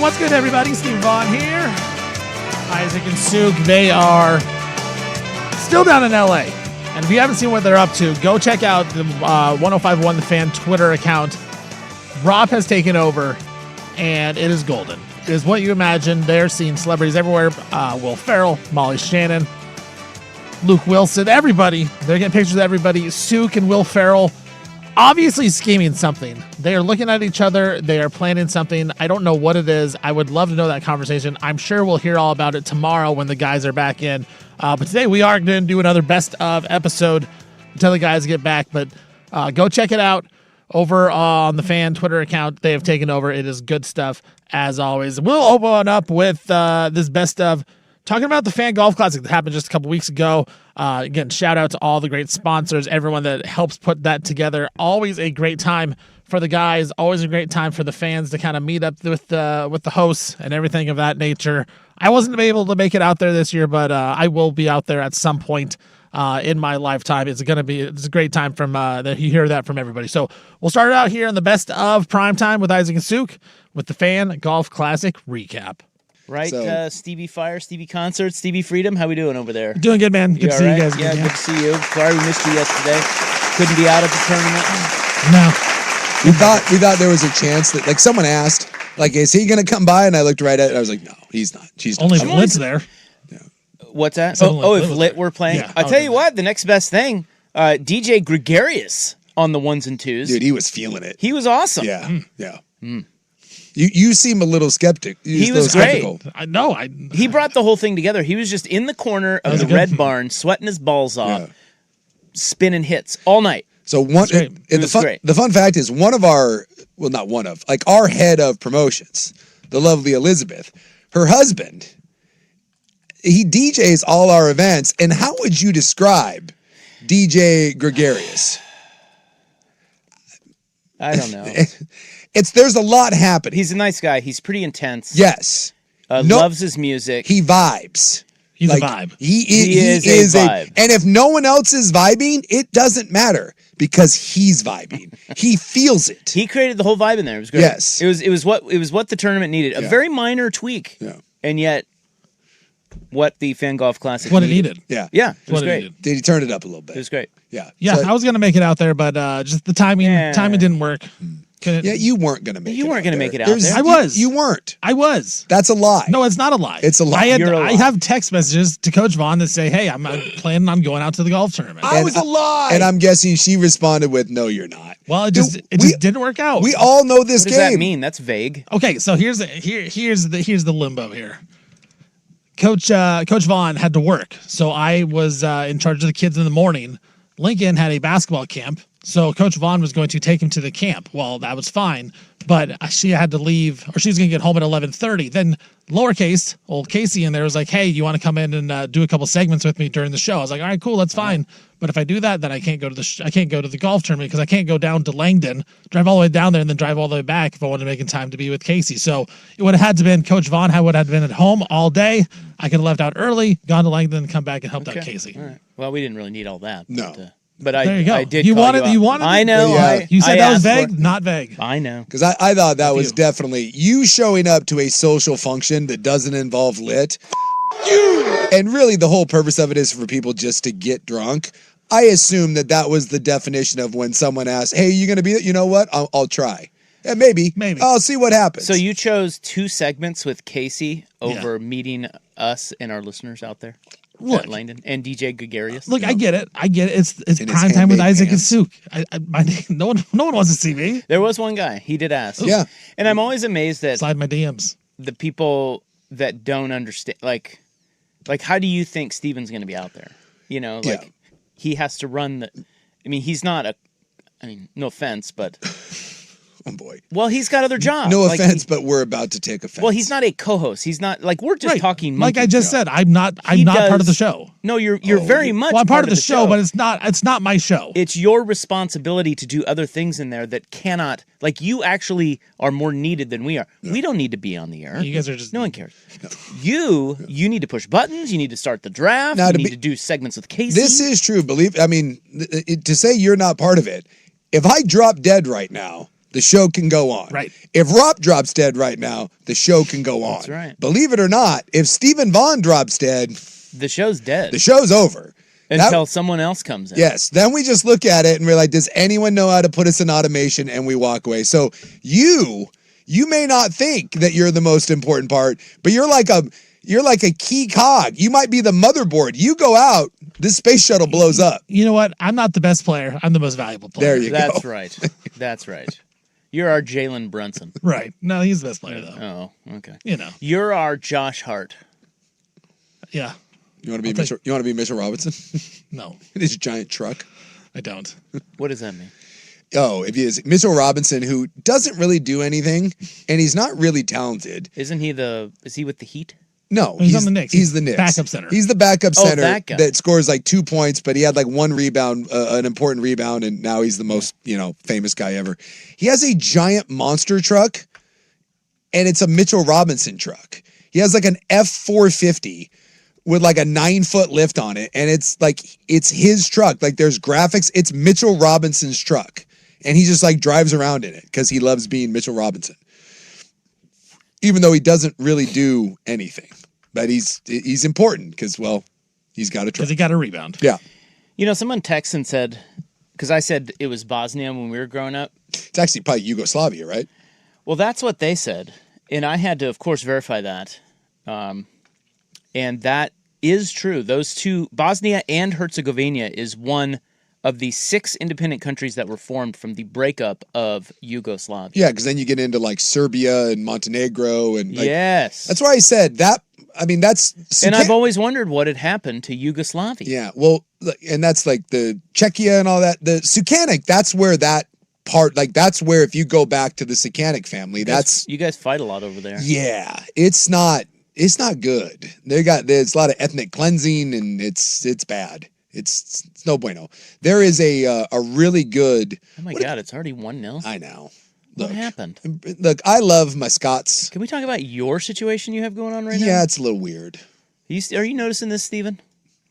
what's good, everybody? Steve Vaughn here. Isaac and Suk, they are still down in LA. And if you haven't seen what they're up to, go check out the 1051 The Fan Twitter account. Rob has taken over, and it is golden. It is what you imagine. They're seeing celebrities everywhere. Will Ferrell, Molly Shannon, Luke Wilson, everybody. They're getting pictures of everybody. Suk and Will Ferrell obviously scheming something. They are looking at each other. They are planning something. I don't know what it is. I would love to know that conversation. I'm sure we'll hear all about it tomorrow when the guys are back in. But today we are going to do another best of episode until the guys get back. But go check it out over on the Fan Twitter account. They have taken over. It is good stuff as always. We'll open up with this best of talking about the Fan Golf Classic that happened just a couple weeks ago. Again, shout out to all the great sponsors, everyone that helps put that together. Always a great time for the guys. Always a great time for the fans to kind of meet up with the hosts and everything of that nature. I wasn't able to make it out there this year, but I will be out there at some point in my lifetime. It's a great time from that you hear that from everybody. So we'll start it out here in the best of primetime with Isaac and Suk with the Fan Golf Classic recap. Right, so, Stevie Fire, Stevie Concert, Stevie Freedom. How we doing over there? Doing good, man. Good to see you guys. Yeah, good to see you. Sorry we missed you yesterday. Couldn't be out at the tournament. No. We thought there was a chance that, like, someone asked, like, is he going to come by? And I looked right at it. I was like, no, he's not. She's only not. if Lit's there. Yeah. What's that? So if Lit were playing. Yeah, I'll tell you what, the next best thing, DJ Gregarious on the ones and twos. Dude, he was feeling it. He was awesome. Yeah, yeah. You seem a little skeptic. He was great. I know. He brought the whole thing together. He was just in the corner of the Red Barn, sweating his balls off, spinning hits all night. So the fun fact is our head of promotions, the lovely Elizabeth, her husband, he DJs all our events. And how would you describe DJ Gregarious? I don't know. There's a lot happening. He's a nice guy. He's pretty intense. Yes. Loves his music. He vibes. He's a vibe. He is a vibe. And if no one else is vibing, it doesn't matter because he's vibing. He feels it. He created the whole vibe in there. It was great. Yes. It was what the tournament needed. A very minor tweak. Yeah. And yet what the Fan Golf Classic what it needed. Yeah. Yeah. It was great. Did he turn it up a little bit? It was great. Yeah. Yeah, so, I was going to make it out there, but just the timing didn't work. Yeah, you weren't going to make it. You weren't going to make it out there. there. I was. You weren't. I was. That's a lie. No, it's not a lie. It's a lie. I have text messages to Coach Vaughn that say, hey, I'm planning on going out to the golf tournament. I was a lie. And I'm guessing she responded with, no, you're not. Well, it just didn't work out. We all know this game. What does that mean? That's vague. Okay, so here's the limbo here. Coach Vaughn had to work, so I was in charge of the kids in the morning. Lincoln had a basketball camp, so Coach Vaughn was going to take him to the camp. Well, that was fine, but she had to leave, or she was going to get home at 11:30. Then lowercase, old Casey in there was like, hey, you want to come in and do a couple segments with me during the show? I was like, all right, cool, that's fine. But if I do that, then I can't go to the golf tournament because I can't go down to Langdon, drive all the way down there, and then drive all the way back if I wanted to make in time to be with Casey. So it would have had to been Coach Vaughn would have been at home all day. I could have left out early, gone to Langdon, and come back and helped out Casey. All right. Well, we didn't really need all that. No. But there you go. I did. You wanted. I know. Yeah. You said that was vague. Not vague. I know. Because I thought that was definitely you showing up to a social function that doesn't involve lit. And really, the whole purpose of it is for people just to get drunk. I assume that was the definition of when someone asks, "Hey, you going to be? You know what? I'll try. Yeah, maybe. I'll see what happens." So you chose 2 segments with Casey over meeting us and our listeners out there. Look, Langdon and DJ Gregarious. Look, I get it. It's prime time with Isaac and Suk. No one wants to see me. There was one guy. He did ask. Yeah. And I'm always amazed that slide my DMs. The people that don't understand, like how do you think Steven's going to be out there? You know, he has to run he's not no offense, but. Oh boy. Well, he's got other jobs. No offense, but we're about to take offense. Well, he's not a co-host. He's not we're just talking monkey. Like I just said, I'm not part of the show. No, you're very much. Well, I'm part of the show, but it's not my show. It's your responsibility to do other things in there that cannot. Like you actually are more needed than we are. Yeah. We don't need to be on the air. You guys are just no one cares. No. You need to push buttons. You need to start the draft. You need to do segments with Casey. This is true. To say you're not part of it. If I drop dead right now, The show can go on. Right. If Rop drops dead right now, the show can go on. That's right. Believe it or not, if Stephen Vaughn drops dead, The show's dead. the show's over. Until someone else comes in. Yes. Then we just look at it and we're like, does anyone know how to put us in automation? And we walk away. So you may not think that you're the most important part, but you're like a key cog. You might be the motherboard. You go out, this space shuttle blows up. You know what? I'm not the best player. I'm the most valuable player. There you go. That's right. That's right. You're our Jalen Brunson. Right. No, he's the best player, though. Oh, okay. You know. You're our Josh Hart. Yeah. You want to be Mitchell Robinson? No, In his giant truck. I don't. What does that mean? Oh, if he is Mitchell Robinson, who doesn't really do anything, and he's not really talented. Is he with the Heat? No, He's on the Knicks. He's the Knicks. Backup center. He's the backup center that guy. that scores like 2 points, but he had like one rebound, an important rebound, and now he's the most famous guy ever. He has a giant monster truck, and it's a Mitchell Robinson truck. He has like an F450 with like a 9-foot lift on it, and it's his truck. Like there's graphics. It's Mitchell Robinson's truck, and he just like drives around in it because he loves being Mitchell Robinson. Even though he doesn't really do anything, but he's important because he's got a truck. Because he got a rebound. Yeah, Someone texted and said, because I said it was Bosnia when we were growing up. it's actually probably Yugoslavia, right? Well, that's what they said, and I had to, of course, verify that. And that is true. Those two, Bosnia and Herzegovina, is one of the 6 independent countries that were formed from the breakup of Yugoslavia. Yeah, because then you get into like Serbia and Montenegro and Yes. That's why I said that. I mean, that's And I've always wondered what had happened to Yugoslavia. yeah. Well, and that's like the Czechia and all that. The Sukanic, that's where that part, like that's where if you go back to the Sukanic family, You guys fight a lot over there. yeah, it's not good. There's a lot of ethnic cleansing and it's bad. It's no bueno. There is a really good. Oh my God, it's already 1-0. I know. What happened? Look, I love my Scots. Can we talk about your situation you have going on right now? Yeah, it's a little weird. Are you noticing this, Steven?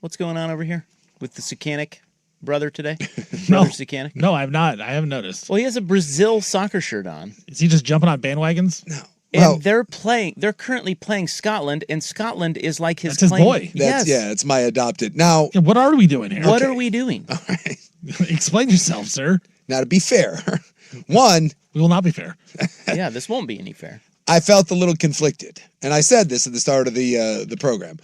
What's going on over here with the Sukanic brother today? No. Brother Sukanic? No, I'm not. I haven't noticed. Well, he has a Brazil soccer shirt on. Is he just jumping on bandwagons? No. And they're currently playing Scotland, and Scotland is like his That's his claim. boy. Yes. It's my adopted. Now, Yeah, what are we doing here? What are we doing? all right. Explain yourself, sir. Now, to be fair, one, We will not be fair. Yeah, this won't be any fair. I felt a little conflicted, and I said this at the start of the program.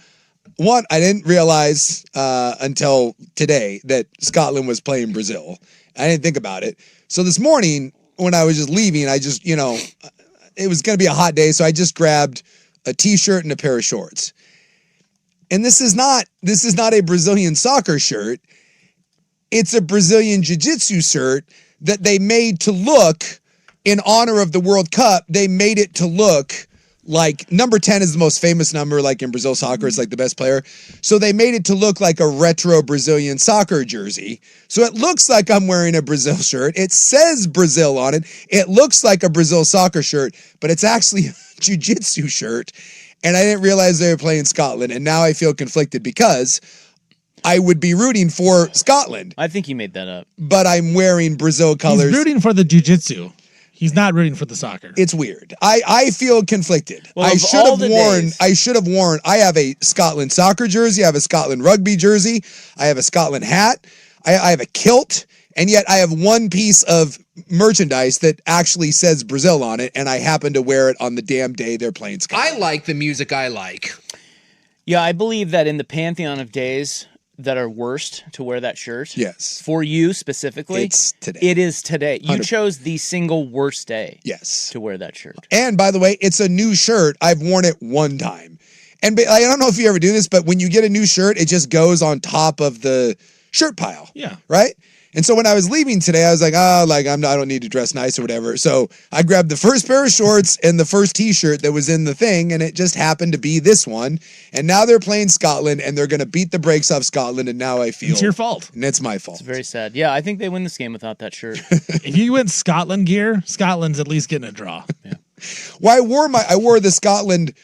One, I didn't realize until today that Scotland was playing Brazil. I didn't think about it. So this morning, when I was just leaving, I just it was going to be a hot day, so I just grabbed a t-shirt and a pair of shorts. And this is not a Brazilian soccer shirt. It's a Brazilian jiu-jitsu shirt that they made to look, in honor of the World Cup, they made it to look like number 10 is the most famous number, like in Brazil soccer, it's like the best player. So they made it to look like a retro Brazilian soccer jersey. So it looks like I'm wearing a Brazil shirt. It says Brazil on it. It looks like a Brazil soccer shirt, but it's actually a jiu-jitsu shirt. And I didn't realize they were playing Scotland. And now I feel conflicted because I would be rooting for Scotland, I think you made that up. but I'm wearing Brazil colors. He's rooting for the jiu-jitsu. He's not rooting for the soccer. It's weird. I feel conflicted. Well, I of should all have the worn. days- I should have worn. I have a Scotland soccer jersey. I have a Scotland rugby jersey. I have a Scotland hat. I have a kilt, and yet I have one piece of merchandise that actually says Brazil on it, and I happen to wear it on the damn day they're playing Scotland. I like the music I like. Yeah, I believe that in the pantheon of days that are worst to wear that shirt. Yes. For you specifically. It's today. It is today. You 100%. chose the single worst day Yes. to wear that shirt. And by the way, it's a new shirt. I've worn it one time. And I don't know if you ever do this, but when you get a new shirt, it just goes on top of the shirt pile. Yeah. Right? And so when I was leaving today, I was like, I don't need to dress nice or whatever. So I grabbed the first pair of shorts and the first t-shirt that was in the thing, and it just happened to be this one. And now they're playing Scotland, and they're going to beat the brakes off Scotland, and now I feel... It's your fault. And it's my fault. It's very sad. Yeah, I think they win this game without that shirt. If you went Scotland gear, Scotland's at least getting a draw. Yeah. Well, I wore the Scotland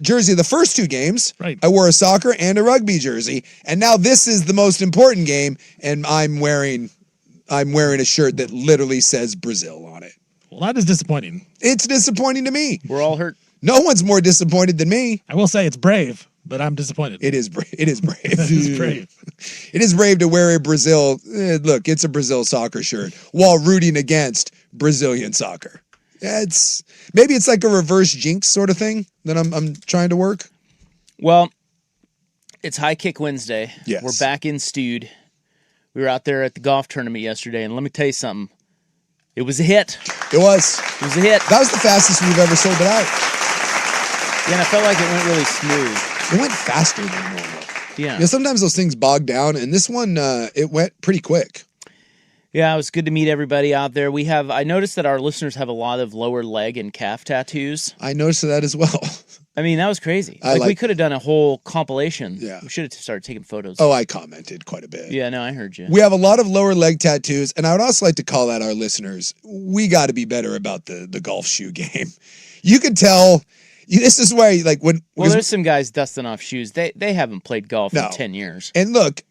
jersey the first two games. Right. I wore a soccer and a rugby jersey, and now this is the most important game, and I'm wearing a shirt that literally says Brazil on it. Well, that is disappointing. It's disappointing to me. We're all hurt. No one's more disappointed than me. I will say it's brave, but I'm disappointed. It is brave. It is brave. It is brave. It is brave to wear a Brazil. Look, it's a Brazil soccer shirt while rooting against Brazilian soccer. Maybe it's like a reverse jinx sort of thing that I'm trying to work. Well, it's High Kick Wednesday. Yes. We're back in Stewed. We were out there at the golf tournament yesterday, and let me tell you something. It was a hit. It was. It was a hit. That was the fastest we've ever sold it out. Yeah, and I felt like it went really smooth. It went faster than normal. Yeah. Yeah, sometimes those things bog down, and this one, it went pretty quick. Yeah, it was good to meet everybody out there. I noticed that our listeners have a lot of lower leg and calf tattoos. I noticed that as well. I mean, that was crazy. We could have done a whole compilation. Yeah. We should have started taking photos. Oh, I commented quite a bit. Yeah, no, I heard you. We have a lot of lower leg tattoos, and I would also like to call out our listeners. We got to be better about the golf shoe game. You can tell. This is why, like, there's some guys dusting off shoes. They haven't played golf in 10 years. And look,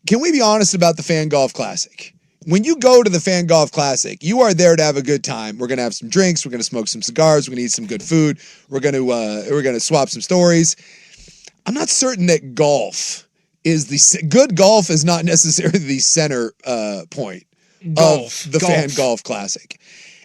can we be honest about the Fan Golf Classic? When you go to the Fan Golf Classic, you are there to have a good time. We're gonna have some drinks. We're gonna smoke some cigars. We're gonna eat some good food. We're gonna swap some stories. I'm not certain that golf is good golf is not necessarily the center point of the Fan Golf Classic.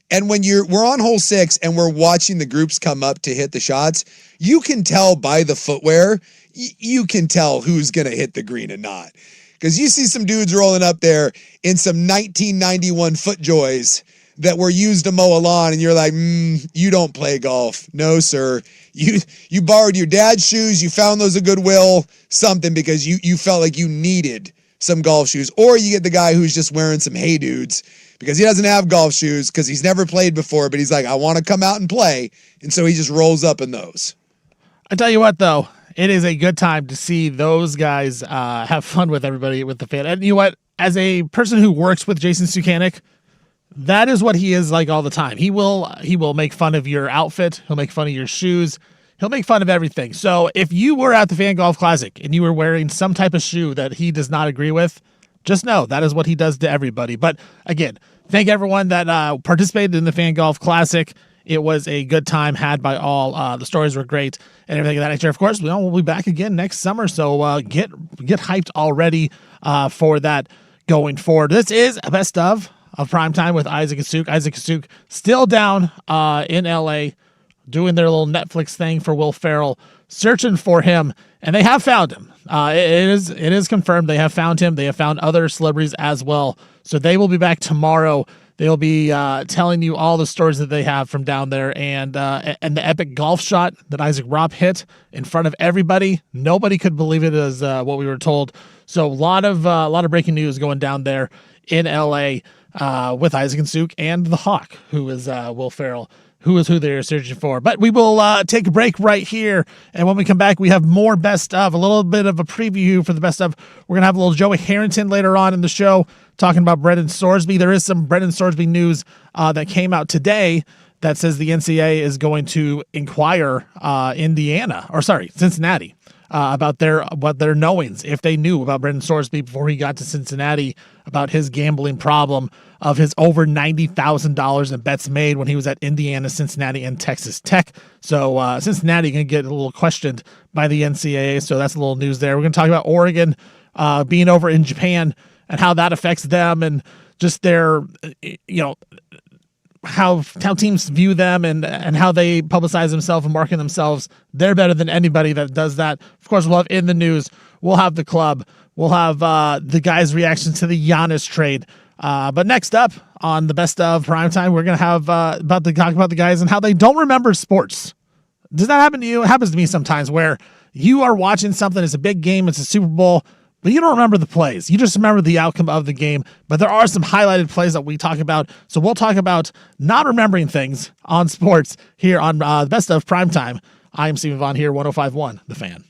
And when we're on hole 6 and we're watching the groups come up to hit the shots, you can tell by the footwear. You can tell who's gonna hit the green and not. Because you see some dudes rolling up there in some 1991 FootJoys that were used to mow a lawn, and you're like, you don't play golf. No, sir. You borrowed your dad's shoes, you found those at Goodwill, something, because you felt like you needed some golf shoes. Or you get the guy who's just wearing some Hey Dudes because he doesn't have golf shoes because he's never played before, but he's like, I want to come out and play. And so he just rolls up in those. I tell you what, though. It is a good time to see those guys have fun with everybody, with the fan. And you know what? As a person who works with Jason Sukanik, that is what he is like all the time. He will make fun of your outfit. He'll make fun of your shoes. He'll make fun of everything. So if you were at the Fan Golf Classic and you were wearing some type of shoe that he does not agree with, just know that is what he does to everybody. But again, thank everyone that participated in the Fan Golf Classic. It was a good time had by all. The stories were great and everything of that nature. Of course, we'll be back again next summer, so get hyped already for that going forward. This is a best of Primetime with Isaac and Suk. Isaac and Suk still down in L.A. doing their little Netflix thing for Will Ferrell, searching for him, and they have found him. It is confirmed they have found him. They have found other celebrities as well, so they will be back tomorrow. They'll be telling you all the stories that they have from down there, and the epic golf shot that Isaac Ropp hit in front of everybody. Nobody could believe it as what we were told. So a lot of breaking news going down there in L.A. With Isaac and Suk and the Hawk, who is Will Ferrell, who is who they're searching for. But we will take a break right here, and when we come back, we have more best of, a little bit of a preview for the best of. We're gonna have a little Joey Harrington later on in the show, talking about Brendan Sorsby. There is some Brendan Sorsby news that came out today that says the NCAA is going to inquire Cincinnati about their knowings, if they knew about Brendan Sorsby before he got to Cincinnati, about his gambling problem, of his over $90,000 in bets made when he was at Indiana, Cincinnati, and Texas Tech. So Cincinnati going to get a little questioned by the NCAA. So that's a little news there. We're going to talk about Oregon being over in Japan and how that affects them, and just their, how teams view them and how they publicize themselves and market themselves. They're better than anybody that does that. Of course, we'll have in the news. We'll have the club. We'll have the guys' reactions to the Giannis trade. But next up on the best of Primetime, we're going to have talk about the guys and how they don't remember sports. Does that happen to you? It happens to me sometimes, where you are watching something. It's a big game. It's a Super Bowl. But you don't remember the plays. You just remember the outcome of the game. But there are some highlighted plays that we talk about. So we'll talk about not remembering things on sports here on the Best of Primetime. I am Stephen Vaughn here, 105.1 The Fan.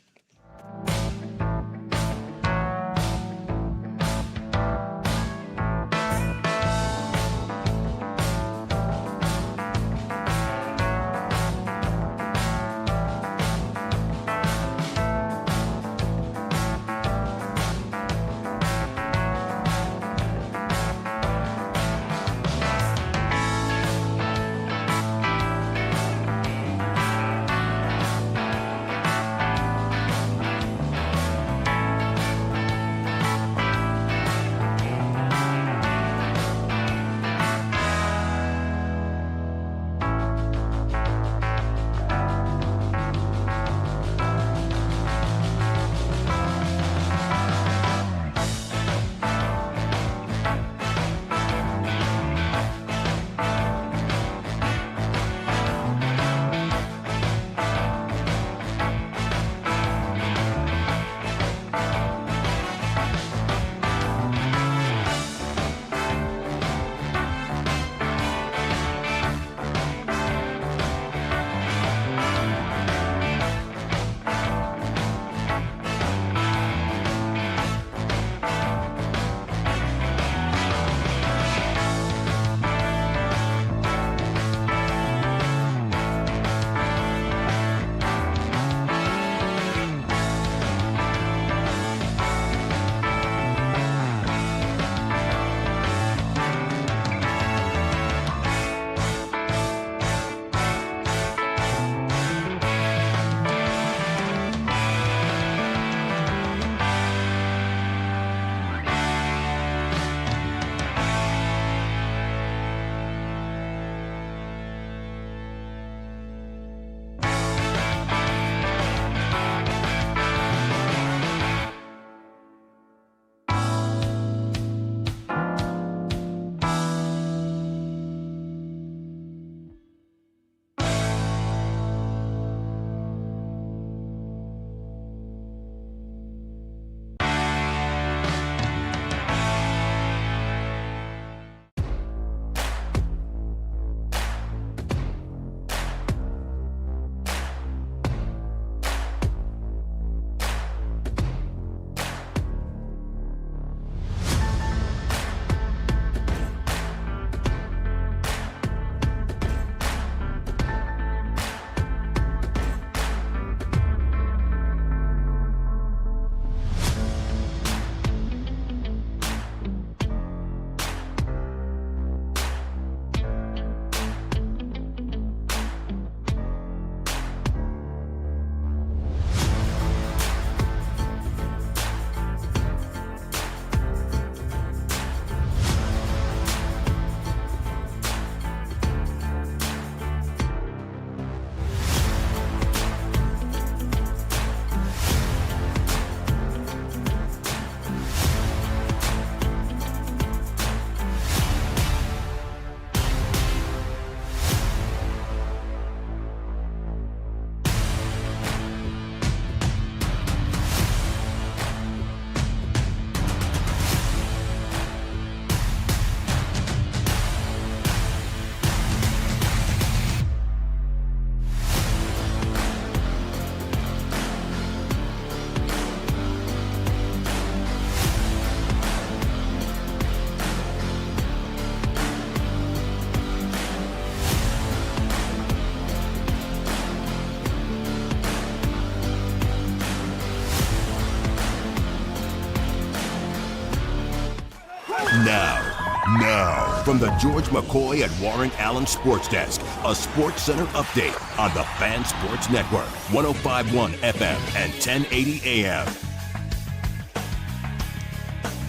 Now, from the George McCoy and Warren Allen Sports Desk, a Sports Center update on the Fan Sports Network, 105.1 FM and 1080 AM.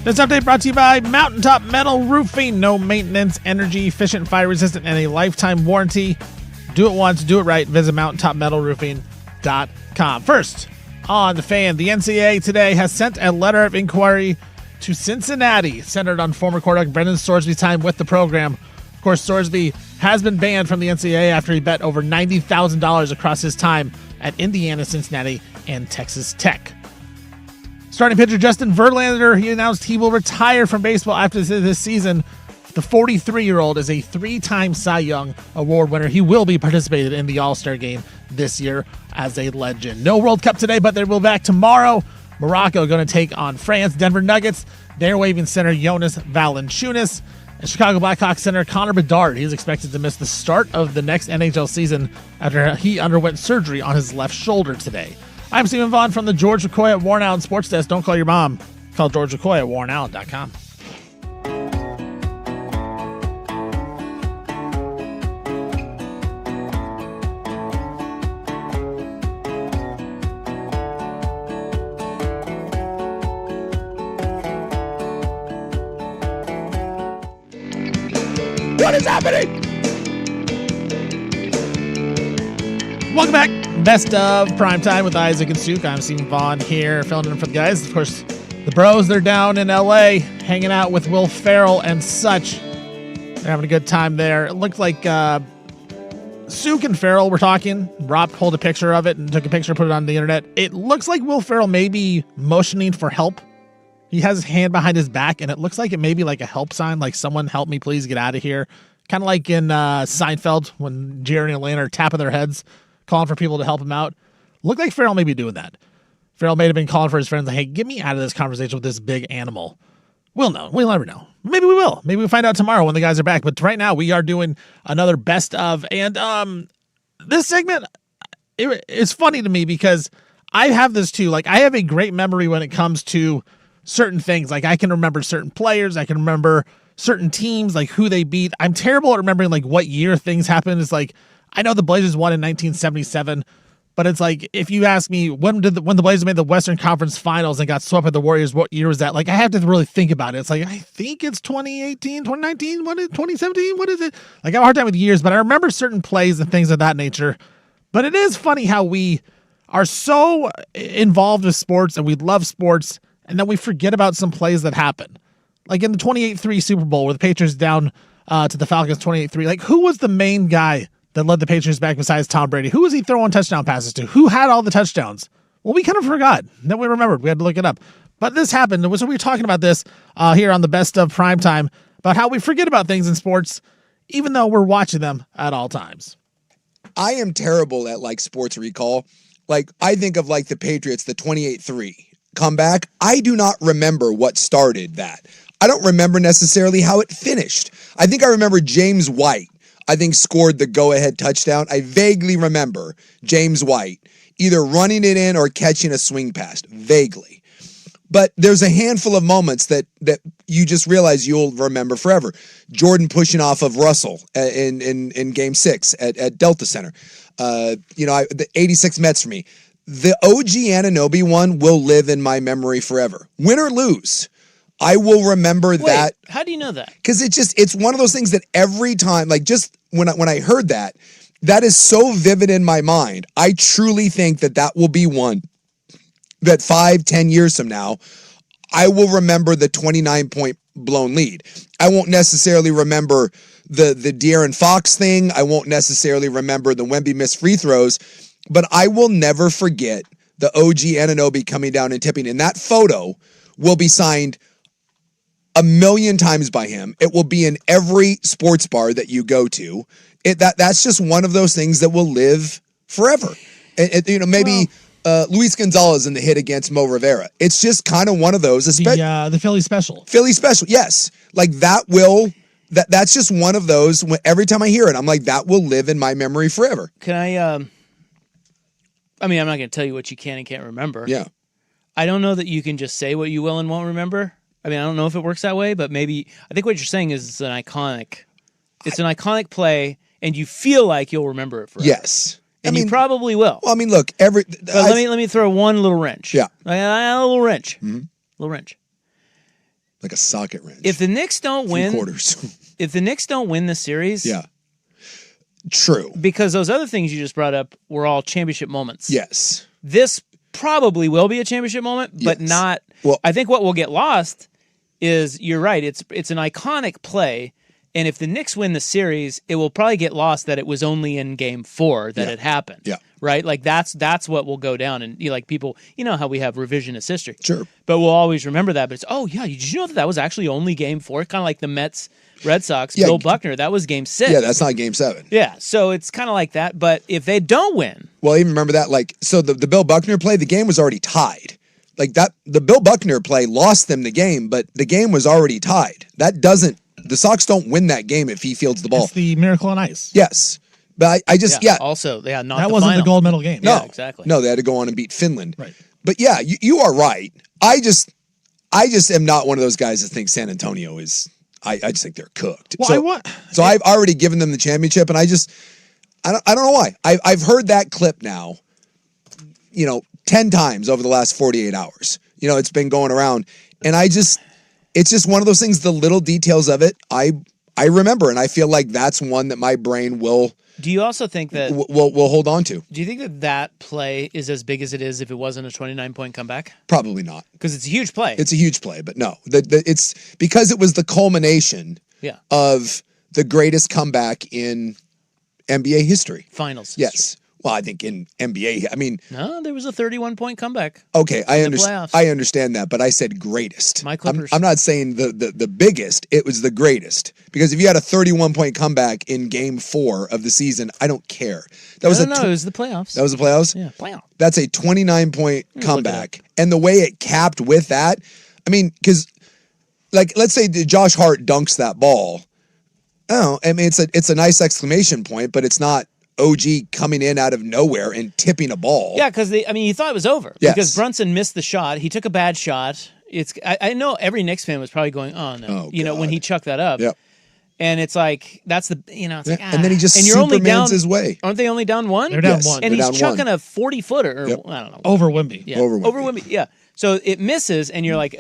This update brought to you by Mountaintop Metal Roofing. No maintenance, energy efficient, fire resistant, and a lifetime warranty. Do it once, do it right. Visit mountaintopmetalroofing.com. First, on the Fan, the NCAA today has sent a letter of inquiry to Cincinnati, centered on former quarterback Brendan Sorsby's time with the program. Of course, Sorsby has been banned from the NCAA after he bet over $90,000 across his time at Indiana, Cincinnati, and Texas Tech. Starting pitcher Justin Verlander, he announced he will retire from baseball after this season. The 43-year-old is a three-time Cy Young Award winner. He will be participating in the All-Star game this year as a legend. No World Cup today, but they will be back tomorrow. Morocco going to take on France. Denver Nuggets, they're waving center Jonas Valanciunas. And Chicago Blackhawks center Connor Bedard, he's expected to miss the start of the next NHL season after he underwent surgery on his left shoulder today. I'm Stephen Vaughn from the George McCoy at Warren Allen Sports Desk. Don't call your mom. Call George McCoy at warrenallen.com. What is happening? Welcome back. Best of Primetime with Isaac and Suk. I'm Stephen Vaughn here, filling in for the guys. Of course, the bros, they're down in L.A. hanging out with Will Ferrell and such. They're having a good time there. It looked like Suk and Ferrell were talking. Rob pulled a picture of it and took a picture, put it on the internet. It looks like Will Ferrell may be motioning for help. He has his hand behind his back, and it looks like it may be like a help sign, like someone help me please get out of here. Kind of like in Seinfeld when Jerry and Elaine are tapping their heads, calling for people to help him out. Looked like Ferrell may be doing that. Ferrell may have been calling for his friends, like, hey, get me out of this conversation with this big animal. We'll know. We'll never know. Maybe we will. Maybe we'll find out tomorrow when the guys are back. But right now, we are doing another best of. And this segment, it's funny to me because I have this too. Like, I have a great memory when it comes to certain things. Like, I can remember certain players. I can remember certain teams, like who they beat. I'm terrible at remembering like what year things happened. It's like, I know the Blazers won in 1977, but it's like, if you ask me when the Blazers made the Western Conference Finals and got swept by the Warriors, what year was that? Like, I have to really think about it. It's like, I think it's 2018, 2019, 2017? What is it? Like, I have a hard time with years, but I remember certain plays and things of that nature. But it is funny how we are so involved with sports and we love sports, and then we forget about some plays that happen. Like in the 28-3 Super Bowl where the Patriots down to the Falcons 28-3. Like, who was the main guy that led the Patriots back besides Tom Brady? Who was he throwing touchdown passes to? Who had all the touchdowns? Well, we kind of forgot. Then we remembered. We had to look it up. But this happened. So we were talking about this here on the Best of Primetime, about how we forget about things in sports, even though we're watching them at all times. I am terrible at like sports recall. Like, I think of like the Patriots, the 28-3 comeback. I do not remember what started that. I don't remember necessarily how it finished. I think I remember James White, I think, scored the go-ahead touchdown. I vaguely remember James White either running it in or catching a swing pass. Vaguely. But there's a handful of moments that you just realize you'll remember forever. Jordan pushing off of Russell in Game 6 at Delta Center. The 86 Mets for me. The OG Anunoby one will live in my memory forever. Win or lose, I will remember that. How do you know that? Because it's one of those things that every time, like just when I heard that is so vivid in my mind. I truly think that will be one that 5-10 years from now, I will remember the 29-point blown lead. I won't necessarily remember the De'Aaron Fox thing. I won't necessarily remember the Wemby missed free throws, but I will never forget the OG Anunoby coming down and tipping. And that photo will be signed 1,000,000 times by him. It will be in every sports bar that you go to. That's just one of those things that will live forever. Luis Gonzalez in the hit against Mo Rivera. It's just kind of one of those. The Philly special. Philly special, yes. Like that's just one of those. Every time I hear it, I'm like, that will live in my memory forever. Can I I'm not going to tell you what you can and can't remember. Yeah. I don't know that you can just say what you will and won't remember. I mean, I don't know if it works that way, but maybe I think what you're saying is it's an iconic play, and you feel like you'll remember it forever. Yes. And you probably will. Well, I mean, look, But let me throw one little wrench. Yeah. A little wrench. Mm-hmm. Little wrench. Like a socket wrench. If the Knicks don't win, quarters. If the Knicks don't win the series, yeah. True. Because those other things you just brought up were all championship moments. Yes. This probably will be a championship moment, but not. Well, I think what will get lost is you're right. It's an iconic play. And if the Knicks win the series, it will probably get lost that it was only in Game 4 that it happened. Yeah. Right? Like that's what will go down. And like people, you know how we have revisionist history. Sure. But we'll always remember that. But it's, did you know that was actually only Game 4? Kind of like the Mets, Red Sox, Bill Buckner. That was Game 6. Yeah, that's not Game 7. Yeah. So it's kind of like that. But if they don't win. Well, I even remember that. So the Bill Buckner play, the game was already tied. Like that, the Bill Buckner play lost them the game, but the game was already tied. The Sox don't win that game if he fields the ball. It's the Miracle on Ice. Yes. But I just, Also, not that the wasn't final. the gold medal game. No, Yeah, exactly. No, they had to go on and beat Finland. Right. But yeah, you are right. I just am not one of those guys that think San Antonio is, I just think they're cooked. Well, so I've already given them the championship, and I don't know why. I've heard that clip now, 10 times over the last 48 hours. It's been going around, and it's just one of those things, the little details of it, I remember, and I feel like that's one that my brain will. Do you also think that we'll hold on to? Do you think that play is as big as it is if it wasn't a 29-point comeback? Probably not, because it's a huge play. It's a huge play, but no, it's because it was the culmination of the greatest comeback in NBA history. Finals history. Yes. Well, I think in NBA, no, there was a 31-point comeback. Okay, I understand that, but I said greatest. My Clippers. I'm not saying the biggest. It was the greatest, because if you had a 31-point comeback in Game 4 of the season, I don't care. It was the playoffs. That was the playoffs. Yeah, playoff. That's a 29-point comeback, and the way it capped with that, because let's say Josh Hart dunks that ball. Oh, it's a nice exclamation point, but it's not OG coming in out of nowhere and tipping a ball. Yeah, because you thought it was over. Yes. Because Brunson missed the shot. He took a bad shot. I know every Knicks fan was probably going, oh no, when he chucked that up. Yep. And it's like, that's the, it's like, and then he just and you're only down his way. Aren't they only down one? They're down one. And They're he's down chucking a 40-footer, or I don't know. Over Wemby. Yeah. Over Wemby. Yeah. So it misses, and you're like,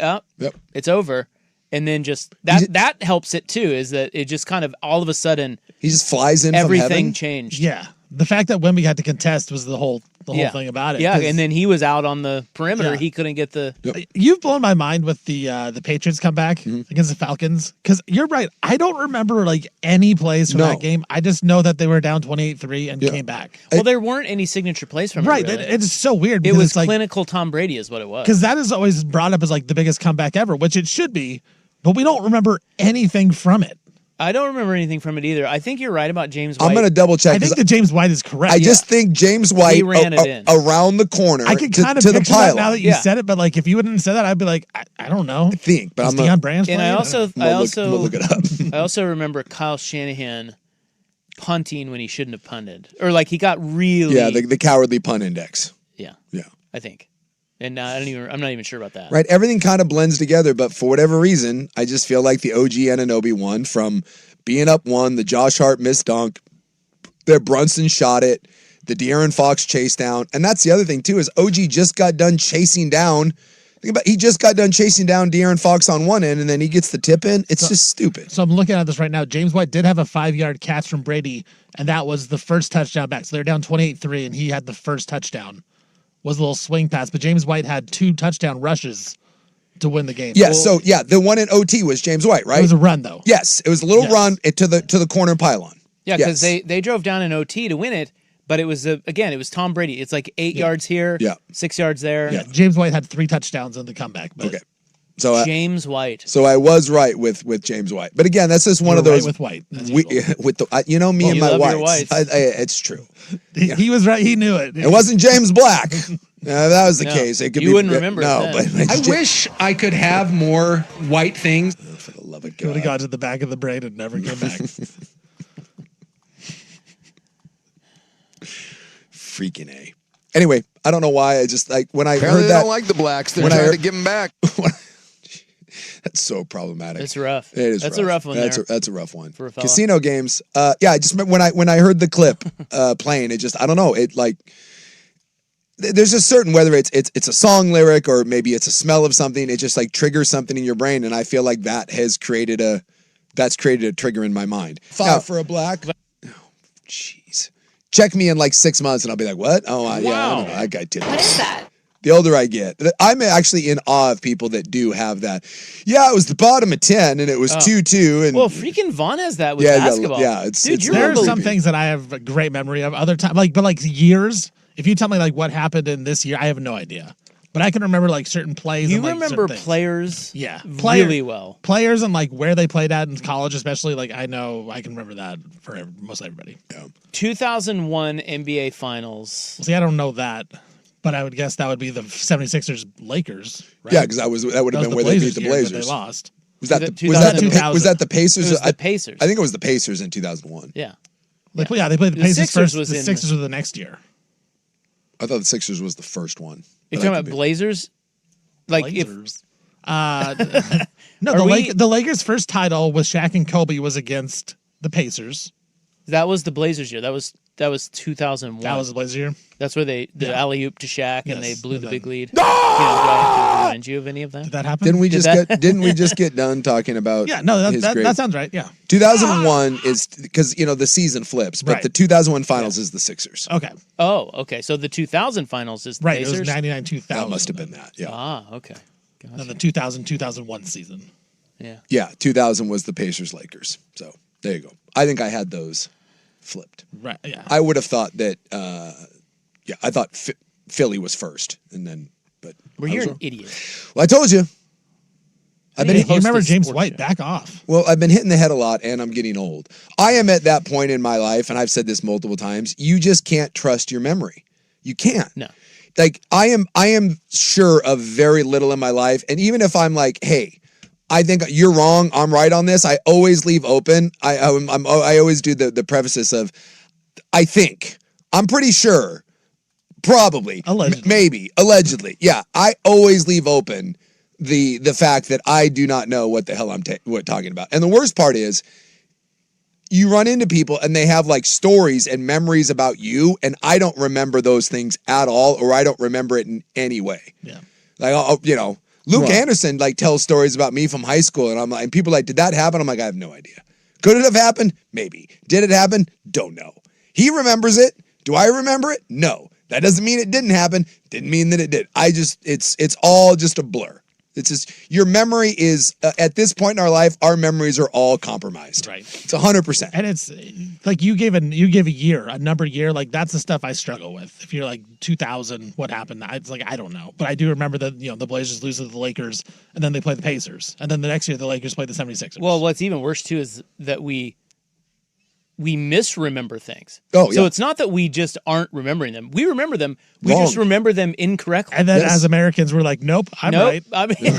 it's over. And then just, that helps it too, is that it just kind of, all of a sudden, he just flies in everything from heaven. changed. Yeah. The fact that Wemby had to contest was the whole thing about it. Yeah, and then he was out on the perimeter. Yeah. He couldn't get the... You've blown my mind with the Patriots comeback against the Falcons, because you're right. I don't remember any plays from that game. I just know that they were down 28-3 and came back. Well, there weren't any signature plays from it. Right. Really. It's so weird. It was clinical Tom Brady is what it was. Because that is always brought up as the biggest comeback ever, which it should be, but we don't remember anything from it. I don't remember anything from it either. I think you're right about James White. I'm going to double check. I think that James White is correct. I just think James White ran it in. around the corner. I could kind of to the picture pile that now that you said it, but if you wouldn't have said that, I'd be like, I don't know. I think, but Is I'm Deion Branch and playing? I look it up. I also remember Kyle Shanahan punting when he shouldn't have punted, or he got really the cowardly punt index. Yeah, yeah, I think. And I'm not even sure about that. Right, everything kind of blends together, but for whatever reason, I just feel like the OG Anunoby one, from being up one, the Josh Hart missed dunk, the Brunson shot it, the De'Aaron Fox chase down, and that's the other thing too, is OG just got done chasing down. He just got done chasing down De'Aaron Fox on one end, and then he gets the tip in. It's just stupid. So I'm looking at this right now. James White did have a 5-yard catch from Brady, and that was the first touchdown back. So they're down 28-3, and he had the first touchdown. Was a little swing pass, but James White had 2 touchdown rushes to win the game. Yeah, the one in OT was James White, right? It was a run, though. Yes, it was a little run to the corner pylon. Yeah, because they drove down in OT to win it, but it was it was Tom Brady. It's 8 yards here, 6 yards there. Yeah, James White had 3 touchdowns in the comeback. But okay, so James White. So I was right with James White, but again, that's just one of those right with White. With the me and my whites. It's true. He was right. He knew it. It wasn't James Black. That was the case. It could you wouldn't remember. No, but I wish I could have more white things. For the love of He would God. have gone to the back of the brain and never came back. Freaking A. Anyway, I don't know why. I just when I Apparently heard they that. don't like the blacks. They're when I trying heard- to give them back. That's so problematic. It's rough. It is. That's rough. a rough one. That's a rough one for a fella. Casino games. Yeah, I just when I heard the clip playing, it just I don't know. It like there's a certain whether it's a song lyric or maybe it's a smell of something. It just like triggers something in your brain, and I feel like that has created a trigger in my mind. Five for a black. Oh, jeez. Check me in like 6 months, and I'll be like, what? Oh, yeah, I don't know. That guy did. What is that? The older I get, I'm actually in awe of people that do have that. Yeah, it was the bottom of 10, and it was 2-2. And well, freaking Vaughn has that with basketball. Dude, there are some things that I have a great memory of. Other time, but years. If you tell me like what happened in this year, I have no idea. But I can remember like certain plays. You and, like, remember certain things. players, really well. Players and like where they played at in college, especially. Like I know I can remember that for most everybody. Yeah. 2001 NBA Finals. See, I don't know that. But I would guess that would be the 76ers Lakers, right? Yeah, because that would have been where they beat the Blazers. They lost. Was that the Pacers? It was the Pacers. I think it was the Pacers in 2001. Yeah. They played the Pacers Sixers first. The Sixers were the next year. I thought the Sixers was the first one. You're talking about Blazers? Like Blazers. The Lakers' first title with Shaq and Kobe was against the Pacers. That was the Blazers year. That was 2001. That was the Blazers year. That's where the alley-oop to Shaq and they blew the big lead. No! Do I have to remind you of any of that? Did that happen? Didn't we just get done talking about? Yeah, no, that sounds right. Yeah. 2001 is because the season flips, but Right. the 2001 finals is the Sixers. Okay. Oh, okay. So the 2000 finals is the Right. Pacers? It was 99-2000. That must have been that. Yeah. Ah, okay. Gotcha. Then the 2000-2001 season. Yeah. Yeah. 2000 was the Pacers Lakers. So there you go. I think I had those flipped. Right. Yeah. I would have thought that. I thought Philly was first, and then but Well, you're an idiot. Well, I told you. You remember host a James sports White? show. Back off. Well, I've been hitting the head a lot, and I'm getting old. I am at that point in my life, and I've said this multiple times. You just can't trust your memory. You can't. No. Like I am sure of very little in my life, and even if I'm like, hey, I think you're wrong, I'm right on this. I always leave open. I always do the prefaces of, I think, I'm pretty sure, probably, Allegedly. maybe, allegedly. Yeah, I always leave open the fact that I do not know what the hell I'm talking about. And the worst part is, you run into people and they have like stories and memories about you, and I don't remember those things at all, or I don't remember it in any way. Yeah. Like, Luke Anderson like tells stories about me from high school, and I'm like, and people are like, did that happen? I'm like, I have no idea. Could it have happened? Maybe. Did it happen? Don't know. He remembers it. Do I remember it? No. That doesn't mean it didn't happen. Didn't mean that it did. It's all just a blur. It's just, your memory is, at this point in our life, our memories are all compromised. Right. It's 100%. And it's like you gave a year, a number year. Like that's the stuff I struggle with. If you're like 2000, what happened? It's like, I don't know. But I do remember that, the Blazers lose to the Lakers and then they play the Pacers. And then the next year the Lakers play the 76ers. Well, what's even worse too is that we misremember things. Oh, yeah. So it's not that we just aren't remembering them. We remember them. We Wrong. just remember them incorrectly. And then Yes. as Americans, we're like, nope, I'm nope. right. I mean,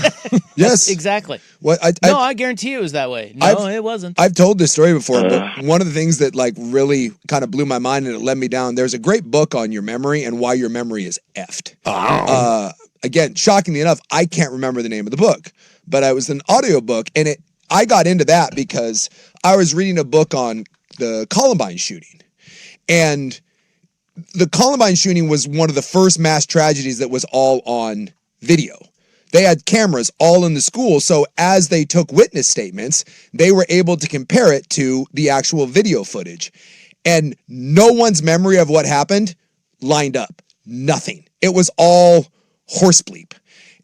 Yes. exactly. What I guarantee it was that way. No, it wasn't. I've told this story before, but one of the things that like really kind of blew my mind and it led me down, there's a great book on your memory and why your memory is effed. Again, shockingly enough, I can't remember the name of the book, but it was an audiobook, and I got into that because I was reading a book on the Columbine shooting. And the Columbine shooting was one of the first mass tragedies that was all on video. They had cameras all in the school, so as they took witness statements, they were able to compare it to the actual video footage. And no one's memory of what happened lined up. Nothing. It was all horse bleep.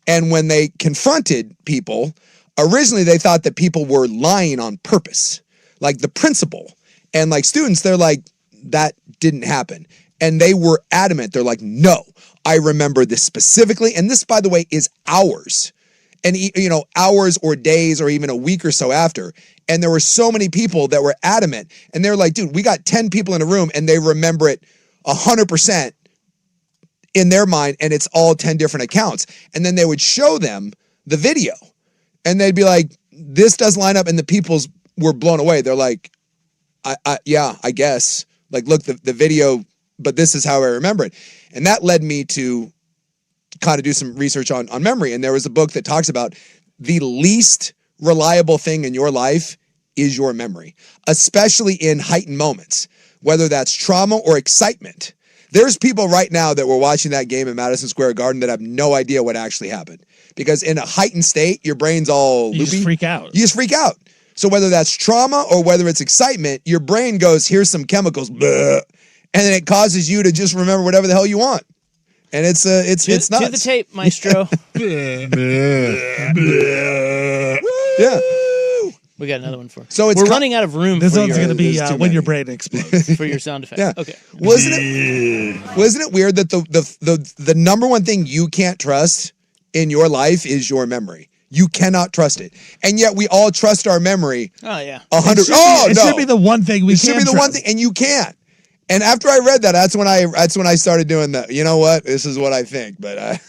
And when they confronted people, originally they thought that people were lying on purpose. Like the principal and like students, they're like, that didn't happen. And they were adamant. They're like, no, I remember this specifically. And this, by the way, is hours. And, hours or days or even a week or so after. And there were so many people that were adamant. And they're like, dude, we got 10 people in a room and they remember it 100% in their mind. And it's all 10 different accounts. And then they would show them the video. And they'd be like, this does line up. And the people's were blown away. They're like, yeah, I guess. Like, look, the video, but this is how I remember it. And that led me to kind of do some research on memory. And there was a book that talks about the least reliable thing in your life is your memory, especially in heightened moments, whether that's trauma or excitement. There's people right now that were watching that game in Madison Square Garden that have no idea what actually happened. Because in a heightened state, your brain's all loopy. You just freak out. You just freak out. So whether that's trauma or whether it's excitement, your brain goes, here's some chemicals, bleh, and then it causes you to just remember whatever the hell you want. And it's nuts. To the tape, maestro. Yeah. We got another one for. So we're running out of room. This for one's your, going to be there's too when your many. brain explodes. for your sound effect. Yeah. Okay. Wasn't it weird that the number one thing you can't trust in your life is your memory? You cannot trust it. And yet we all trust our memory. Oh yeah. 100. It should be the one thing we It should be the one thing, and you can't. And after I read that, that's when I started doing that. You know what? This is what I think, but I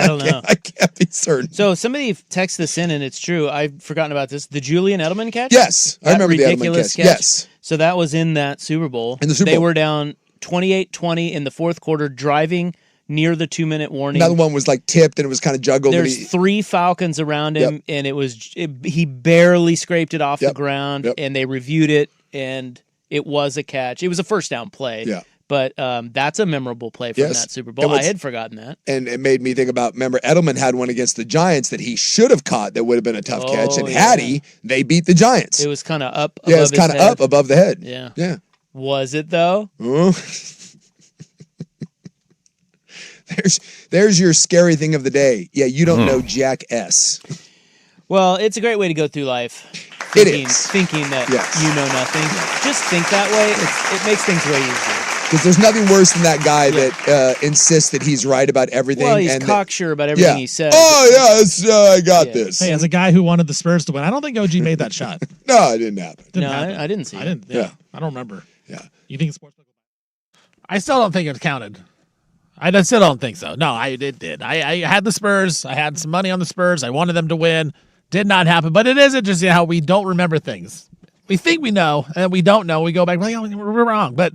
don't know. I can't be certain. So somebody texted this in, and it's true. I've forgotten about this. The Julian Edelman catch? Yes, I remember the Edelman ridiculous catch. Yes. So that was in that Super Bowl. In the Super They Bowl. were down 28-20 in the fourth quarter, driving near the 2-minute warning. Another one was like tipped and it was kind of juggled. There's 3 Falcons around him, and he barely scraped it off the ground, and they reviewed it, and it was a catch. It was a first down play. Yeah. But that's a memorable play from that Super Bowl. I had forgotten that. And it made me think about, remember, Edelman had one against the Giants that he should have caught that would have been a tough catch. And had he, they beat the Giants. It was kind of up above Yeah, it was kind of up above the head. Yeah. Yeah. Was it, though? There's your scary thing of the day. Yeah, you don't know Jack S. Well, it's a great way to go through life. It is. Thinking that you know nothing. Just think that way. It makes things way easier. Because there's nothing worse than that guy that insists that he's right about everything. Well, he's and cocksure about everything he says. Oh, yeah, I got this. Hey, as a guy who wanted the Spurs to win, I don't think OG made that shot. No, it didn't happen. I didn't see it. I didn't. Yeah. I don't remember. Yeah. You think sports? I still don't think it counted. I still don't think so. No, it did. I had the Spurs. I had some money on the Spurs. I wanted them to win. Did not happen. But it is interesting how we don't remember things. We think we know, and we don't know. We go back, well, we're wrong. But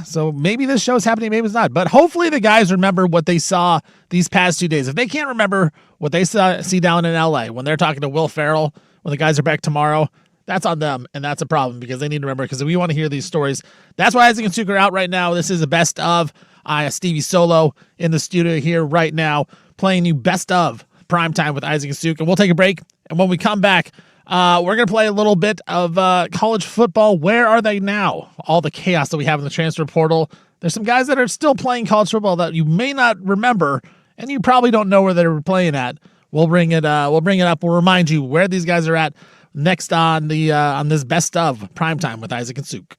so maybe this show's happening, maybe it's not. But hopefully the guys remember what they saw these past 2 days. If they can't remember what they see down in L.A. when they're talking to Will Ferrell, when the guys are back tomorrow, that's on them, and that's a problem because they need to remember because we want to hear these stories. That's why Isaac and Suk are out right now. This is the best of. Stevie Solo in the studio here right now playing you best of Primetime with Isaac and Suk. And we'll take a break, and when we come back, we're going to play a little bit of college football. Where are they now? All the chaos that we have in the transfer portal. There's some guys that are still playing college football that you may not remember, and you probably don't know where they're playing at. We'll bring it up. We'll remind you where these guys are at next on this best of Primetime with Isaac and Suk.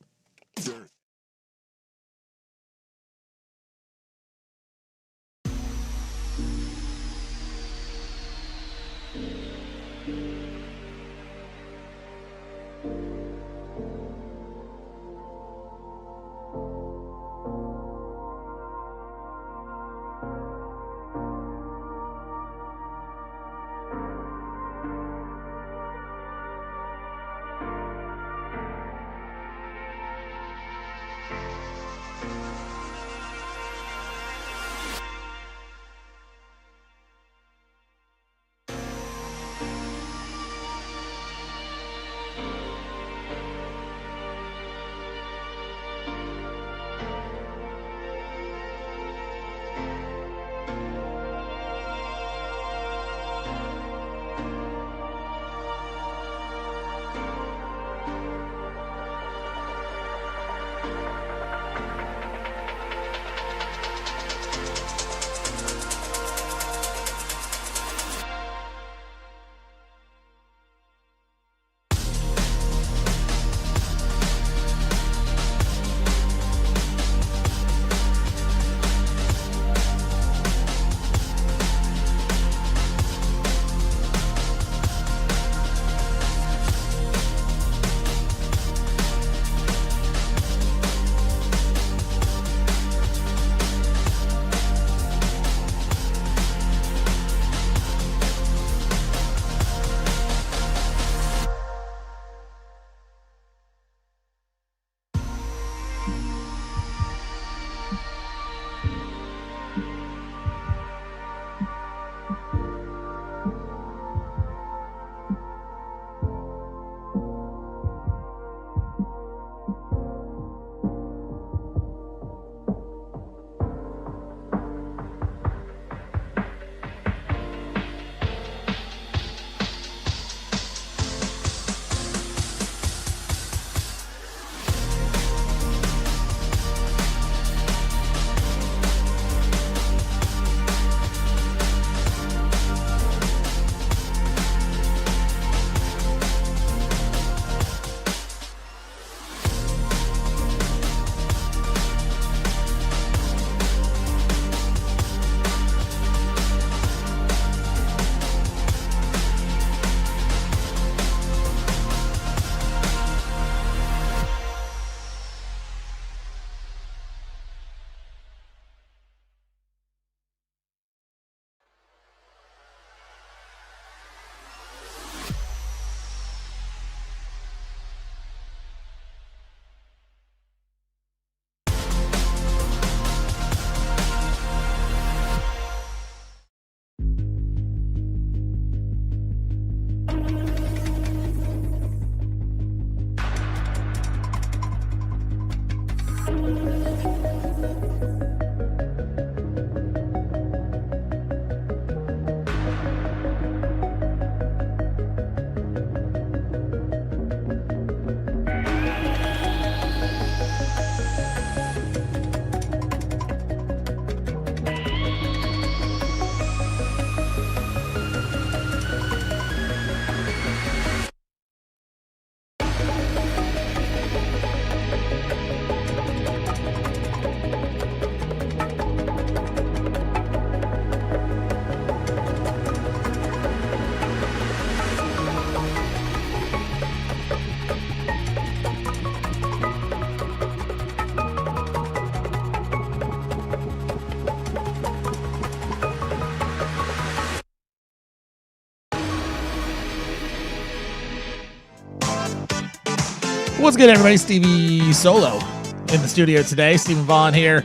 What's good, everybody? Stevie Solo in the studio today. Stephen Vaughn here,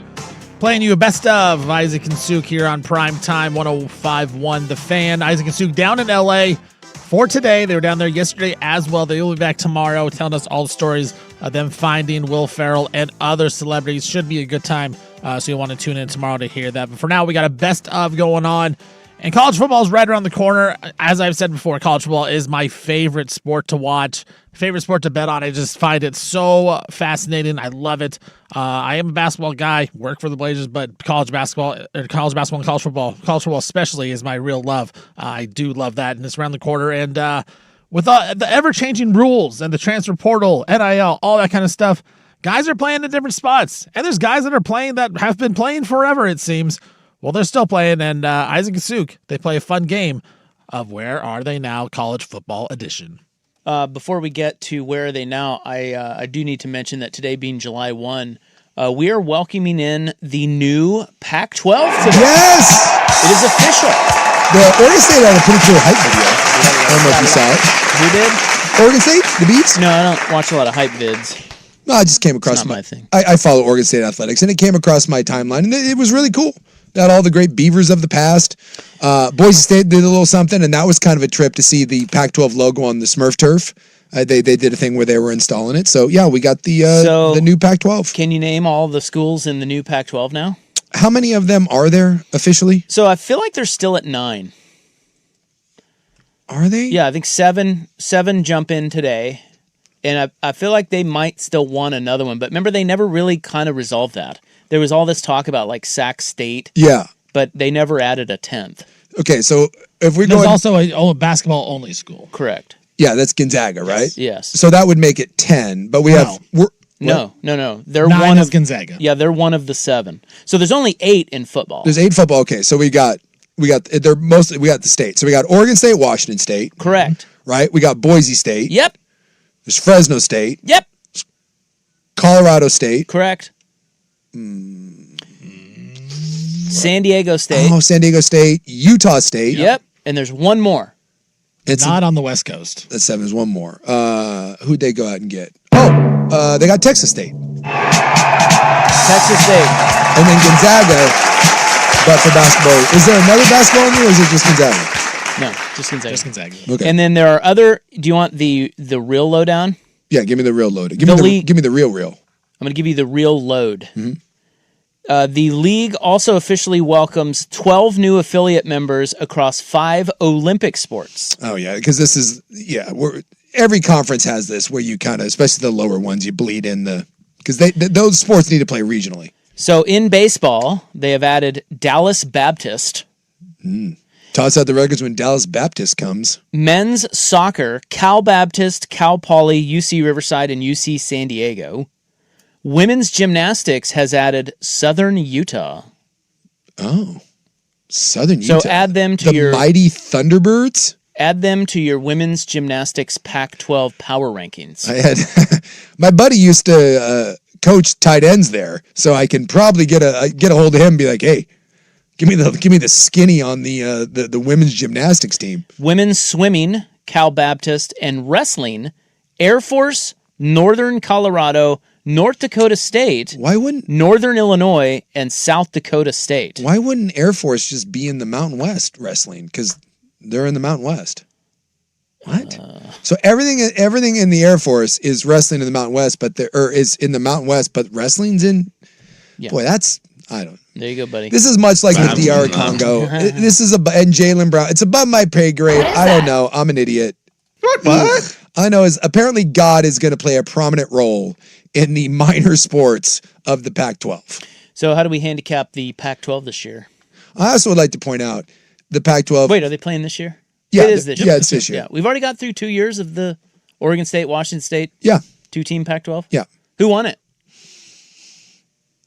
playing you a best of Isaac and Suk here on Primetime 105.1 The Fan. Isaac and Suk down in L.A. for today. They were down there yesterday as well. They will be back tomorrow telling us all the stories of them finding Will Ferrell and other celebrities. Should be a good time, so you'll want to tune in tomorrow to hear that. But for now, we got a best of going on. And college football is right around the corner. As I've said before, college football is my favorite sport to watch, favorite sport to bet on. I just find it so fascinating. I love it. I am a basketball guy, work for the Blazers, but college basketball and college football especially is my real love. I do love that, and it's around the corner. And with the ever-changing rules and the transfer portal, NIL, all that kind of stuff, guys are playing in different spots. And there's guys that are playing that have been playing forever, it seems. Well, they're still playing, and Isaac and Suk, they play a fun game of Where Are They Now College Football Edition. Before we get to Where Are They Now, I do need to mention that today being July 1, we are welcoming in the new Pac-12 today. Yes! It is official. The Oregon State had a pretty cool hype video. I don't know if you saw it. Who did? Oregon State? The Beats? No, I don't watch a lot of hype vids. No, I just came across not my thing. I follow Oregon State athletics, and it came across my timeline, and it was really cool. Got all the great Beavers of the past. Boise State did a little something, and that was kind of a trip to see the Pac-12 logo on the Smurf turf. They did a thing where they were installing it. So, yeah, we got the new Pac-12. Can you name all the schools in the new Pac-12 now? How many of them are there officially? So I feel like they're still at 9. Are they? Yeah, I think seven jump in today. And I feel like they might still want another one. But remember, they never really kind of resolved that. There was all this talk about like Sac State. Yeah. But they never added a 10th. Okay, so if we're There's going... also a basketball-only school. Correct. Yeah, that's Gonzaga, right? Yes. So that would make it 10, but we have... No. They're 9 one is of Gonzaga. Yeah, they're one of the 7. So there's only 8 in football. There's 8 football. Okay, so we got the state. So we got Oregon State, Washington State. Correct. Right? We got Boise State. Yep. There's Fresno State. Yep. Colorado State. Correct. San Diego State. Oh, San Diego State. Utah State. Yep. And there's one more. It's Not on the West Coast. That's 7. There's one more. Who'd they go out and get? Oh, they got Texas State. Texas State. And then Gonzaga, but for basketball. Is there another basketball in there, or is it just Gonzaga? No, just Gonzaga. Just Gonzaga. Okay. And then there are other. Do you want the real lowdown? Yeah, give me the real load. Give The me league- the real. I'm going to give you the real load. Mm-hmm. The league also officially welcomes 12 new affiliate members across 5 Olympic sports. Oh yeah, because this is every conference has this where you kind of, especially the lower ones, you bleed in because those sports need to play regionally. So in baseball, they have added Dallas Baptist. Toss out the records when Dallas Baptist comes. Men's soccer, Cal Baptist, Cal Poly, UC Riverside, and UC San Diego. Women's gymnastics has added Southern Utah. Oh, Southern Utah. So add them to the mighty Thunderbirds. Add them to your women's gymnastics Pac-12 power rankings. I had my buddy used to coach tight ends there, so I can probably get a hold of him and be like, hey, give me the skinny on the women's gymnastics team. Women's swimming, Cal Baptist, and wrestling, Air Force, Northern Colorado, North Dakota State, Northern Illinois, and South Dakota State. Why wouldn't Air Force just be in the Mountain West wrestling? Because they're in the Mountain West. What? So everything in the Air Force is wrestling in the Mountain West, is in the Mountain West, but wrestling's in. Yeah. Boy, I don't. There you go, buddy. This is much like the DR Congo. This is and Jalen Brown. It's above my pay grade. I don't know. I'm an idiot. What? I know is apparently God is going to play a prominent role in the minor sports of the Pac-12. So how do we handicap the Pac-12 this year? I also would like to point out the Pac-12. Wait, are they playing this year? Yeah, it is this year. Yeah, it's this year. Yeah, we've already got through 2 years of the Oregon State, Washington State. Yeah. 2-team Pac-12. Yeah. Who won it?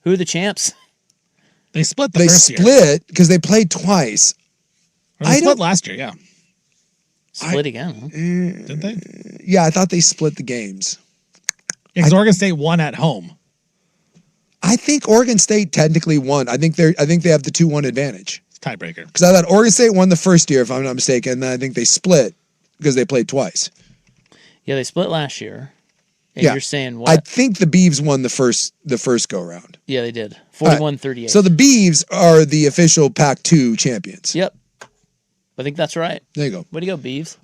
Who are the champs? They split They split because they played twice. They split last year, yeah. Split again, huh? Did they? Yeah, I thought they split the games. Because Oregon State won at home. I think Oregon State technically won. I think they have the 2-1 advantage. It's tiebreaker. Because I thought Oregon State won the first year, if I'm not mistaken, and then I think they split because they played twice. Yeah, they split last year. And you're saying what? I think the Beavs won the first go around. Yeah, they did. 41-38. So the Beavs are the official Pac-2 champions. Yep. I think that's right. There you go. Way to go, Beavs.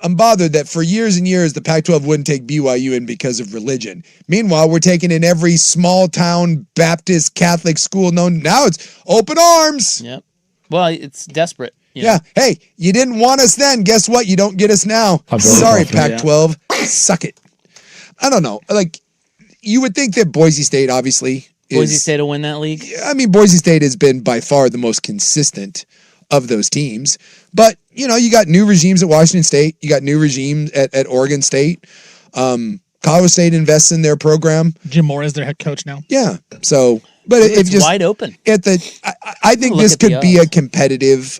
I'm bothered that for years and years the Pac-12 wouldn't take BYU in because of religion. Meanwhile, we're taking in every small town Baptist Catholic school known. Now it's open arms. Yep. Well, it's desperate. Yeah. Hey, you didn't want us then. Guess what? You don't get us now. Sorry, Pac-12. Suck it. I don't know. Like, you would think that Boise State obviously is. Boise State will win that league? I mean, Boise State has been by far the most consistent of those teams. But, you got new regimes at Washington State. You got new regimes at Oregon State. Colorado State invests in their program. Jim Moore is their head coach now. Yeah. So, but it's just wide open. I think this could be a competitive.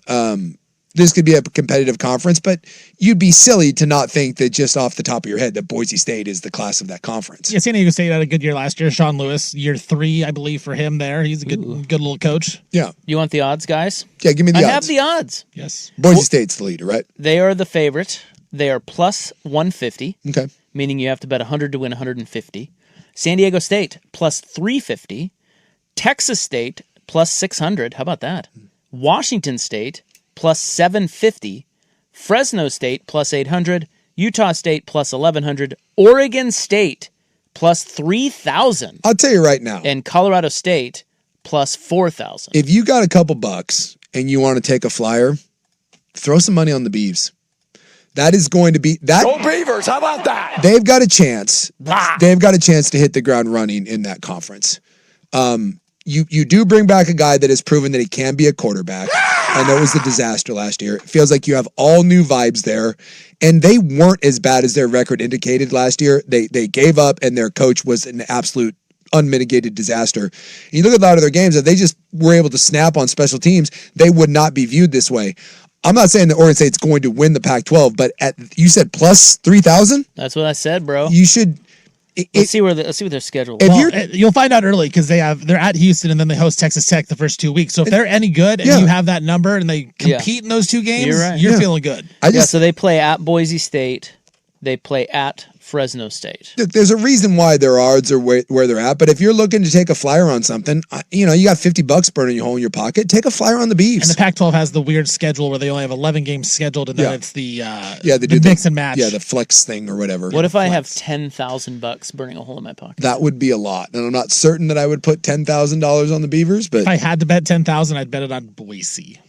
This could be a competitive conference, but you'd be silly to not think that just off the top of your head that Boise State is the class of that conference. Yeah, San Diego State had a good year last year. Sean Lewis, year 3, I believe, for him there. He's a good little coach. Yeah. You want the odds, guys? Yeah, give me the odds. I have the odds. Yes. Boise State's the leader, right? They are the favorite. They are plus 150. Okay. Meaning you have to bet 100 to win 150. San Diego State plus 350. Texas State plus 600. How about that? Washington State plus 750. Fresno State plus 800. Utah State plus 1100. Oregon State plus 3,000. I'll tell you right now. And Colorado State plus 4,000. If you got a couple bucks and you want to take a flyer, throw some money on the Beavs. That is going to be that. Go Beavers! How about that? They've got a chance. They've got a chance to hit the ground running in that conference. You do bring back a guy that has proven that he can be a quarterback. I know it was a disaster last year. It feels like you have all new vibes there, and they weren't as bad as their record indicated last year. They gave up, and their coach was an absolute unmitigated disaster. And you look at a lot of their games, if they just were able to snap on special teams, they would not be viewed this way. I'm not saying that Oregon State's going to win the Pac-12, but you said plus 3,000? That's what I said, bro. You should. Let's see what their schedule is. Well, you'll find out early because they're at Houston and then they host Texas Tech the first 2 weeks. So if they're any good and you have that number and they compete in those 2 games, you're feeling good. So they play at Boise State. They play at Fresno State. There's a reason why their odds are where they're at, but if you're looking to take a flyer on something, you got $50 burning a hole in your pocket, take a flyer on the Beavs. And the Pac-12 has the weird schedule where they only have 11 games scheduled, and then it's the they do mix and match. Yeah, the flex thing or whatever. What if I have $10,000 burning a hole in my pocket? That would be a lot, and I'm not certain that I would put $10,000 on the Beavers, but if I had to bet 10,000, I'd bet it on Boise.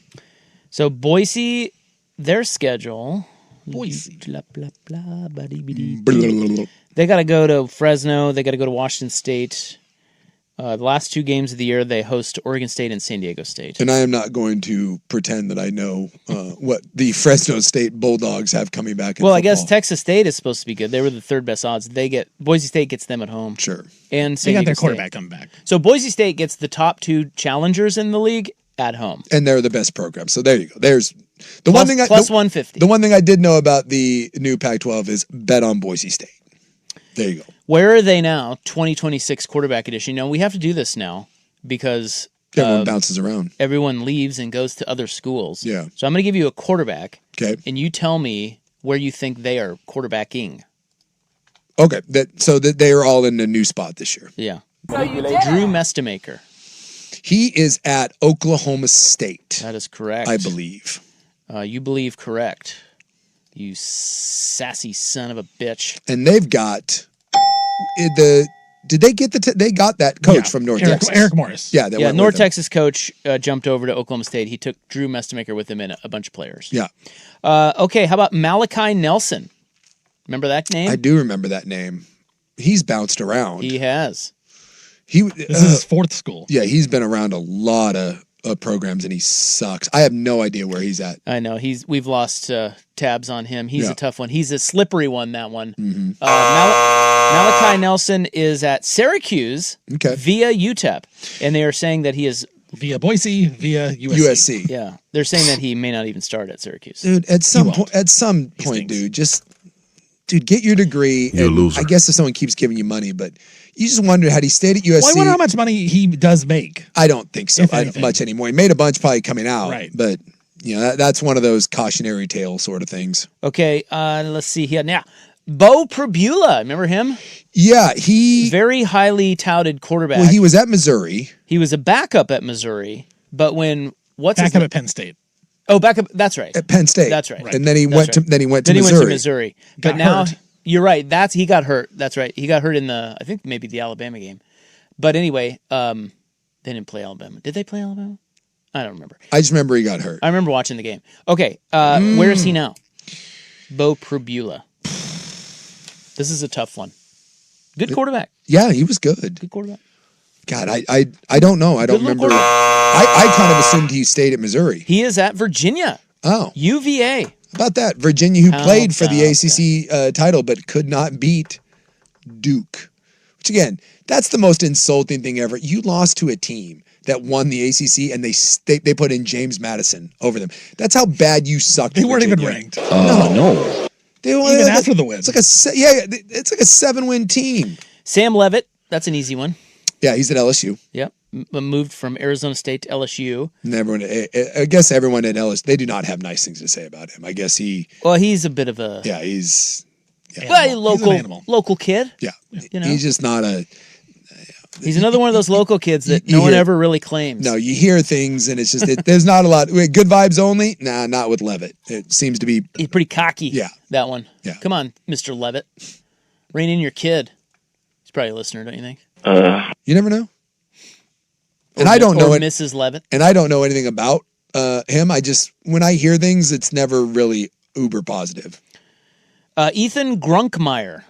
So Boise, their schedule. Boise. Blah, blah, blah, they got to go to Fresno. They got to go to Washington State. The last 2 games of the year, they host Oregon State and San Diego State. And I am not going to pretend that I know what the Fresno State Bulldogs have coming back. Well, I guess Texas State is supposed to be good. They were the 3rd best odds. Boise State gets them at home. Sure. And San they got Diego their State. quarterback coming back. So Boise State gets the top 2 challengers in the league at home. And they're the best program. So there you go. There's the Plus- one thing. plus 150. The one thing I did know about the new Pac-12 is bet on Boise State. There you go. Where are they now? 2026 quarterback edition. We have to do this now because everyone bounces around. Everyone leaves and goes to other schools. Yeah. So I'm going to give you a quarterback. Okay. And you tell me where you think they are quarterbacking. Okay. That they are all in a new spot this year. Yeah. So Drew Mestemaker. He is at Oklahoma State. That is correct. I believe. You believe correct. You sassy son of a bitch. And they've got did they get they got that coach from North Texas? Eric Morris. Yeah, North Texas coach jumped over to Oklahoma State. He took Drew Mestemaker with him and a bunch of players. Yeah. Okay, how about Malachi Nelson? Remember that name? I do remember that name. He's bounced around. He has. This is his 4th school. Yeah, he's been around a lot of programs and he sucks. I have no idea where he's at. I know we've lost tabs on him. He's a tough one. He's a slippery one. That one. Mm-hmm. Malachi Nelson is at Syracuse via UTEP, and they are saying that he is via Boise via USC. Yeah, they're saying that he may not even start at Syracuse. Dude, at some point, dude, get your degree. You're a loser. I guess if someone keeps giving you money, but you just wonder, had he stayed at USC? Well, I wonder how much money he does make. I don't think so. Much anymore. He made a bunch probably coming out. Right. But, that's one of those cautionary tale sort of things. Okay, let's see here. Now, Bo Prabula, remember him? Yeah, he Very highly touted quarterback. well, he was at Missouri. He was a backup at Missouri, but when Back up at Penn State. backup. That's right. At Penn State. That's right. And then he went to Then he Missouri. went to Missouri. But Got now hurt. you're right. He got hurt. That's right. He got hurt in I think maybe the Alabama game. But anyway, they didn't play Alabama. Did they play Alabama? I don't remember. I just remember he got hurt. I remember watching the game. Okay, where is he now? Bo Prabula. This is a tough one. Good quarterback. Yeah, he was good. Good quarterback. God, I don't know. I don't Good little remember. I kind of assumed he stayed at Missouri. He is at Virginia. Oh, UVA. how about that? Virginia, who How played for the about ACC title but could not beat Duke. Which again, that's the most insulting thing ever. You lost to a team that won the ACC and they put in James Madison over them. That's how bad you sucked. They weren't even Virginia. ranked. No. They won, Even after the win. It's like it's like a 7-win team. Sam Levitt. That's an easy one. Yeah, he's at LSU. Yep. Moved from Arizona State to LSU. And everyone, I guess everyone at LSU, they do not have nice things to say about him. I guess He's a bit of a he's local kid. Yeah. You know? He's just not He's another one of those local kids that no one ever really claims. No, you hear things and it's just, there's not a lot. Good vibes only? Nah, not with Levitt. It seems to be. He's pretty cocky. Yeah. That one. Yeah. Come on, Mr. Levitt. Rein in your kid. He's probably a listener, don't you think? You never know. And I don't know it. Mrs. Levitt. And I don't know anything about him. When I hear things, it's never really uber positive. Ethan Grunkmeyer.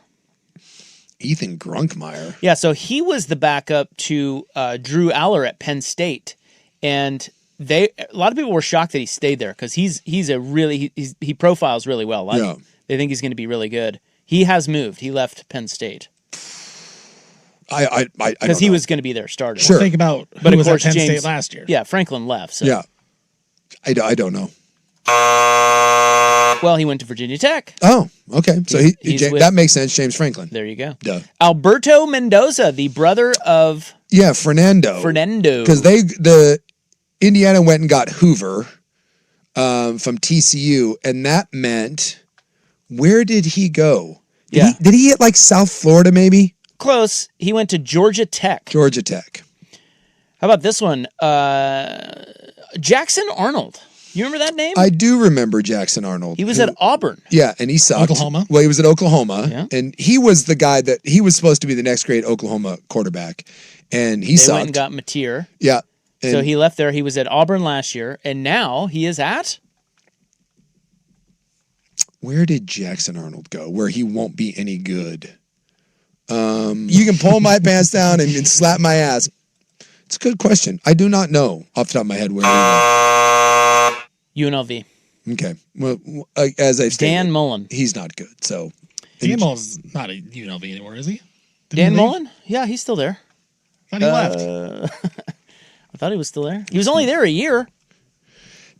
Ethan Grunkmeyer. Yeah, so he was the backup to Drew Aller at Penn State, and a lot of people were shocked that he stayed there because he profiles really well. Yeah. They think he's going to be really good. He has moved. He left Penn State because he was going to be their starter. Sure. Think about But who of was course, at Penn James, State last year. Yeah, Franklin left. So. Yeah. I don't know. Well, he went to Virginia Tech. Oh, okay. So he's with- that makes sense. James Franklin. There you go. Duh. Alberto Mendoza, the brother of Yeah, Fernando. Because the Indiana went and got Hoover from TCU, and that meant, where did he go? Did he hit like South Florida maybe? Close. He went to Georgia Tech. Georgia Tech. How about this one? Jackson Arnold. You remember that name? I do remember Jackson Arnold. He was at Auburn. Yeah, and he sucked. Oklahoma? Well, he was at Oklahoma, Yeah. and he was the guy that he was supposed to be the next great Oklahoma quarterback, and he They sucked. went and got Mateer. Yeah. So he left there. He was at Auburn last year, and now he is at... Where did Jackson Arnold go? Where he won't be any good? You can pull my pants down and slap my ass. It's a good question. I do not know off the top of my head where he went. UNLV. Okay. Well, as I stated, Dan Mullen. he's not good. So Dan Mullen's not a UNLV anymore, is he? Didn't Dan he leave? Mullen? Yeah, he's still there. I thought he left. I thought he was still there. He was only there a year.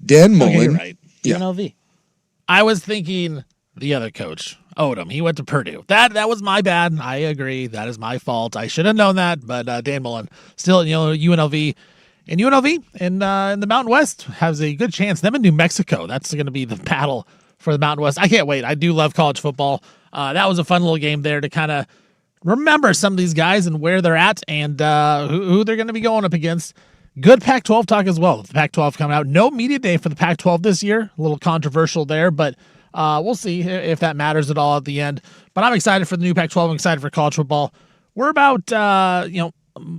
Dan Mullen. Okay, you're right. Yeah. UNLV. I was thinking the other coach, Odom. He went to Purdue. That was my bad. I agree. That is my fault. I should have known that. But Dan Mullen still, UNLV. And UNLV in the Mountain West has a good chance. Them in New Mexico. That's going to be the battle for the Mountain West. I can't wait. I do love college football. That was a fun little game there to kind of remember some of these guys and where they're at and who they're going to be going up against. Good Pac-12 talk as well. The Pac-12 coming out. No media day for the Pac-12 this year. A little controversial there, but we'll see if that matters at all at the end. But I'm excited for the new Pac-12. I'm excited for college football. We're about,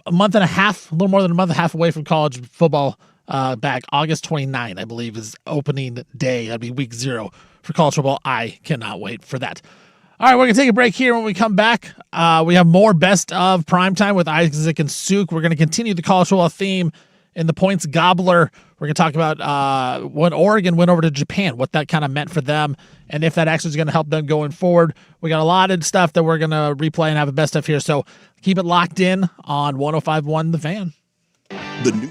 a month and a half, a little more than a month and a half away from college football back. August 29, I believe, is opening day. That'd be week 0 for college football. I cannot wait for that. All right, we're going to take a break here. When we come back, we have more Best of Primetime with Isaac and Suk. We're going to continue the college football theme in the Points Gobbler. We're going to talk about when Oregon went over to Japan, what that kind of meant for them, and if that actually is going to help them going forward. We got a lot of stuff that we're going to replay and have a best of here, so keep it locked in on 105.1 The Fan. The new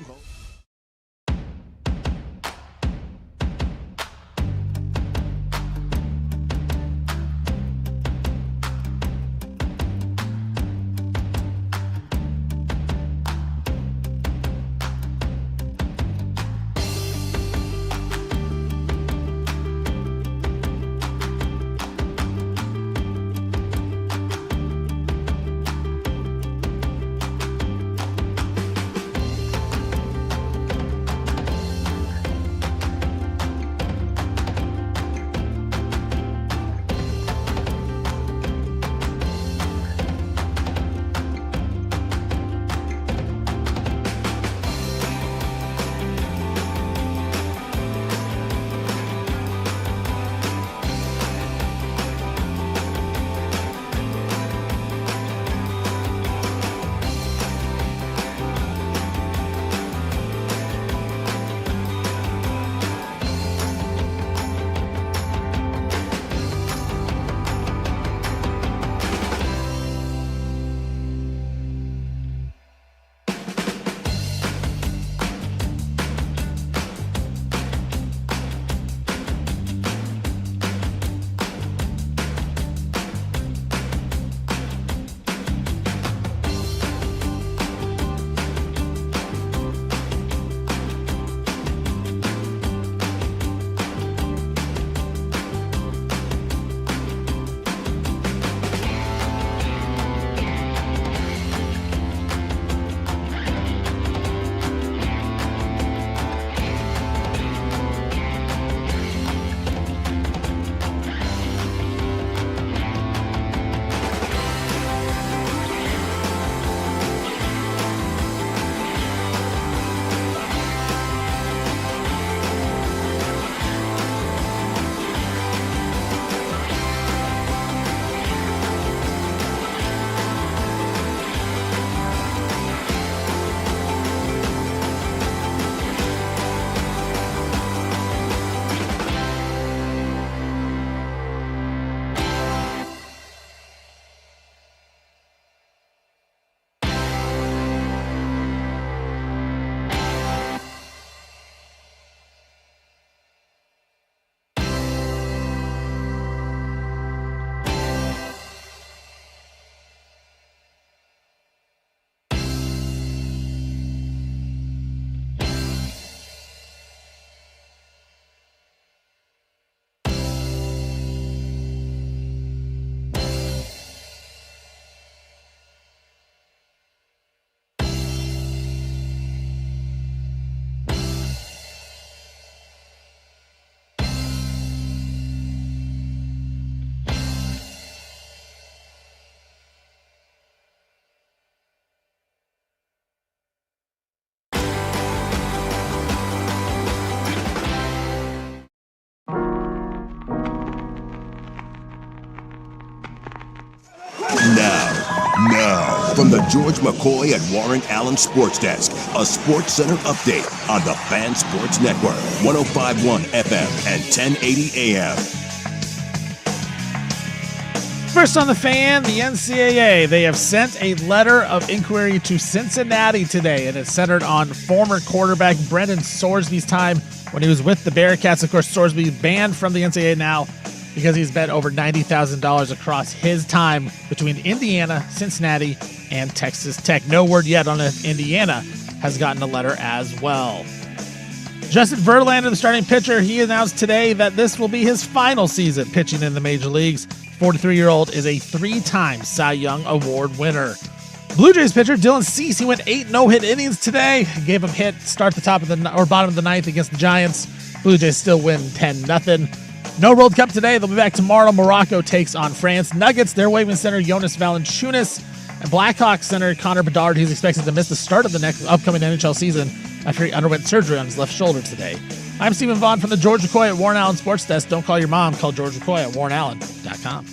From the George McCoy and Warren Allen Sports Desk, a Sports Center update on the Fan Sports Network, 105.1 FM and 1080 AM. First on the Fan, the NCAA. They have sent a letter of inquiry to Cincinnati today, and it's centered on former quarterback Brendan Sorsby's time when he was with the Bearcats. Of course, Sorsby banned from the NCAA now because he's bet over $90,000 across his time between Indiana, Cincinnati, and Texas Tech. No word yet on if Indiana has gotten a letter as well. Justin Verlander, the starting pitcher, he announced today that this will be his final season pitching in the major leagues. 43-year-old is a three-time Cy Young Award winner. Blue Jays pitcher Dylan Cease, he went 8 no-hit innings today. Gave him hit, start the top of the or bottom of the ninth against the Giants. Blue Jays still win 10-0. No World Cup today. They'll be back tomorrow. Morocco takes on France. Nuggets, their waving center Jonas Valanciunas, and Blackhawks center Connor Bedard. He's expected to miss the start of the next upcoming NHL season after he underwent surgery on his left shoulder today. I'm Stephen Vaughn from the George McCoy at Warren Allen Sports Desk. Don't call your mom. Call George McCoy at warrenallen.com.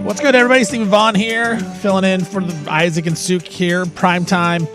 What's good, everybody? Stephen Vaughn here, filling in for the Isaac and Suk here, primetime.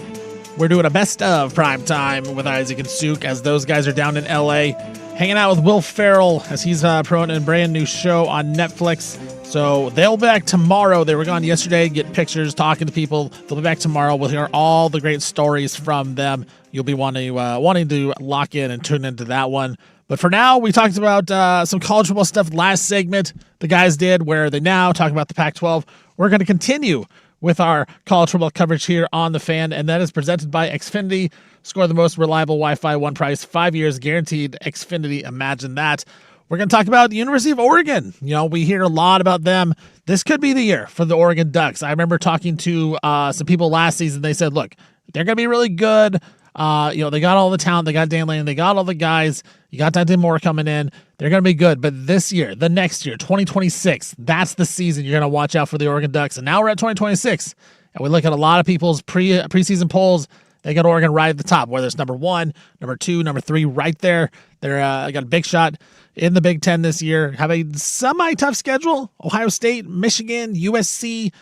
We're doing a best of primetime with Isaac and Suk as those guys are down in LA, hanging out with Will Ferrell as he's promoting a brand new show on Netflix. So they'll be back tomorrow. They were gone yesterday, get pictures, talking to people. They'll be back tomorrow. We'll hear all the great stories from them. You'll be wanting to lock in and tune into that one. But for now, we talked about some college football stuff last segment the guys did. Where are they now? Talking about the Pac-12. We're going to continue with our college football coverage here on The Fan, and that is presented by Xfinity. Score the most reliable Wi-Fi, one price, 5 years guaranteed. Xfinity, imagine that. We're going to talk about the University of Oregon. You know, we hear a lot about them. This could be the year for the Oregon Ducks. I remember talking to some people last season. They said, look, they're going to be really good. They got all the talent. They got Dan Lanning. They got all the guys. You got Dante Moore coming in. They're going to be good. But this year, the next year, 2026, that's the season you're going to watch out for the Oregon Ducks. And now we're at 2026. And we look at a lot of people's preseason polls. They got Oregon right at the top, whether it's number 1, number 2, number 3, right there. They're got a big shot in the Big Ten this year. Have a semi-tough schedule. Ohio State, Michigan, USC.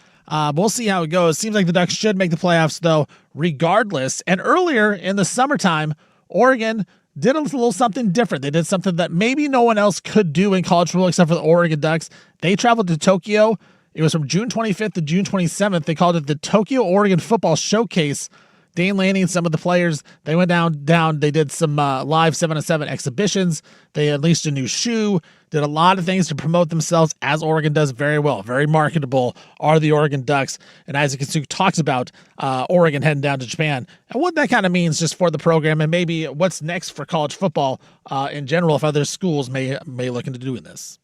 We'll see how it goes. Seems like the Ducks should make the playoffs, though, regardless. And earlier in the summertime, Oregon did a little something different. They did something that maybe no one else could do in college football except for the Oregon Ducks. They traveled to Tokyo. It was from June 25th to June 27th. They called it the Tokyo Oregon Football Showcase. Dane Lanning and some of the players, they went down. They did some live 7-on-7 exhibitions. They unleashed a new shoe, did a lot of things to promote themselves, as Oregon does very well. Very marketable are the Oregon Ducks. And Isaac and Suk talks about Oregon heading down to Japan and what that kind of means just for the program and maybe what's next for college football in general if other schools may look into doing this.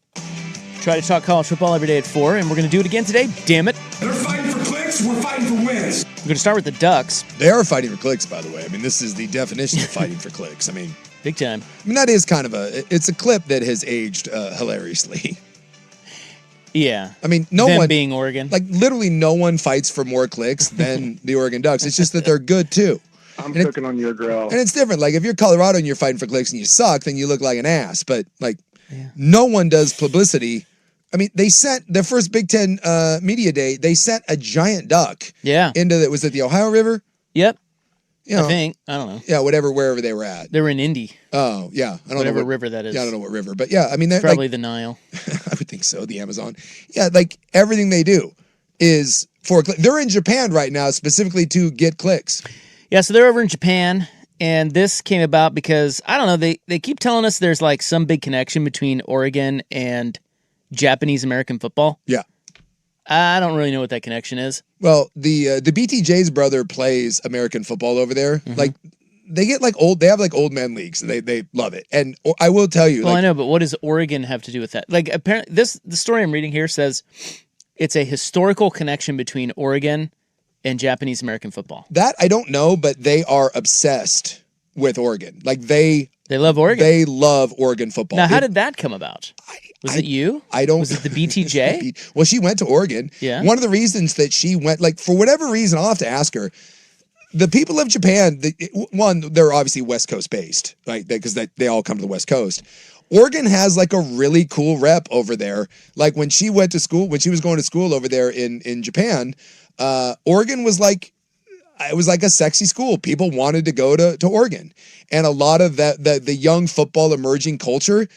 Try to talk college football every day at 4, and we're going to do it again today. Damn it. They're fighting for clicks. We're fighting for wins. We're going to start with the Ducks. They are fighting for clicks, by the way. I mean, this is the definition of fighting for clicks. I mean, Big time. that is kind of it's a clip that has aged hilariously. Yeah. I mean, no Them one being Oregon. like literally no one fights for more clicks than the Oregon Ducks. It's just that they're good too. I'm cooking on your grill. And it's different. Like if you're Colorado and you're fighting for clicks and you suck, then you look like an ass. But like, no one does publicity. I mean, they sent their first Big Ten media day. They sent a giant duck. Yeah. Was it the Ohio River? Yep. You know, I think. I don't know. Yeah, wherever they were at. They were in Indy. Oh, yeah. I don't Whatever know what river that is. Yeah, I don't know what river. But yeah, I mean, they're Probably like, the Nile. I would think so, the Amazon. Yeah, like everything they do is for clicks. They're in Japan right now specifically to get clicks. Yeah, so they're over in Japan, and this came about because, I don't know, they keep telling us there's like some big connection between Oregon and Japanese-American football. Yeah. I don't really know what that connection is. Well, the BTJ's brother plays American football over there. Mm-hmm. Like they get like old. They have like old man leagues. They love it. And I will tell you. Well, like, I know, but what does Oregon have to do with that? Like, apparently, the story I'm reading here says it's a historical connection between Oregon and Japanese American football. that I don't know, but they are obsessed with Oregon. Like They love Oregon. They love Oregon football. Now, how did that come about? Was it you? I don't. Was it the BTJ? Well, she went to Oregon. Yeah. One of the reasons that she went, like for whatever reason, I'll have to ask her. The people of Japan, they're obviously West Coast based, right? Because they all come to the West Coast. Oregon has like a really cool rep over there. Like when she went to school, when she was going to school over there in Japan, Oregon was like, it was like a sexy school. People wanted to go to Oregon. And a lot of the young football emerging culture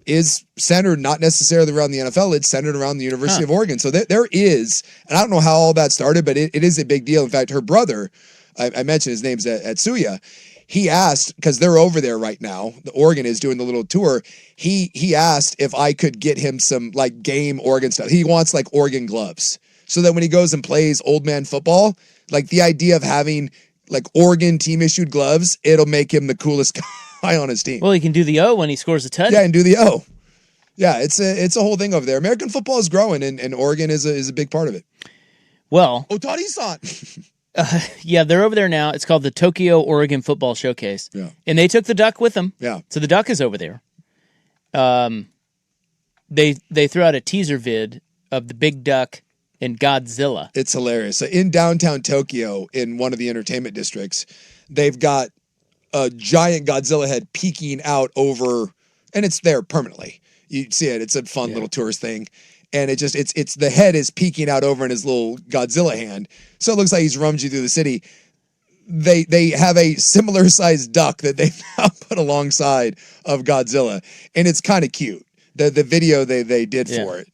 is centered not necessarily around the NFL. It's centered around the University of Oregon. So there is, and I don't know how all that started, but it is a big deal. In fact, her brother, I mentioned his name's at Suya. He asked, because they're over there right now, the Oregon is doing the little tour. He asked if I could get him some like game Oregon stuff. He wants like Oregon gloves so that when he goes and plays old man football, like the idea of having like Oregon team issued gloves, it'll make him the coolest guy on his team. Well, he can do the O when he scores a touchdown. Yeah, and do the O. Yeah, it's a whole thing over there. American football is growing, and Oregon is a big part of it. Well, Otani-san. yeah, they're over there now. It's called the Tokyo Oregon Football Showcase. Yeah. And they took the duck with them. Yeah. So the duck is over there. They threw out a teaser vid of the big duck and Godzilla. It's hilarious. So in downtown Tokyo, in one of the entertainment districts, they've got a giant Godzilla head peeking out over, and it's there permanently. You see it. It's a fun little tourist thing. And it's the head is peeking out over in his little Godzilla hand. So it looks like he's rummaging through the city. They have a similar sized duck that they now put alongside of Godzilla. And it's kind of cute. The video they did for it.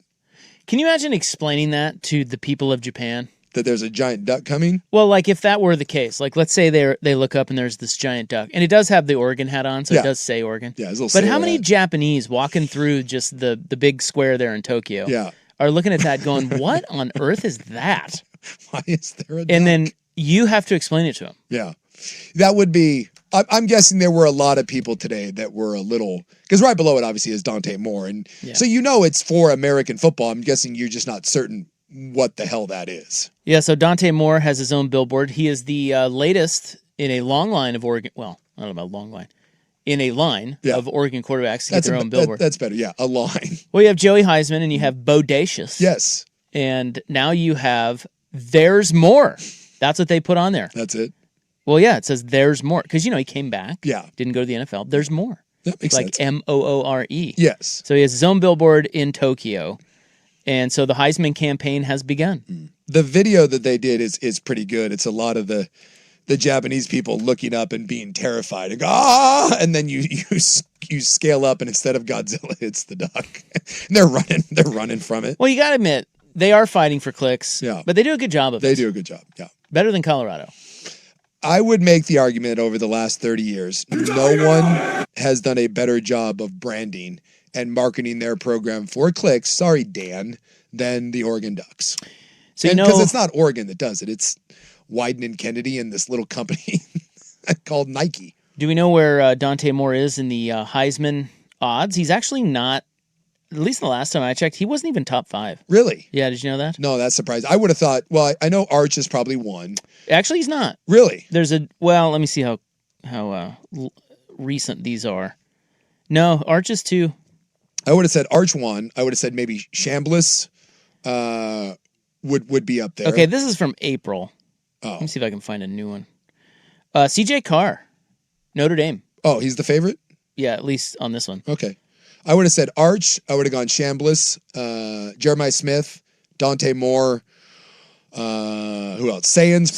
Can you imagine explaining that to the people of Japan? That there's a giant duck coming? Well, like if that were the case, like let's say they look up and there's this giant duck, and it does have the Oregon hat on, so it does say Oregon. Yeah, it's a little but how many silhouette. Japanese walking through just the big square there in Tokyo are looking at that going, what on earth is that? Why is there a duck? And then you have to explain it to them. Yeah. That would be, I'm guessing there were a lot of people today that were a little, because right below it obviously is Dante Moore. And so it's for American football. I'm guessing you're just not certain what the hell that is. Yeah, so Dante Moore has his own billboard. He is the latest in a long line of Oregon, well, I don't know about long line, in a line of Oregon quarterbacks to get their own billboard. That's better, yeah, a line. Well, you have Joey Heisman and you have Bodacious. Yes. And now you have There's More. That's what they put on there. That's it. Well, yeah, it says There's More. Because, he came back. Yeah. Didn't go to the NFL. There's More. That makes like sense. Moore. Yes. So he has his own billboard in Tokyo. And so the Heisman campaign has begun. The video that they did is pretty good. It's a lot of the Japanese people looking up and being terrified. And go, and then you scale up and instead of Godzilla, it's the duck. And they're running from it. Well, you got to admit, they are fighting for clicks. Yeah. But they do a good job of it. They do a good job. Yeah. Better than Colorado. I would make the argument over the last 30 years, no one has done a better job of branding and marketing their program for clicks, sorry, Dan, than the Oregon Ducks. So because it's not Oregon that does it. It's Wyden and Kennedy and this little company called Nike. Do we know where Dante Moore is in the Heisman odds? He's actually not, at least the last time I checked, he wasn't even top 5. Really? Yeah, did you know that? No, that's surprising. I would have thought, well, I know Arch is probably 1. Actually, he's not. Really? Let me see how recent these are. No, Arch is 2. I would have said Arch 1. I would have said maybe Chambliss would be up there. Okay, this is from April. Oh. Let me see if I can find a new one. CJ Carr, Notre Dame. Oh, he's the favorite? Yeah, at least on this one. Okay. I would have said Arch. I would have gone Chambliss, Jeremiah Smith, Dante Moore. Who else? Sayans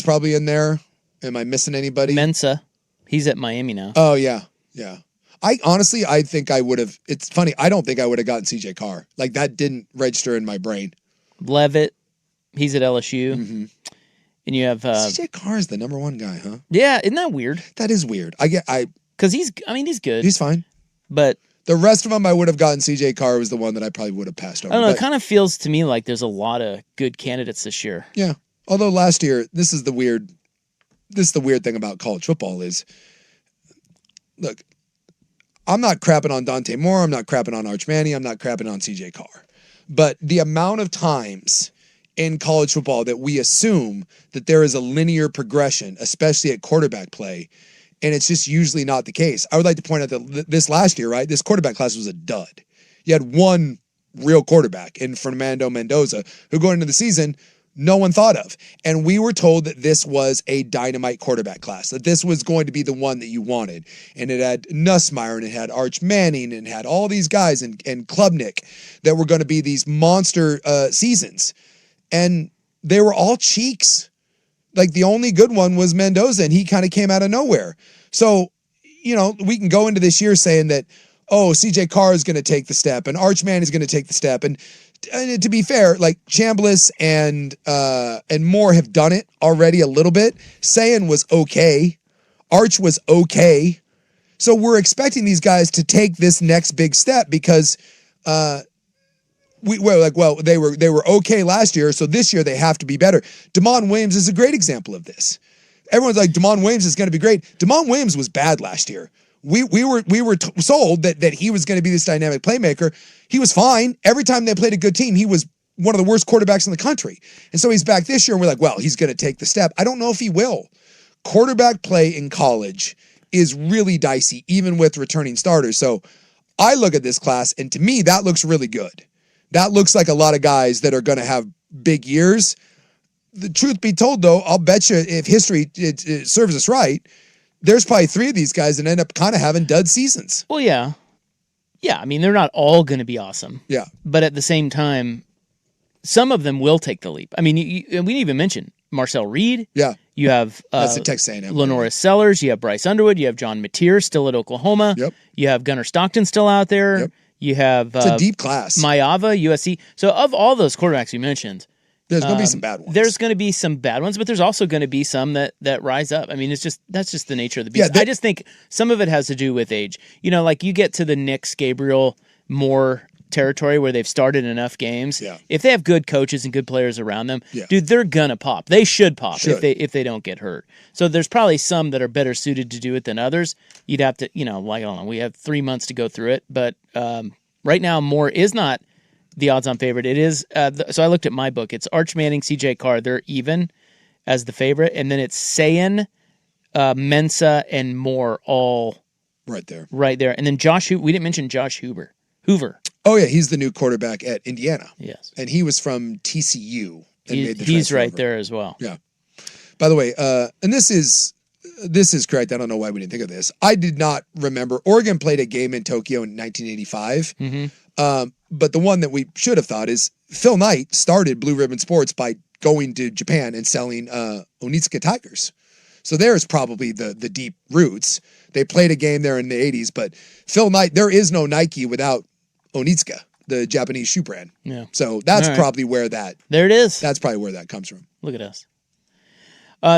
probably in there. Am I missing anybody? Mensa. He's at Miami now. Oh, yeah. Yeah. I think I would have. It's funny. I don't think I would have gotten CJ Carr. Like, that didn't register in my brain. Levitt. He's at LSU. Mm-hmm. And you have CJ Carr is the number 1 guy, huh? Yeah, isn't that weird? That is weird. Because he's good. He's fine. But the rest of them, I would have gotten CJ Carr was the one that I probably would have passed over. I don't know. It kind of feels to me like there's a lot of good candidates this year. Yeah. Although last year, this is the weird this is the weird thing about college football is, look, I'm not crapping on Dante Moore. I'm not crapping on Arch Manning. I'm not crapping on CJ Carr. But the amount of times in college football that we assume that there is a linear progression, especially at quarterback play, and it's just usually not the case. I would like to point out that this last year, right, this quarterback class was a dud. You had one real quarterback in Fernando Mendoza, who going into the season, no one thought of. And we were told that this was a dynamite quarterback class, that this was going to be the one that you wanted. And it had Nussmeier, and it had Arch Manning, and it had all these guys, and Klubnik, that were going to be these monster seasons. And they were all cheeks. Like, the only good one was Mendoza, and he kind of came out of nowhere. So, we can go into this year saying that, CJ Carr is going to take the step, and Arch Manning is going to take the step. And to be fair, like, Chambliss and Moore have done it already a little bit. Sayin was okay. Arch was okay. So we're expecting these guys to take this next big step because they were okay last year, so this year they have to be better. Damon Williams is a great example of this. Everyone's like, Damon Williams is going to be great. Damon Williams was bad last year. We were sold that he was going to be this dynamic playmaker. He was fine. Every time they played a good team, he was one of the worst quarterbacks in the country. And so he's back this year, and we're like, well, he's going to take the step. I don't know if he will. Quarterback play in college is really dicey, even with returning starters. So I look at this class, and to me, that looks really good. That looks like a lot of guys that are going to have big years. The truth be told, though, I'll bet you if history it serves us right, there's probably 3 of these guys that end up kind of having dud seasons. Well, yeah. Yeah, I mean, they're not all going to be awesome. Yeah. But at the same time, some of them will take the leap. I mean, we didn't even mention Marcel Reed. Yeah. You have That's a Texas A&M. Lenoris Sellers. You have Bryce Underwood. You have John Mateer still at Oklahoma. Yep. You have Gunnar Stockton still out there. Yep. You have it's a deep class. Mayava, USC. So of all those quarterbacks you mentioned, there's going to be some bad ones. There's going to be some bad ones, but there's also going to be some that rise up. I mean, that's just the nature of the beast. Yeah, I just think some of it has to do with age. Like you get to the Nix, Gabriel, Moore territory where they've started enough games. Yeah. If they have good coaches and good players around them, yeah. dude, they're gonna pop. They should pop if they don't get hurt. So there's probably some that are better suited to do it than others. You'd have to, I don't know. We have 3 months to go through it, but right now Moore is not the odds-on favorite. It is. So I looked at my book. It's Arch Manning, CJ Carr. They're even as the favorite, and then it's Sayin, Mensa, and Moore all right there. And then we didn't mention Josh Hoover. Oh yeah, he's the new quarterback at Indiana. Yes, and he was from TCU. And made the he's right over. there as well. Yeah. By the way, and this is correct. I don't know why we didn't think of this. I did not remember. Oregon played a game in Tokyo in 1985. Mm-hmm. But the one that we should have thought is Phil Knight started Blue Ribbon Sports by going to Japan and selling Onitsuka Tigers. So there's probably the deep roots. They played a game there in the 80s, but Phil Knight, there is no Nike without Onitsuka, the Japanese shoe brand. Yeah. So that's probably where that... There it is. That's probably where that comes from. Look at us.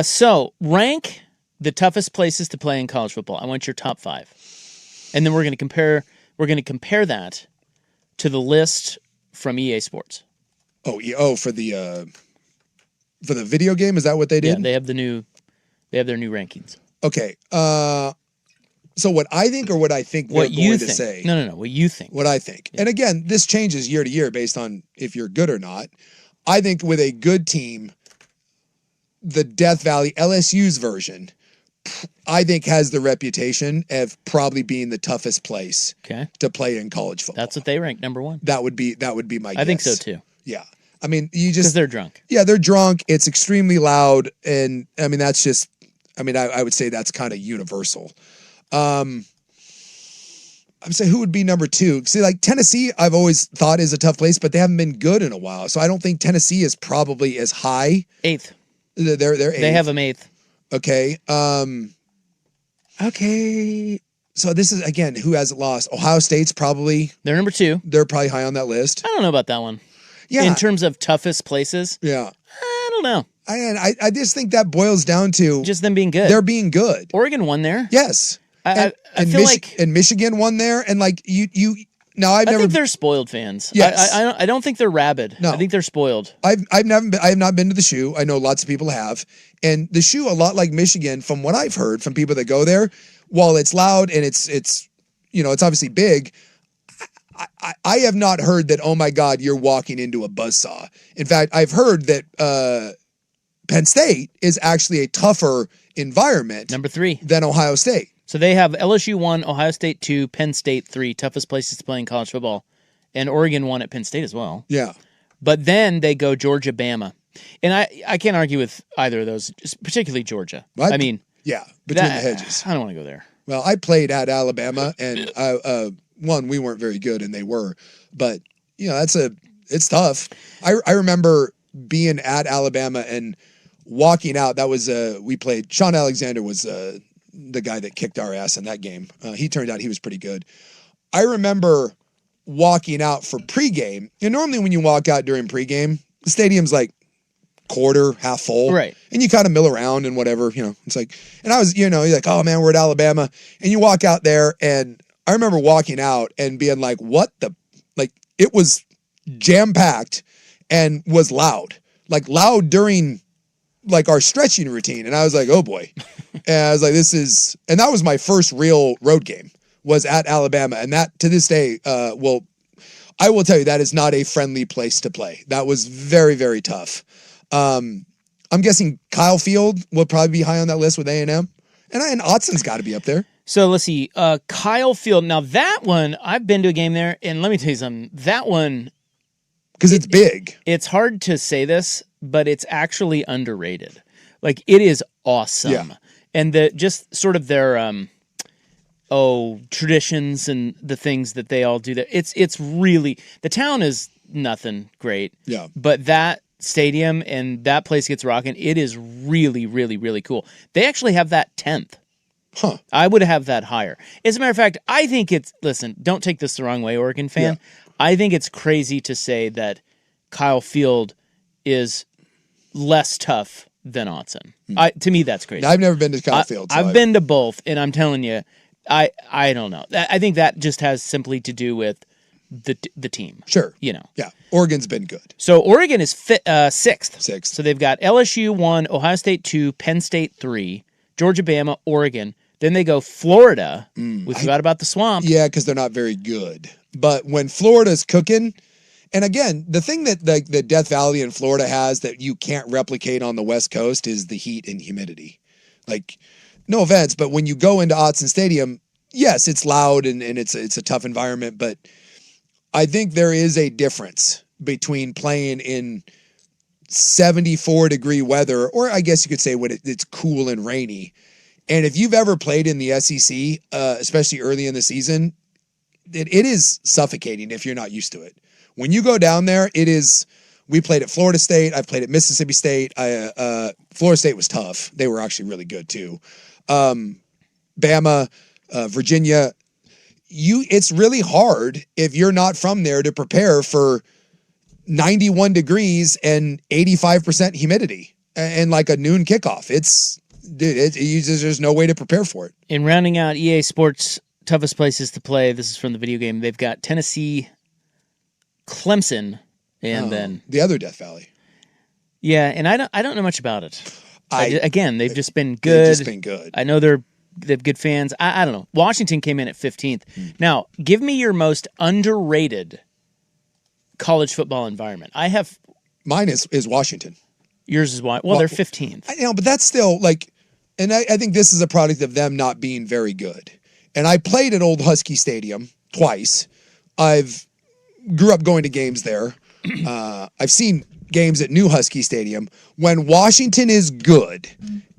So rank the toughest places to play in college football. I want your top 5. And then we're going to compare that to the list from EA Sports. For the video game, is that what they did? Yeah, they have their new rankings. Okay. So what I think or what I think they're going to say? No. What you think. What I think. Yeah. And again, this changes year to year based on if you're good or not. I think with a good team, the Death Valley LSU's version, I think has the reputation of probably being the toughest place to play in college football. That's what they rank number 1. That would be my guess. I think so too. Yeah. I mean, because they're drunk. Yeah, they're drunk. It's extremely loud. And I mean, that's just, I would say that's kind of universal. I would say who would be number 2? See, like Tennessee, I've always thought is a tough place, but they haven't been good in a while. So I don't think Tennessee is probably as high. 8th. They're 8th. They have them 8th. Okay. Okay. So this is, again, who hasn't lost? Ohio State's probably. They're number 2. They're probably high on that list. I don't know about that one. Yeah. In terms of toughest places. Yeah. I don't know. I just think that boils down to just them being good. They're being good. Oregon won there. Yes. I feel like and Michigan won there, and like you Now I think they're spoiled fans. Yes. I don't think they're rabid. No. I think they're spoiled. I have not been to the Shoe. I know lots of people have. And the Shoe, a lot like Michigan, from what I've heard from people that go there, while it's loud and it's it's obviously big, I have not heard that, oh my God, you're walking into a buzzsaw. In fact, I've heard that Penn State is actually a tougher environment. Number 3. Than Ohio State. So they have LSU 1, Ohio State 2, Penn State 3, toughest places to play in college football. And Oregon 1 at Penn State as well. Yeah. But then they go Georgia, Bama. And I can't argue with either of those, particularly Georgia. What? Between the hedges. I don't want to go there. Well, I played at Alabama, and we weren't very good, and they were. But, it's tough. I remember being at Alabama and walking out. That was, we played, Sean Alexander was the guy that kicked our ass in that game. He turned out he was pretty good. I remember walking out for pregame, and normally when you walk out during pregame, the stadium's like quarter, half full. Right. And you kind of mill around and whatever, it's like, and I was, you're like, oh man, we're at Alabama. And you walk out there, and I remember walking out and being like, it was jam-packed and was loud during our stretching routine. And I was like, oh boy. And I was like, and that was my first real road game, was at Alabama. And that, to this day, I will tell you, that is not a friendly place to play. That was very, very tough. I'm guessing Kyle Field will probably be high on that list with A&M. And Autzon's got to be up there. So let's see. Kyle Field. Now that one, I've been to a game there, and let me tell you something. That one, because it's big. It's hard to say this, but it's actually underrated. It is awesome. Yeah. And just sort of their traditions and the things that they all do there. It's really, the town is nothing great. Yeah. But that stadium and that place gets rocking. It is really, really, really cool. They actually have that 10th. Huh. I would have that higher. As a matter of fact, I think listen, don't take this the wrong way, Oregon fan. Yeah. I think it's crazy to say that Kyle Field is less tough than Autzen. To me, that's crazy. I've never been to Kyle Field. I've been to both, and I'm telling you, I don't know. I think that just has simply to do with the team. Sure. Yeah. Oregon's been good. So Oregon is sixth. Sixth. So they've got LSU 1, Ohio State 2, Penn State 3, Georgia, Bama, Oregon. Then they go Florida. We forgot about the Swamp. Yeah, because they're not very good. But when Florida's cooking, and again, the thing that the Death Valley in Florida has that you can't replicate on the West Coast is the heat and humidity. No offense, but when you go into Autzen Stadium, yes, it's loud and it's a tough environment, but I think there is a difference between playing in 74-degree weather, or I guess you could say when it's cool and rainy. And if you've ever played in the SEC, especially early in the season, it is suffocating if you're not used to it. When you go down there, it is. We played at Florida State. I've played at Mississippi State. Florida State was tough. They were actually really good too. Bama, Virginia. It's really hard if you're not from there to prepare for 91 degrees and 85% humidity and a noon kickoff. There's no way to prepare for it. In rounding out EA Sports' toughest places to play, this is from the video game. They've got Tennessee, Clemson, and then the other Death Valley. Yeah, and I don't know much about it. They've just been good. They've just been good. I know they have good fans. I don't know. Washington came in at 15th. Now, give me your most underrated college football environment. Mine is Washington. Yours is why? Well, they're 15th. I know, but that's still and I think this is a product of them not being very good. And I played at Old Husky Stadium twice. I've grew up going to games there. I've seen games at New Husky Stadium. When Washington is good,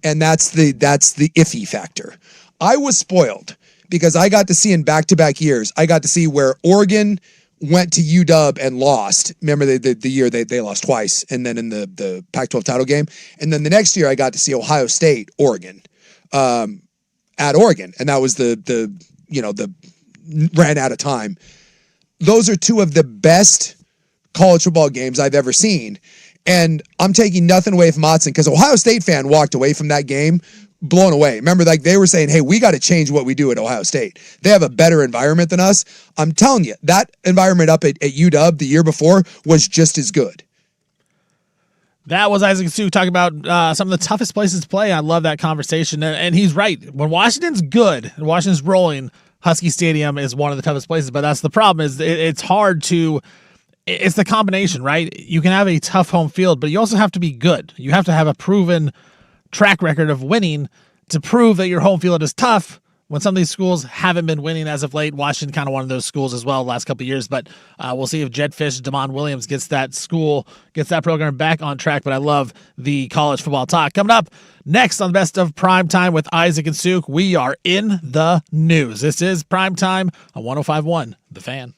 and that's the iffy factor. I was spoiled because I got to see in back-to-back years, I got to see where Oregon went to UW and lost. Remember the year they lost twice, and then in the Pac-12 title game. And then the next year I got to see Ohio State, Oregon, at Oregon. And that was the ran out of time. Those are two of the best college football games I've ever seen. And I'm taking nothing away from Autzen because Ohio State fan walked away from that game blown away. Remember, like they were saying, hey, we got to change what we do at Ohio State. They have a better environment than us. I'm telling you, that environment up at UW the year before was just as good. That was Isaac Sue talking about some of the toughest places to play. I love that conversation. And he's right. When Washington's good and Washington's rolling, Husky Stadium is one of the toughest places. But that's the problem is it's hard to – it's the combination, right? You can have a tough home field, but you also have to be good. You have to have a proven track record of winning to prove that your home field is tough when some of these schools haven't been winning as of late. Washington kind of one of those schools as well the last couple of years, but we'll see if Jed Fish, Damon Williams gets that program back on track. But I love the college football talk. Coming up next on the Best of Prime Time with Isaac and Suk, we are in the news. This is Prime Time on 105.1 The Fan.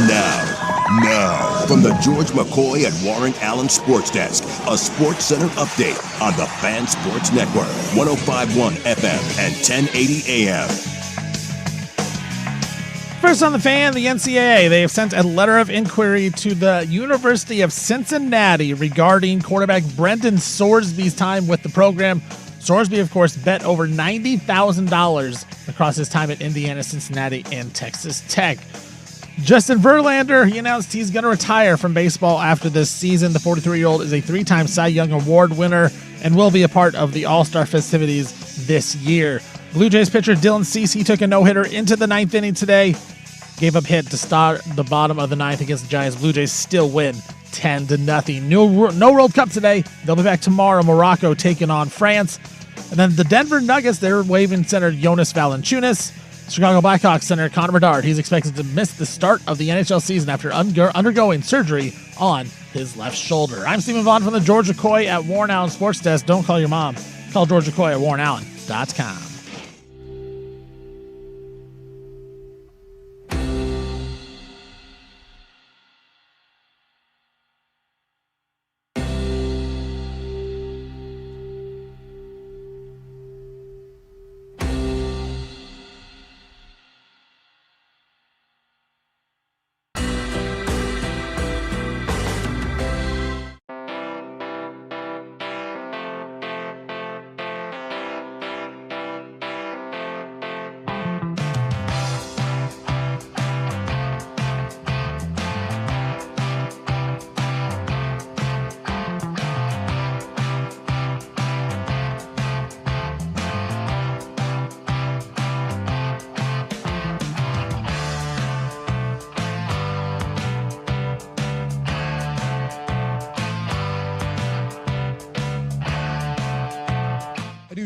Now, Now, from the George McCoy and Warren Allen Sports Desk, a Sports Center update on the Fan Sports Network, 105.1 FM and 1080 AM. First on the Fan, the NCAA. They have sent a letter of inquiry to the University of Cincinnati regarding quarterback Brendan Sorsby's time with the program. Sorsby, of course, bet over $90,000 across his time at Indiana, Cincinnati, and Texas Tech. Justin Verlander, he announced he's going to retire from baseball after this season. The 43-year-old is a three-time Cy Young Award winner and will be a part of the All-Star festivities this year. Blue Jays pitcher Dylan Cease, he took a no-hitter into the ninth inning today. Gave up hit to start the bottom of the ninth against the Giants. Blue Jays still win 10-0. No World Cup today. They'll be back tomorrow. Morocco taking on France. And then the Denver Nuggets, they're waiving center Jonas Valanciunas. Chicago Blackhawks center Connor Bedard, he's expected to miss the start of the NHL season after undergoing surgery on his left shoulder. I'm Stephen Vaughn from the George McCoy at Warren Allen Sports Desk. Don't call your mom. Call George McCoy at warrenallen.com.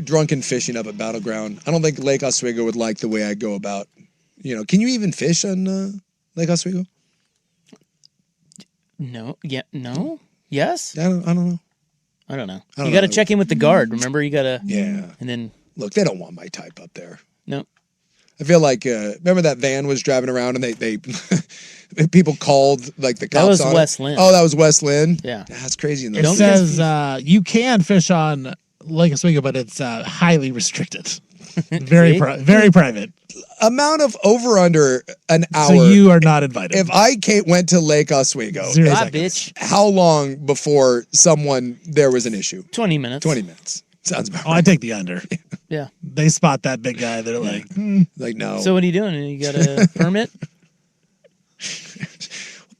Drunken fishing up at Battleground. I don't think Lake Oswego would like the way I go about, can you even fish on Lake Oswego? No. Yeah. No. Yes. I don't know. I don't know. You got to check in with the guard. Remember, you got to. Yeah. And then look, they don't want my type up there. No. I feel like remember that van was driving around and they people called like the cops. That was West Lynn. Oh, that was West Lynn. Yeah, that's crazy. It says you can fish on Lake Oswego, but it's highly restricted. Very private. Amount of over under an hour. So you are not invited. If I went to Lake Oswego, 0 seconds. Bitch. How long before there was an issue? 20 minutes. 20 minutes. Sounds about right. I take the under. Yeah. They spot that big guy. They're like, like, no. So what are you doing? You got a permit?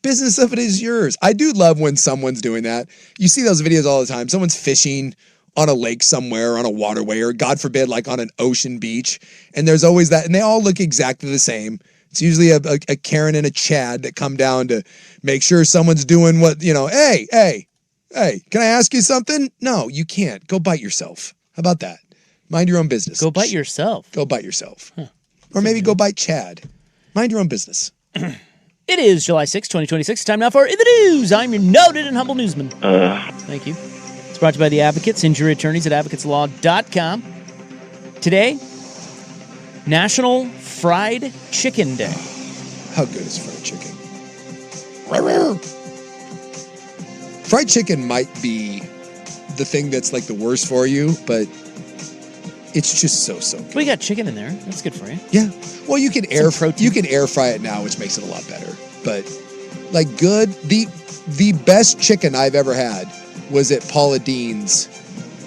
Business of it is yours. I do love when someone's doing that. You see those videos all the time. Someone's fishing on a lake somewhere, on a waterway, or God forbid, like on an ocean beach. And there's always that, and they all look exactly the same. It's usually a Karen and a Chad that come down to make sure someone's doing what, hey, can I ask you something? No, you can't. Go bite yourself. How about that? Mind your own business. Go bite yourself. Go bite yourself. Huh. Or maybe go bite Chad. Mind your own business. It is July 6, 2026. Time now for In the News. I'm your noted and humble newsman. Thank you. It's brought to you by the Advocates, injury attorneys at advocateslaw.com. Today, National Fried Chicken Day. How good is fried chicken? Fried chicken might be the thing that's like the worst for you, but it's just so good. We got chicken in there. That's good for you. Yeah. Well, you can air fry it now, which makes it a lot better. But like good, the best chicken I've ever had was at Paula Dean's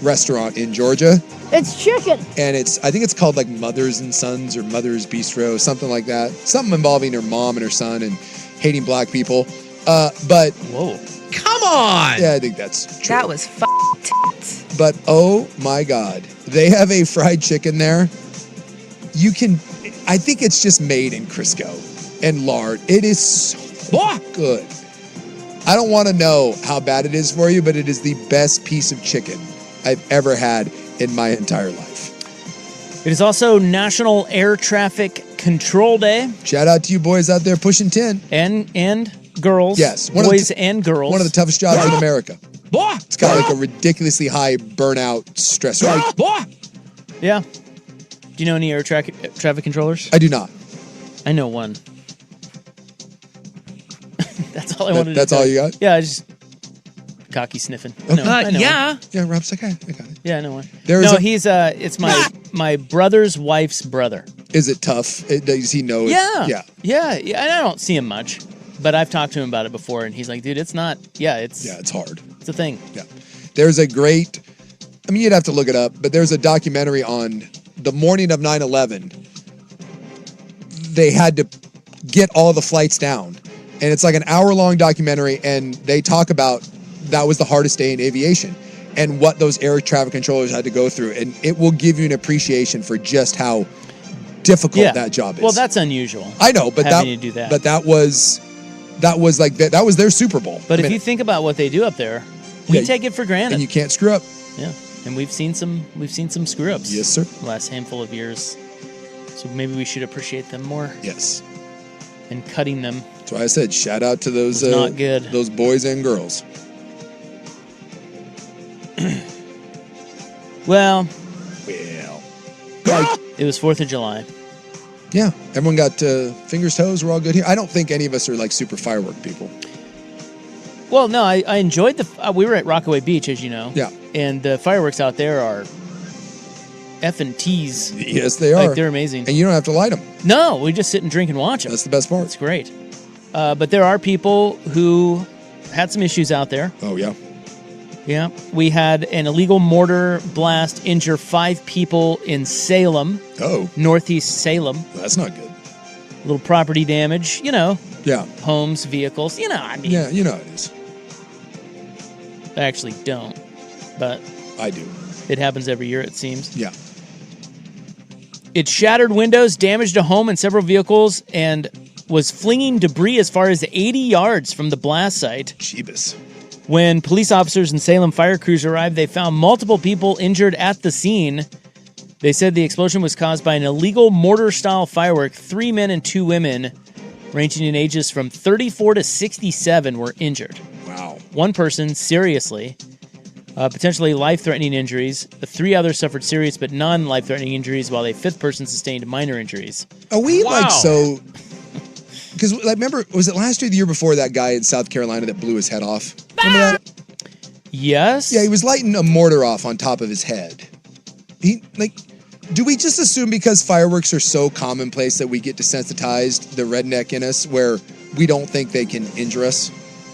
restaurant in Georgia. It's chicken. And I think it's called like Mothers and Sons or Mother's Bistro, something like that. Something involving her mom and her son and hating black people. But whoa. Come on. Yeah, I think that's true. That was f***ed. But oh my God, they have a fried chicken there. I think it's just made in Crisco and lard. It is so good. I don't want to know how bad it is for you, but it is the best piece of chicken I've ever had in my entire life. It is also National Air Traffic Control Day. Shout out to you boys out there pushing 10. And girls. Yes. Boys and girls. One of the toughest jobs in America. It's got like a ridiculously high burnout stress rate. Yeah. Do you know any air traffic controllers? I do not. I know one. That's all I wanted to That's tell all you got? Yeah, just cocky sniffing. No, I know Yeah. one. Yeah, Rob's like, I got it. Yeah, I know one. There's No, a- he's it's my brother's wife's brother. Is it tough? Does he know? Yeah. And I don't see him much, but I've talked to him about it before, and he's like, dude, it's not. Yeah, it's hard. It's a thing. Yeah. There's a great, I mean, you'd have to look it up, but there's a documentary on the morning of 9/11. They had to get all the flights down. And it's like an hour-long documentary, and they talk about that was the hardest day in aviation and what those air traffic controllers had to go through. And it will give you an appreciation for just how difficult that job is. Well, that's unusual. I know, but having to do that. But that was like that was their Super Bowl. But if you think about what they do up there, we take it for granted. And you can't screw up. Yeah. And we've seen some screw ups. Yes, sir. The last handful of years. So maybe we should appreciate them more. Yes. And cutting them. That's why I said shout out to those not good. Those boys and girls. Well, like, it was 4th of July. Yeah, everyone got fingers, toes. We're all good here. I don't think any of us are like super firework people. Well, no, I enjoyed we were at Rockaway Beach, as you know. Yeah. And the fireworks out there are effing tease. Yes, they are. Like, they're amazing. And you don't have to light them. No, we just sit and drink and watch them. That's the best part. It's great. But there are people who had some issues out there. Oh, yeah. Yeah. We had an illegal mortar blast injure 5 people in Salem. Oh. Northeast Salem. Well, that's not good. A little property damage, Yeah. homes, vehicles, I mean. Yeah, you know it is. I actually don't, but I do. it happens every year, it seems. Yeah. It shattered windows, damaged a home and several vehicles, and was flinging debris as far as 80 yards from the blast site. Jeebus. When police officers and Salem fire crews arrived, they found multiple people injured at the scene. They said the explosion was caused by an illegal mortar-style firework. 3 men and 2 women, ranging in ages from 34 to 67, were injured. Wow. 1 person seriously, potentially life-threatening injuries. 3 others suffered serious but non-life-threatening injuries, while a 5th person sustained minor injuries. Are we like so? Because remember, was it last year or the year before that guy in South Carolina that blew his head off? Remember that? Yes. Yeah, he was lighting a mortar off on top of his head. Do we just assume because fireworks are so commonplace that we get desensitized, the redneck in us, where we don't think they can injure us?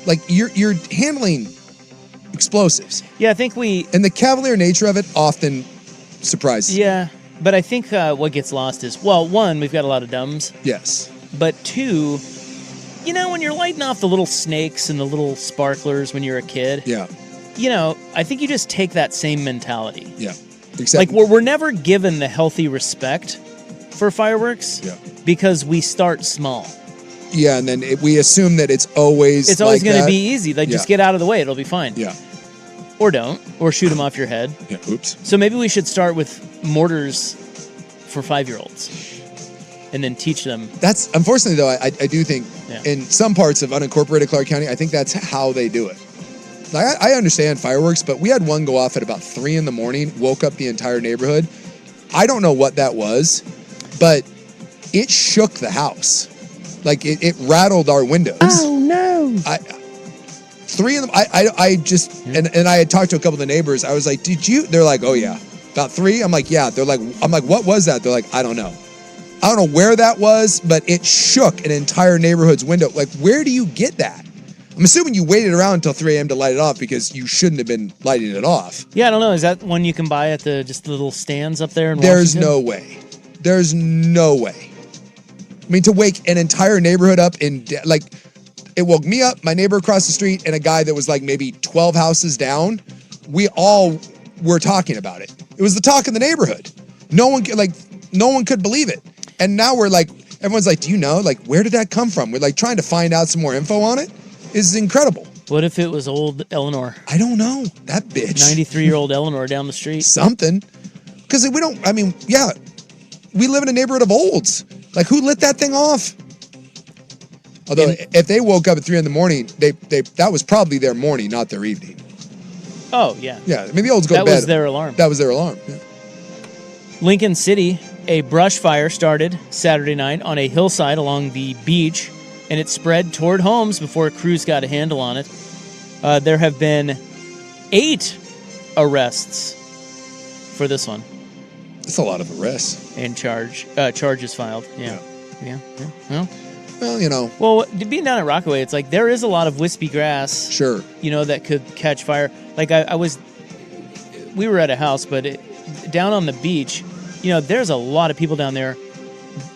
Like, you're handling explosives. Yeah, I think we... And the cavalier nature of it often surprises me. Yeah, but I think what gets lost is, well, 1, we've got a lot of dumbs. Yes. But 2, when you're lighting off the little snakes and the little sparklers when you're a kid, Yeah. I think you just take that same mentality. Yeah. Except, Like, we're never given the healthy respect for fireworks because we start small. yeah, and then we assume that it's always going to be easy. Like, just get out of the way. It'll be fine. Yeah. Or don't. Or shoot them off your head. Yeah. Oops. So maybe we should start with mortars for 5-year-olds and then teach them. That's, unfortunately, though, I do think in some parts of unincorporated Clark County, I think that's how they do it. Like, I understand fireworks, but we had one go off at about 3 a.m, woke up the entire neighborhood. I don't know what that was, but it shook the house. Like, it rattled our windows. Oh, no. 3 in the, I just, and I had talked to a couple of the neighbors. I was like, did you? They're like, oh, yeah. About 3? I'm like, yeah. I'm like, what was that? They're like, I don't know. I don't know where that was, but it shook an entire neighborhood's window. Like, where do you get that? I'm assuming you waited around until 3 a.m. to light it off because you shouldn't have been lighting it off. Yeah, I don't know. Is that one you can buy at just the little stands up there in There's Washington? no way. There's no way. I mean, to wake an entire neighborhood up it woke me up, my neighbor across the street, and a guy that was like maybe 12 houses down. We all were talking about it. It was the talk of the neighborhood. No one could believe it. And now we're like, everyone's like, do you know? Like, where did that come from? We're like trying to find out some more info on it. It's incredible. What if it was old Eleanor? I don't know. That bitch. 93-year-old Eleanor down the street. Something. Because we live in a neighborhood of olds. Like, who lit that thing off? Although, if they woke up at 3 a.m, that was probably their morning, not their evening. Oh, yeah. Yeah, I mean, the olds go to bed. That was their alarm. That was their alarm, yeah. Lincoln City, a brush fire started Saturday night on a hillside along the beach and it spread toward homes before crews got a handle on it. There have been 8 arrests for this one. That's a lot of arrests. And charges filed. Yeah. Well, Well, being down at Rockaway, it's like there is a lot of wispy grass. Sure. That could catch fire. Like we were at a house, but down on the beach, there's a lot of people down there,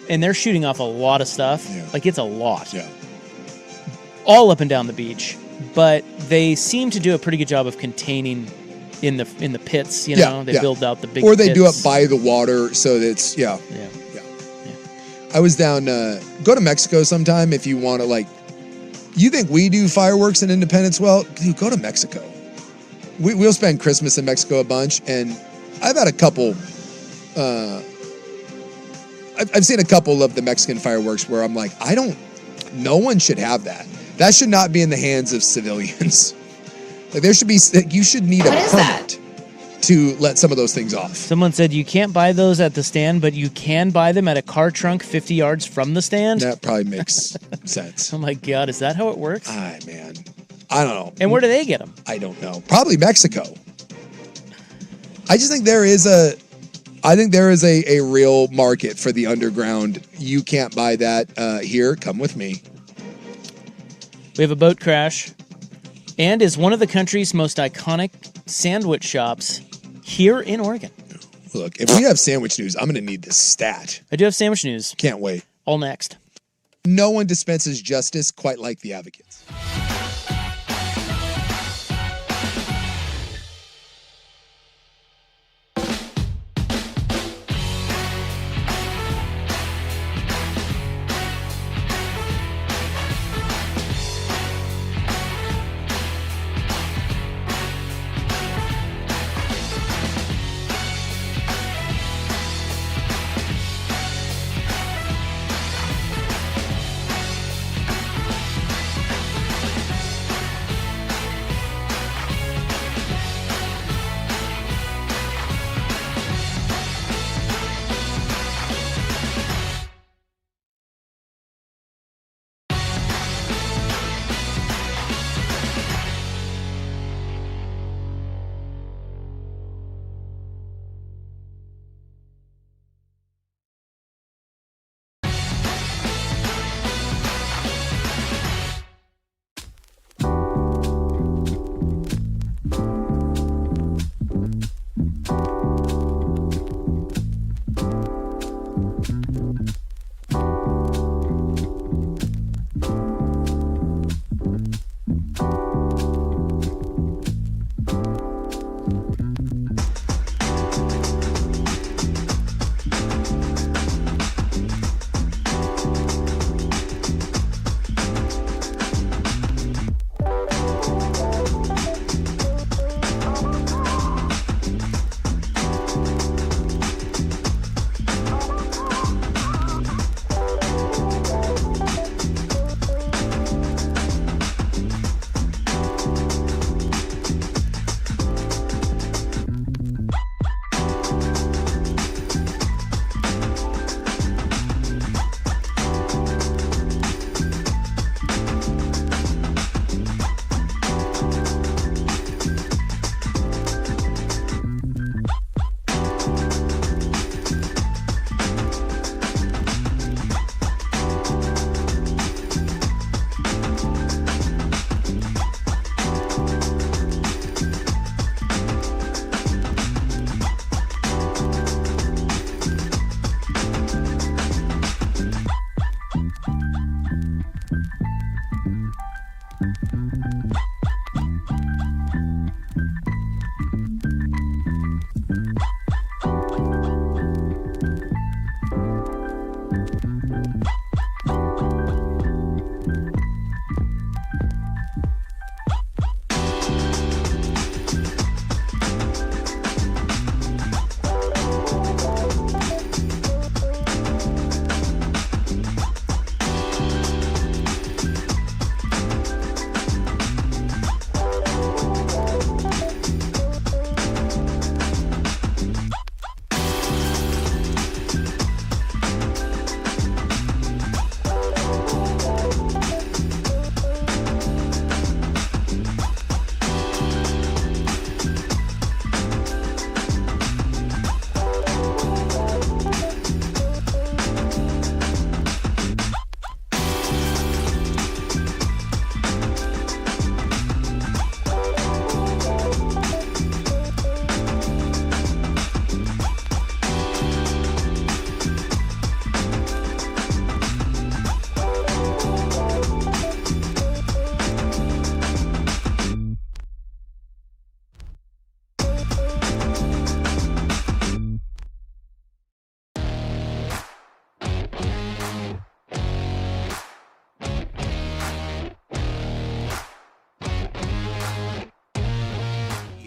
and they're shooting off a lot of stuff. Yeah. Like it's a lot. Yeah. All up and down the beach, but they seem to do a pretty good job of containing in the pits. They build out the big. Or they do it pits. by the water, so that it's Yeah. I was down. Go to Mexico sometime if you want to. You think we do fireworks in Independence? Well, dude, go to Mexico. We'll spend Christmas in Mexico a bunch, and I've had a couple. I've seen a couple of the Mexican fireworks where I'm like, no one should have that. That should not be in the hands of civilians. There should be. You should need a permit to let some of those things off. Someone said you can't buy those at the stand, but you can buy them at a car trunk 50 yards from the stand. That probably makes sense. Oh my God, is that how it works? Man, I don't know. And where do they get them? I don't know. Probably Mexico. I just think there is a real market for the underground. You can't buy that here. Come with me. We have a boat crash, and is one of the country's most iconic sandwich shops here in Oregon. Look, if we have sandwich news, I'm going to need this stat. I do have sandwich news. Can't wait. All next. No one dispenses justice quite like the Advocates.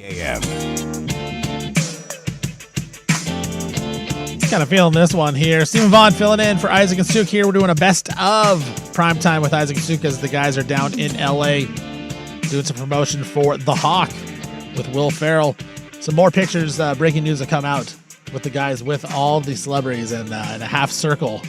AM. Kind of feeling this one here. Stephen Vaughn filling in for Isaac and Suk here. We're doing a best of primetime with Isaac and Suk as the guys are down in LA doing some promotion for The Hawk with Will Ferrell. Some more pictures, breaking news have come out with the guys with all the celebrities in a half circle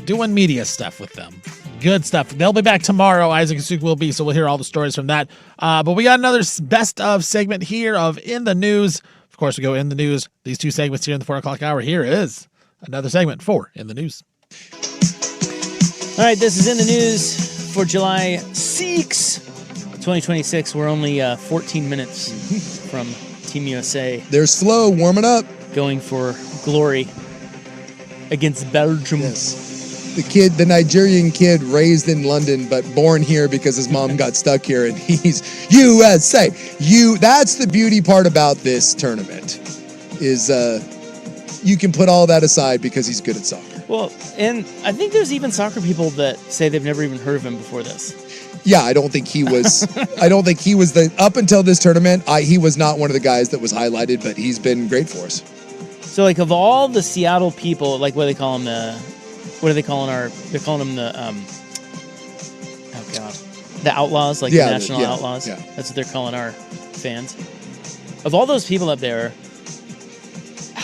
doing media stuff with them. Good stuff. They'll be back tomorrow. Isaac and Suk will be, so we'll hear all the stories from that. But we got another best of segment here of In the News. Of course, we go in the news. These two segments here in the 4 o'clock hour. Here is another segment for In the News. All right, this is In the News for July 6, 2026. We're only 14 minutes from Team USA There's Flo warming up. going for glory against Belgium. Yes. The Nigerian kid raised in London, but born here because his mom got stuck here, and he's USA. That's the beauty part about this tournament, is you can put all that aside because he's good at soccer. Well, and I think there's even soccer people that say they've never even heard of him before this. Yeah, I don't think he was. Up until this tournament, he was not one of the guys that was highlighted, but he's been great for us. So, like, of all the Seattle people, like, what do they call them? What are they calling they're calling them the, the Outlaws, like the National Outlaws. Yeah. That's what they're calling our fans. Of all those people up there,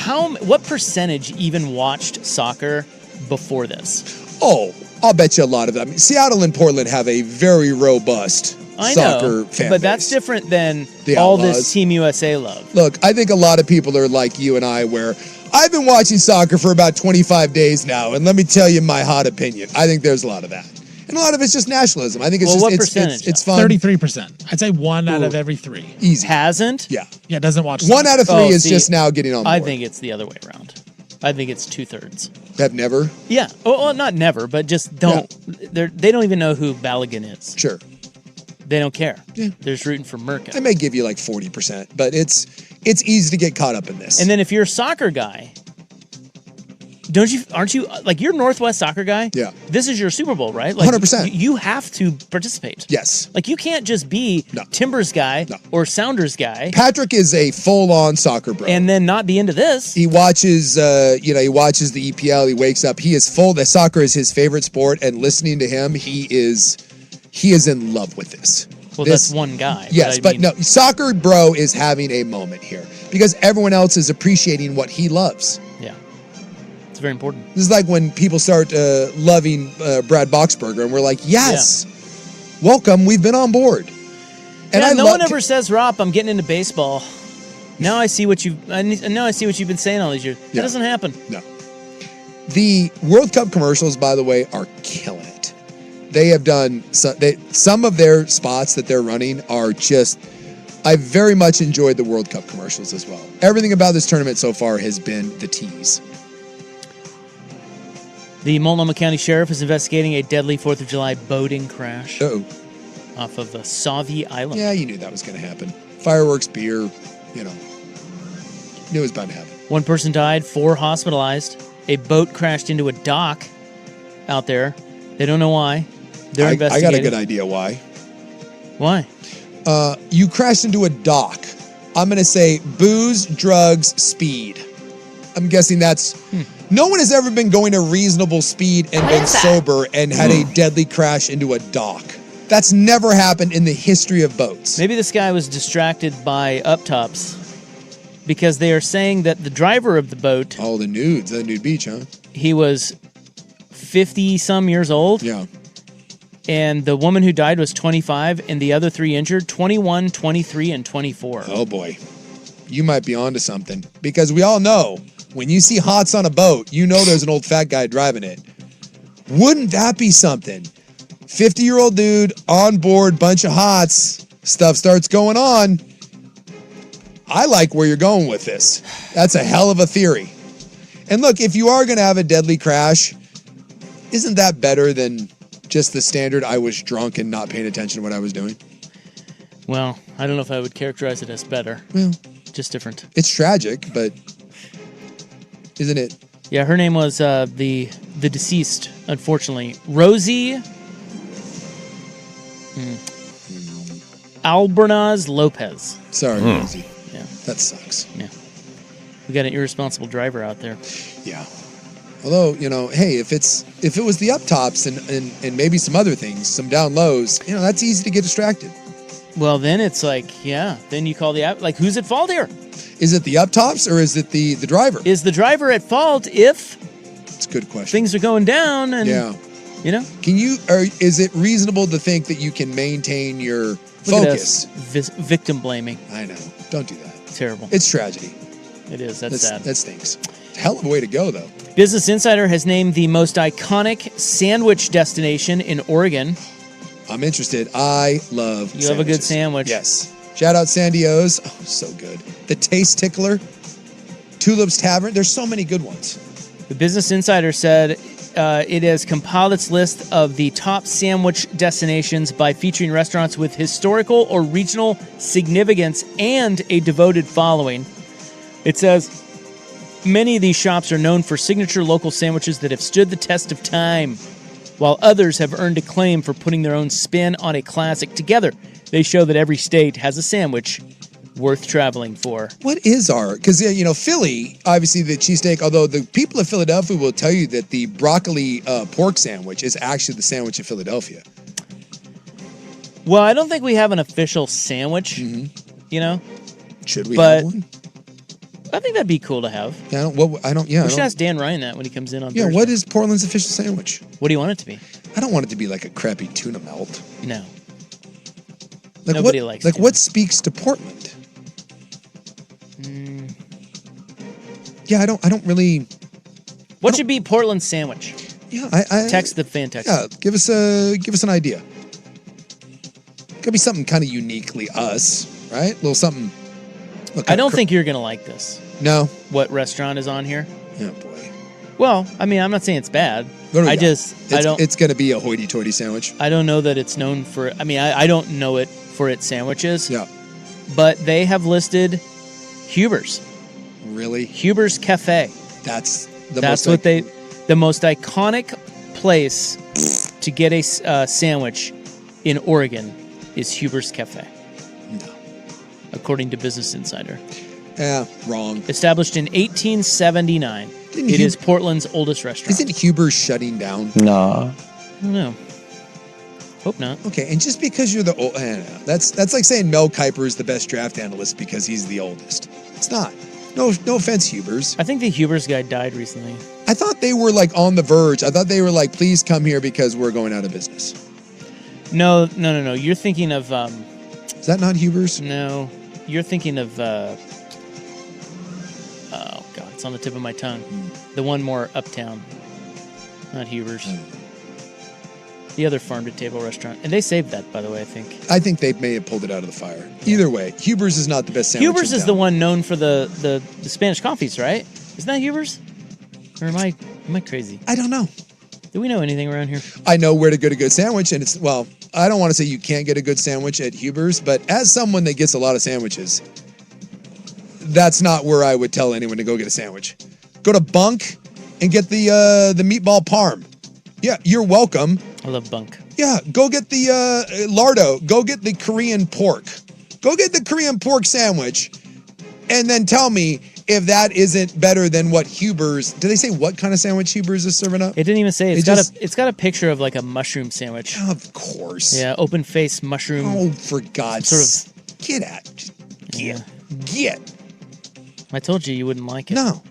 what percentage even watched soccer before this? Oh, I'll bet you a lot of them. Seattle and Portland have a very robust soccer fan but base. that's different than The all Outlaws. this Team USA love. Look, I think a lot of people are like you and I, where I've been watching soccer for about 25 days now, and let me tell you my hot opinion. I think there's a lot of that. And a lot of it's just nationalism. I think it's What just percentage, it's fun. 33%. I'd say 1 out of every 3. Easy. Hasn't? Yeah. Yeah, doesn't watch 1 out of 3 is see, just now getting on board. I think it's the other way around. I think it's 2/3. Have never? Yeah. Oh, well, not never, but just don't. They don't even know who Balogun is. Sure. They don't care. Yeah. They're just rooting for Merkin. I may give you like 40%, but it's easy to get caught up in this. And then if you're a soccer guy, aren't you like you're a Northwest soccer guy? Yeah. This is your Super Bowl, right? Like 100%. You have to participate. Yes. Like you can't just be Timbers guy or Sounders guy Patrick is a full-on soccer bro. and then not be into this. He watches, he watches the EPL. He wakes up. He is full. That soccer is his favorite sport, and listening to him, he is in love with this. Well, that's one guy. Yes, but no, soccer bro is having a moment here because everyone else is appreciating what he loves. Yeah, it's very important. This is like when people start loving Brad Boxberger, and we're like, yes, welcome. We've been on board. And no one ever says, "Rob, I'm getting into baseball." Now I see what you've been saying all these years. That doesn't happen. No. The World Cup commercials, by the way, are killing it. They have done some of their spots that they're running are just. I very much enjoyed the World Cup commercials as well. Everything about this tournament so far has been the tease. The Multnomah County Sheriff is investigating a deadly 4th of July boating crash off of the Sauvie Island. Yeah, you knew that was going to happen. Fireworks, beer, knew it was bound to happen. 1 person died, 4 hospitalized. A boat crashed into a dock out there. They don't know why. They're I investigating. got a good idea why. Why? You crashed into a dock. I'm going to say booze, drugs, speed. I'm guessing that's... No one has ever been going a reasonable speed and been sober and had a deadly crash into a dock. That's never happened in the history of boats. Maybe this guy was distracted by uptops because they are saying that the driver of the boat... Oh, the nude beach, huh? He was 50-some years old. Yeah. And the woman who died was 25, and the other 3 injured, 21, 23, and 24. Oh, boy. You might be onto something. Because we all know, when you see hots on a boat, you know there's an old fat guy driving it. Wouldn't that be something? 50-year-old dude, on board, bunch of hots, stuff starts going on. I like where you're going with this. That's a hell of a theory. And look, if you are going to have a deadly crash, isn't that better than... just the standard, I was drunk and not paying attention to what I was doing? Well, I don't know if I would characterize it as better. Well, just different. It's tragic, but isn't it? Yeah, her name was the deceased, unfortunately. Rosie Albernaz Lopez. Sorry, Rosie. Yeah. That sucks. Yeah. We got an irresponsible driver out there. Yeah. Although, hey, if it was the up tops and maybe some other things, some down lows, that's easy to get distracted. Well, then it's like, yeah, then you call the app. Like, who's at fault here? Is it the up tops or is it the driver? Is the driver at fault if It's a good question. things are going down and, is it reasonable to think that you can maintain your Look focus? At us, victim blaming. I know. Don't do that. Terrible. It's tragedy. It is. That's sad. That stinks. Hell of a way to go, though. Business Insider has named the most iconic sandwich destination in Oregon. I'm interested. I love You love a good sandwich. Yes. Shout out Sandio's. Oh, so good. The Taste Tickler. Tulips Tavern. There's so many good ones. The Business Insider said it has compiled its list of the top sandwich destinations by featuring restaurants with historical or regional significance and a devoted following. It says many of these shops are known for signature local sandwiches that have stood the test of time, while others have earned acclaim for putting their own spin on a classic. Together, they show that every state has a sandwich worth traveling for. What is because, Philly, obviously the cheesesteak, although the people of Philadelphia will tell you that the broccoli pork sandwich is actually the sandwich of Philadelphia. Well, I don't think we have an official sandwich, Should we But- have one? I think that'd be cool to have. Yeah, We should ask Dan Ryan that when he comes in on Thursday. what is Portland's official sandwich? What do you want it to be? I don't want it to be like a crappy tuna melt. No. Like Nobody likes Like tuna. what speaks to Portland? Yeah, I don't really. What should be Portland's sandwich? Yeah, I Text the fan text. Yeah, give us an idea. Could be something kind of uniquely us, right? A little something. I don't think you're going to like this. No. What restaurant is on here? Oh boy. Well, I mean, I'm not saying it's bad. What do we I got? just, I don't. It's going to be a hoity-toity sandwich. I don't know that it's known for. I mean, I don't know it for its sandwiches. Yeah. But they have listed Huber's. Really? Huber's Cafe. That's the most iconic place to get a sandwich in Oregon is Huber's Cafe. No. According to Business Insider. Yeah, wrong. Established in 1879. It is Portland's oldest restaurant. Isn't Huber's shutting down? No. I don't know. Hope not. Okay, and just because you're the old, that's like saying Mel Kiper is the best draft analyst because he's the oldest. It's not. No offense, Huber's. I think the Huber's guy died recently. I thought they were like on the verge. I thought they were like, please come here because we're going out of business. No. You're thinking of. Is that not Huber's? No, you're thinking of. Oh God, it's on the tip of my tongue. The one more uptown, not Huber's. The other farm to table restaurant, and they saved that, by the way. I think they may have pulled it out of the fire. Either way, Huber's is not the best sandwich. Huber's in is town. the one known for the Spanish coffees, right? Isn't that Huber's? Or am I crazy? I don't know. Do we know anything around here? I know where to get a good sandwich, and I don't want to say you can't get a good sandwich at Huber's, but as someone that gets a lot of sandwiches, that's not where I would tell anyone to go get a sandwich. Go to Bunk and get the meatball parm. Yeah, you're welcome. I love Bunk. Yeah, go get the lardo. Go get the Korean pork. Go get the Korean pork sandwich, and then tell me if that isn't better than what Huber's. Do they say what kind of sandwich Huber's is serving up? It didn't even say. It's got a picture of like a mushroom sandwich. Of course. Yeah, open face mushroom. Oh, for God's sake. Get at. Just get. Yeah. Get. I told you wouldn't like it. No.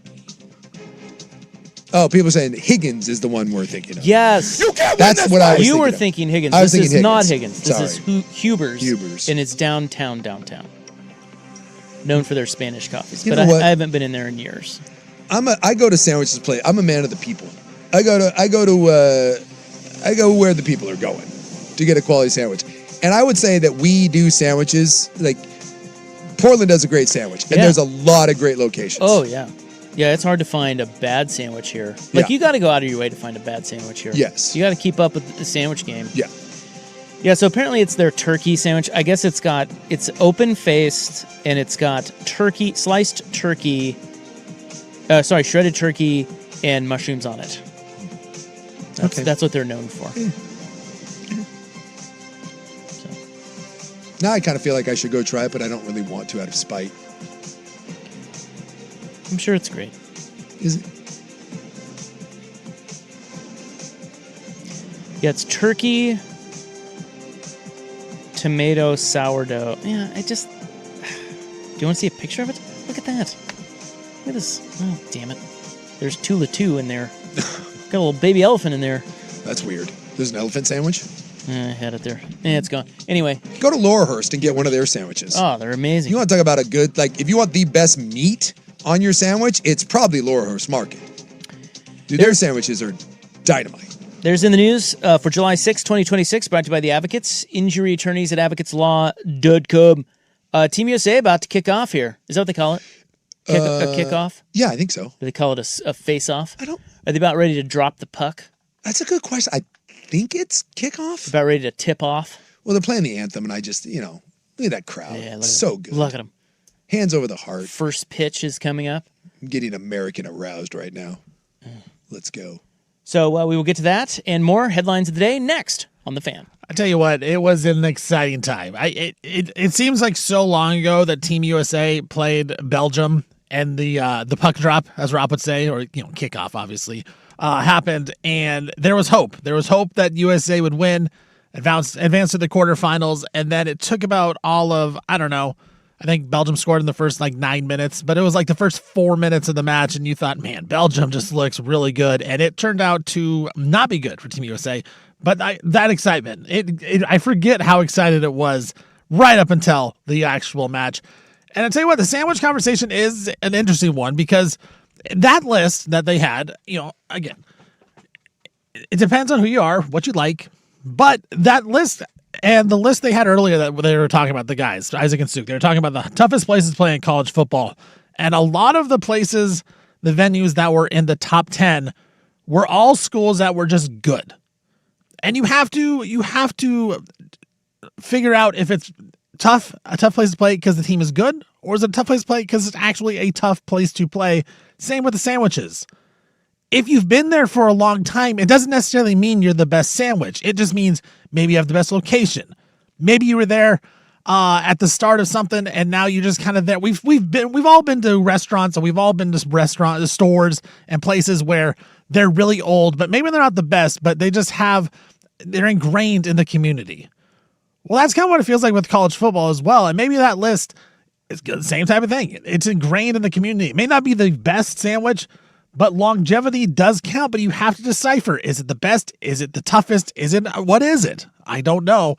Oh, people are saying Higgins is the one we're thinking of. Yes. That's what I was thinking You were of. thinking Higgins. I was This thinking is not Higgins. Higgins. This Sorry. is Huber's. Huber's. And it's downtown. Known for their Spanish coffees. You But know what? I haven't been in there in years. I go to sandwiches place. I'm a man of the people. I go where the people are going to get a quality sandwich. And I would say that we do sandwiches like Portland does a great sandwich, and Yeah. there's a lot of great locations. Oh, yeah. Yeah, it's hard to find a bad sandwich here. Like, Yeah. you got to go out of your way to find a bad sandwich here. Yes. You got to keep up with the sandwich game. Yeah. Yeah, so apparently it's their turkey sandwich. I guess it's open-faced, and it's got shredded turkey and mushrooms on it. That's what they're known for. Now I kind of feel like I should go try it, but I don't really want to out of spite. I'm sure it's great. Is it? Yeah, it's turkey, tomato, sourdough. Yeah, do you want to see a picture of it? Look at that. Look at this. Oh, damn it. There's Tula 2 in there. Got a little baby elephant in there. That's weird. There's an elephant sandwich? I had it there. It's gone. Anyway. Go to Laurelhurst and get one of their sandwiches. Oh, they're amazing. You want to talk about a good, if you want the best meat on your sandwich, it's probably Laurelhurst Market. Dude, their sandwiches are dynamite. There's in the news for July 6, 2026, brought to you by the Advocates, injury attorneys at advocateslaw.com. Team USA about to kick off here. Is that what they call it? A kickoff? Yeah, I think so. Do they call it a face-off? I don't... Are they about ready to drop the puck? That's a good question. I think it's kickoff. About ready to tip off? Well, they're playing the anthem, and I just, look at that crowd. Yeah, so good. Look at them. Hands over the heart. First pitch is coming up. I'm getting American aroused right now. Let's go. So we will get to that and more headlines of the day next on The Fan. I tell you what, it was an exciting time. It seems like so long ago that Team USA played Belgium and the puck drop, as Rob would say, or kickoff, obviously, happened, and there was hope. There was hope that USA would win, advance to the quarterfinals, and then it took about all of, I don't know, I think Belgium scored in the first 9 minutes, but it was the first 4 minutes of the match, and you thought, man, Belgium just looks really good, and it turned out to not be good for Team USA. But that excitement, I forget how excited it was right up until the actual match. And I tell you what, the sandwich conversation is an interesting one because that list that they had, again, it depends on who you are, what you like, but that list and the list they had earlier that they were talking about the guys, Isaac and Suk, they were talking about the toughest places playing college football. And a lot of the places, the venues that were in the top 10 were all schools that were just good. And you have to figure out if it's a tough place to play because the team is good, or is it a tough place to play because it's actually a tough place to play? Same with the sandwiches. If you've been there for a long time, it doesn't necessarily mean you're the best sandwich. It just means maybe you have the best location. Maybe you were there at the start of something, and now you're just kind of there. We've all been to restaurants, and we've all been to stores and places where they're really old, but maybe they're not the best, but they're ingrained in the community. Well, that's kind of what it feels like with college football as well. And maybe that list is the same type of thing. It's ingrained in the community. It may not be the best sandwich, but longevity does count. But you have to decipher: is it the best? Is it the toughest? What is it? I don't know.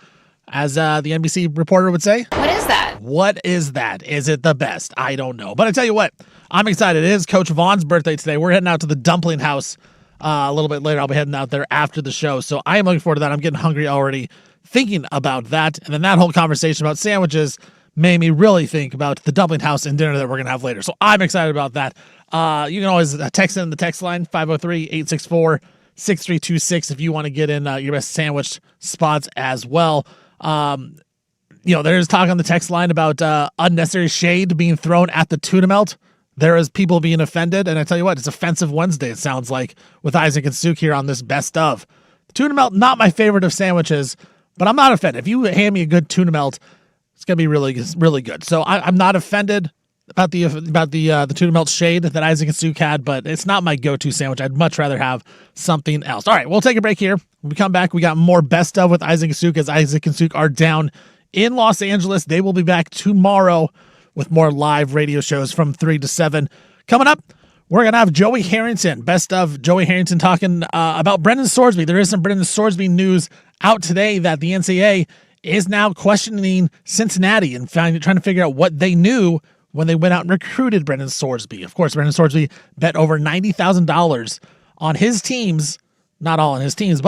As the NBC reporter would say, what is that? What is that? Is it the best? I don't know. But I tell you what, I'm excited. It is Coach Vaughn's birthday today. We're heading out to the Dumpling House a little bit later. I'll be heading out there after the show. So I am looking forward to that. I'm getting hungry already thinking about that. And then that whole conversation about sandwiches made me really think about the Dumpling House and dinner that we're going to have later. So I'm excited about that. You can always text in the text line, 503-864-6326 if you want to get in your best sandwich spots as well. There's talk on the text line about unnecessary shade being thrown at the tuna melt. There is people being offended, and I tell you what, it's Offensive Wednesday, it sounds like, with Isaac and Suk here on this best of. Tuna melt, not my favorite of sandwiches, but I'm not offended. If you hand me a good tuna melt, it's gonna be really, really good. So I'm not offended about the tuna melt shade that Isaac and Suk had, but it's not my go-to sandwich. I'd much rather have something else. All right, we'll take a break here. When we come back, we got more best of with Isaac and Suk, as Isaac and Suk are down in Los Angeles. They will be back tomorrow with more live radio shows from 3 to 7. Coming up, we're going to have Joey Harrington, best of Joey Harrington, talking about Brendan Sorsby. There is some Brendan Sorsby news out today that the NCAA is now questioning Cincinnati and trying to figure out what they knew when they went out and recruited Brendan Sorsby. Of course, Brendan Sorsby bet over $90,000 on his teams, not all on his teams,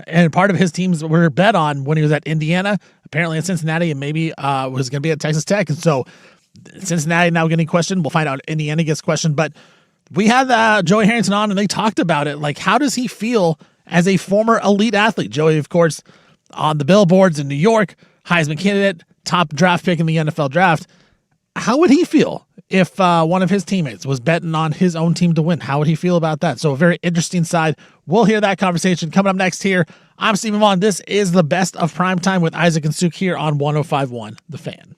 and part of his teams were bet on when he was at Indiana, apparently at Cincinnati, and maybe was going to be at Texas Tech. And so Cincinnati now getting questioned. We'll find out if Indiana gets questioned. But we had Joey Harrington on, and they talked about it. Like, how does he feel as a former elite athlete? Joey, of course, on the billboards in New York, Heisman candidate, top draft pick in the NFL draft. How would he feel if one of his teammates was betting on his own team to win? How would he feel about that? So a very interesting side. We'll hear that conversation coming up next here I'm Stephen Vaughn. This is the best of primetime with Isaac and Suk here on 105.1 The Fan.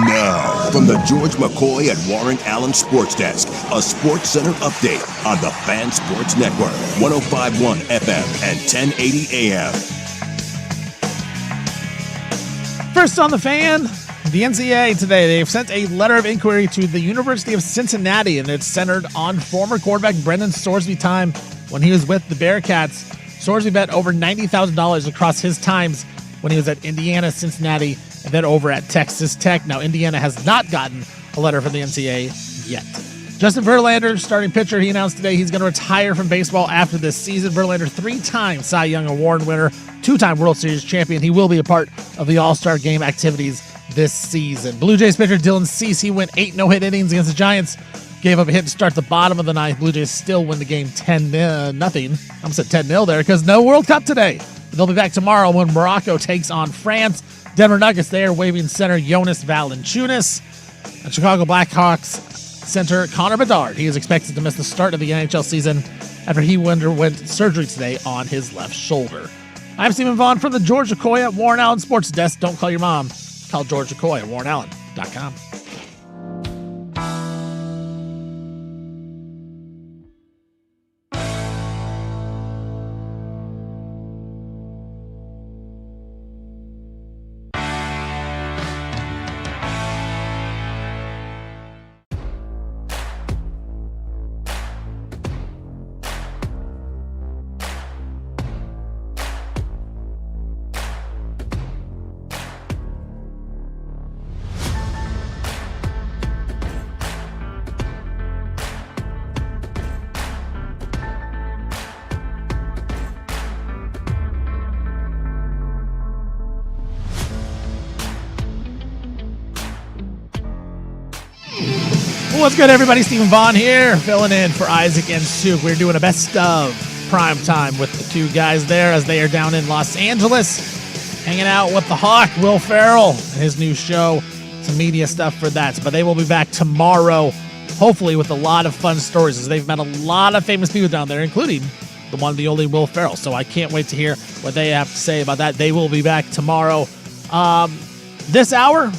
Now, from the George McCoy and Warren Allen Sports Desk, a Sports Center update on the Fan Sports Network, 105.1 FM and 1080 AM. First on The Fan, the NCAA today, they've sent a letter of inquiry to the University of Cincinnati, and it's centered on former quarterback Brendan Sorsby time when he was with the Bearcats. Sorsby bet over $90,000 across his times when he was at Indiana, Cincinnati, and then over at Texas Tech. Now, Indiana has not gotten a letter from the NCAA yet. Justin Verlander, starting pitcher, he announced today he's going to retire from baseball after this season. Verlander, 3-time Cy Young Award winner, 2-time World Series champion. He will be a part of the All-Star Game activities this season. Blue Jays pitcher Dylan Cease, he went 8 no-hit innings against the Giants. Gave up a hit to start the bottom of the ninth. Blue Jays still win the game 10-0. I almost said 10-0 there because no World Cup today. They'll be back tomorrow when Morocco takes on France. Denver Nuggets, they are waving center Jonas Valanciunas. And Chicago Blackhawks center Connor Bedard. He is expected to miss the start of the NHL season after he underwent surgery today on his left shoulder. I'm Stephen Vaughn from the George McCoy at Warren Allen Sports Desk. Don't call your mom. Call George McCoy at WarrenAllen.com. What's good, everybody? Stephen Vaughn here, filling in for Isaac and Suk. We're doing a best of prime time with the two guys there as they are down in Los Angeles, hanging out with the Hawk, Will Ferrell, and his new show. Some media stuff for that. But they will be back tomorrow, hopefully with a lot of fun stories, as they've met a lot of famous people down there, including the one, the only Will Ferrell. So I can't wait to hear what they have to say about that. They will be back tomorrow. This hour,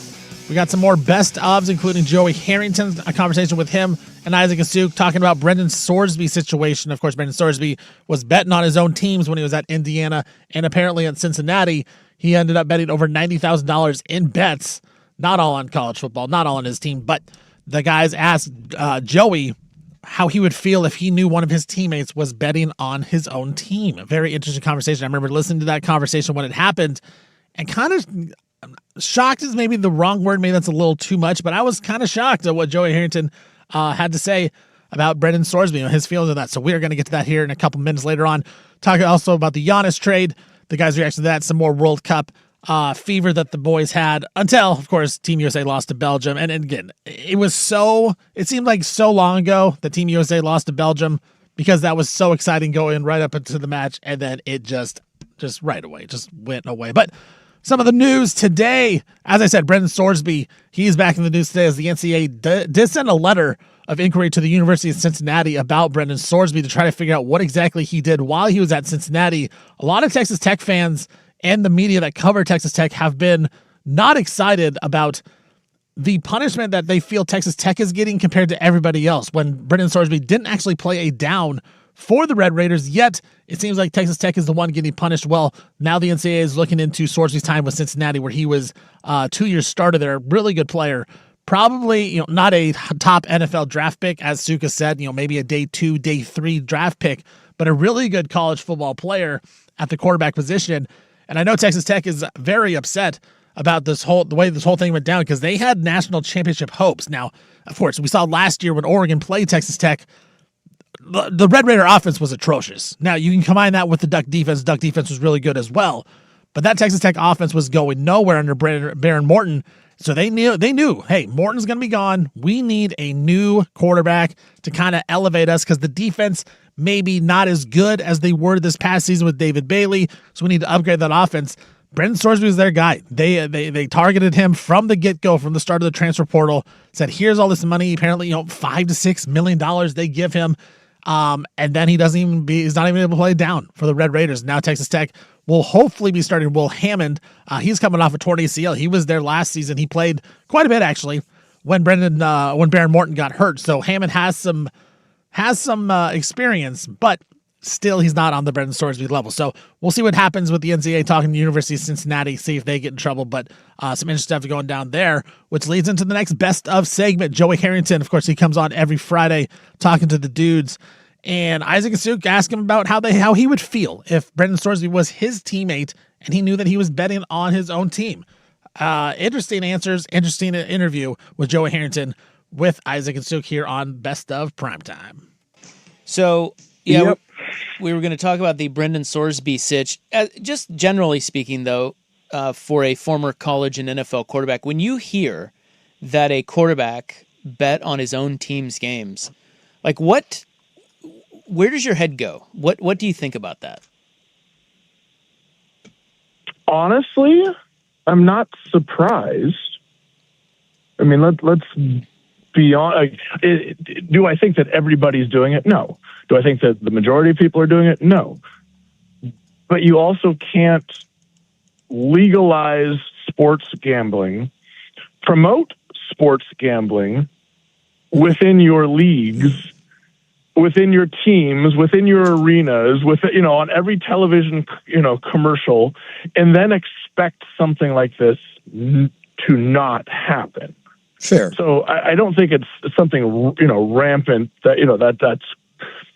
we got some more best ofs, including Joey Harrington, a conversation with him and Isaac and Suk talking about Brendan Sorsby's situation. Of course, Brendan Sorsby was betting on his own teams when he was at Indiana, and apparently at Cincinnati, he ended up betting over $90,000 in bets, not all on college football, not all on his team, but the guys asked Joey how he would feel if he knew one of his teammates was betting on his own team. A very interesting conversation. I remember listening to that conversation when it happened, and kind of shocked is maybe the wrong word. Maybe that's a little too much, but I was kind of shocked at what Joey Harrington had to say about Brendan Sorsby, his feelings of that. So we're going to get to that here in a couple minutes later on. Talking also about the Giannis trade, the guys' reaction to that, some more World Cup fever that the boys had until, of course, Team USA lost to Belgium. And again, it seemed like so long ago that Team USA lost to Belgium because that was so exciting going right up into the match. And then it just right away, just went away. But some of the news today, as I said, Brendan Sorsby, he's back in the news today as the NCAA did send a letter of inquiry to the University of Cincinnati about Brendan Sorsby to try to figure out what exactly he did while he was at Cincinnati. A lot of Texas Tech fans and the media that cover Texas Tech have been not excited about the punishment that they feel Texas Tech is getting compared to everybody else when Brendan Sorsby didn't actually play a down for the Red Raiders, yet it seems like Texas Tech is the one getting punished. Well, now the NCAA is looking into Sorsby's time with Cincinnati, where he was 2 years starter there, really good player. Probably, not a top NFL draft pick, as Suka said, maybe a day 2, day 3 draft pick, but a really good college football player at the quarterback position. And I know Texas Tech is very upset about the way this whole thing went down because they had national championship hopes. Now, of course, we saw last year when Oregon played Texas Tech, the Red Raider offense was atrocious. Now, you can combine that with the Duck defense. Duck defense was really good as well. But that Texas Tech offense was going nowhere under Baron Morton. So they knew, hey, Morton's going to be gone. We need a new quarterback to kind of elevate us because the defense maybe not as good as they were this past season with David Bailey. So we need to upgrade that offense. Brendan Sorsby was their guy. They targeted him from the get-go, from the start of the transfer portal, said, here's all this money, apparently, $5 to $6 million they give him. And then he's not even able to play down for the Red Raiders. Now Texas Tech will hopefully be starting Will Hammond. He's coming off a torn ACL. He was there last season. He played quite a bit actually when Baron Morton got hurt. So Hammond has some experience, but still he's not on the Brendan Sorsby level. So we'll see what happens with the NCAA talking to the University of Cincinnati, see if they get in trouble. But some interesting stuff going down there, which leads into the next best of segment. Joey Harrington, of course, he comes on every Friday talking to the dudes. And Isaac and Suk asked him about how he would feel if Brendan Sorsby was his teammate and he knew that he was betting on his own team. Interesting answers, interesting interview with Joey Harrington with Isaac and Suk here on Best of Primetime. So, yeah, we were going to talk about the Brendan Sorsby sitch. Just generally speaking, though, for a former college and NFL quarterback, when you hear that a quarterback bet on his own team's games, like where does your head go? What do you think about that? Honestly, I'm not surprised. I mean, let's be on. Do I think that everybody's doing it? No. Do I think that the majority of people are doing it? No. But you also can't legalize sports gambling, promote sports gambling within your leagues, within your teams, within your arenas, on every television, commercial, and then expect something like this to not happen. Fair. So I don't think it's something, rampant that's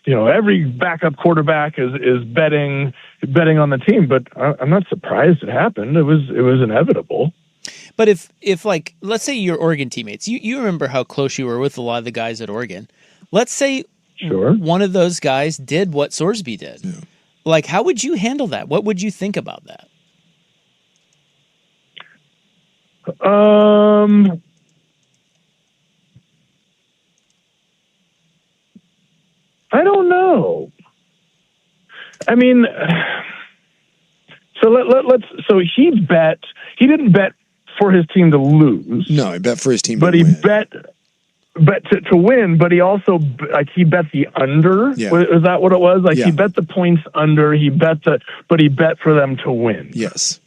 every backup quarterback is betting on the team, but I'm not surprised it happened. It was inevitable. But if like, let's say your Oregon teammates, you remember how close you were with a lot of the guys at Oregon. Let's say one of those guys did what Sorsby did. Yeah. Like, how would you handle that? What would you think about that? I don't know. I mean, so he didn't bet for his team to lose. No, he bet for his team but to he win. bet to win, but he also, he bet the under. Yeah. Is that what it was? Yeah. He bet the points under, but he bet for them to win. Yes.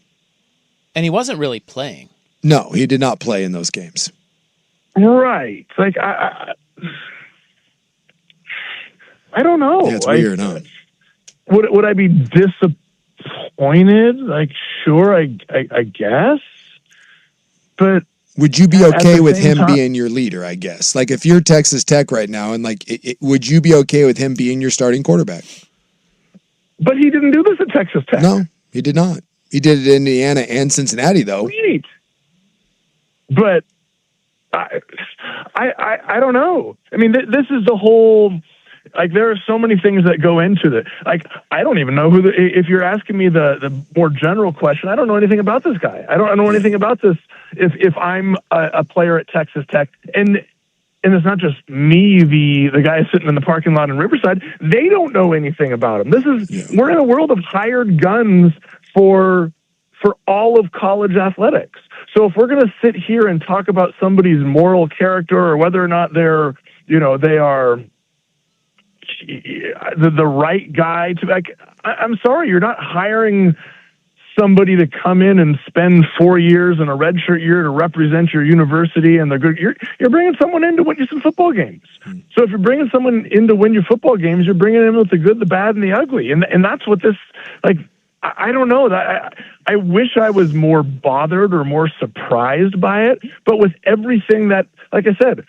And he wasn't really playing. No, he did not play in those games. Right. Like, I don't know. Yeah, it's weird, huh? Would I be disappointed? Like, sure, I guess. But would you be okay with him being your leader, I guess? Like, if you're Texas Tech right now, and would you be okay with him being your starting quarterback? But he didn't do this at Texas Tech. No, he did not. He did it in Indiana and Cincinnati, though. Right. But I don't know. I mean, this is the whole. Like, there are so many things that go into it. Like, I don't even know if you're asking me the more general question, I don't know anything about this guy. I don't know anything about this. If I'm a player at Texas Tech, and it's not just me, the guy sitting in the parking lot in Riverside, they don't know anything about him. We're in a world of hired guns for all of college athletics. So if we're going to sit here and talk about somebody's moral character or whether or not they are the right guy to, like, I'm sorry, you're not hiring somebody to come in and spend 4 years in a redshirt year to represent your university and you're bringing someone in to win you some football games. So if you're bringing someone in to win your football games, you're bringing in with the good, the bad, and the ugly. And that's what this, like, I don't know. I wish I was more bothered or more surprised by it, but with everything that, like I said,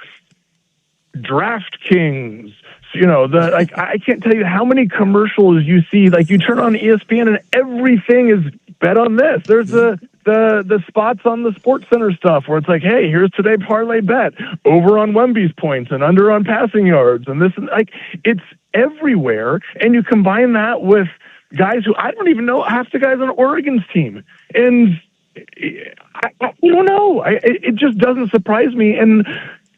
DraftKings, I can't tell you how many commercials you see. Like, you turn on ESPN and everything is bet on this. There's the spots on the Sports Center stuff where it's like, hey, here's today parlay bet over on Wemby's points and under on passing yards and this, and like, it's everywhere. And you combine that with guys who I don't even know half the guys on Oregon's team, and I don't know. It just doesn't surprise me, and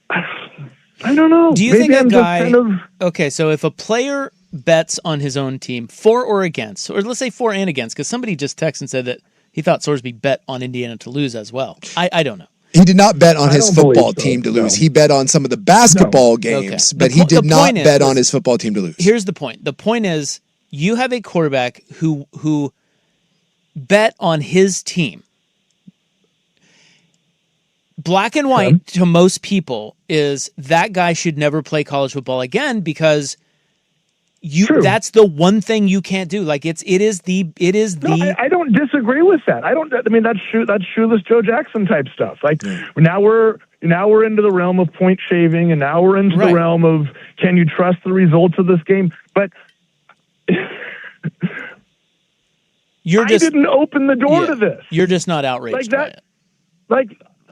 I don't know. Do you think a guy? Okay, so if a player bets on his own team for or against, or let's say for and against, because somebody just texted and said that he thought Sorsby bet on Indiana to lose as well. I don't know. He did not bet on his football team to lose. No. He bet on some of the basketball games, but he did not bet on his football team to lose. Here's the point. The point is, you have a quarterback who bet on his team. Black and white to most people is that guy should never play college football again because that's the one thing you can't do. Like, it is the. No, I don't disagree with that. I mean, that's shoeless Joe Jackson type stuff. Like, now we're into the realm of point shaving, and now we're into the realm of, can you trust the results of this game? But I didn't open the door to this. You're just not outraged by it.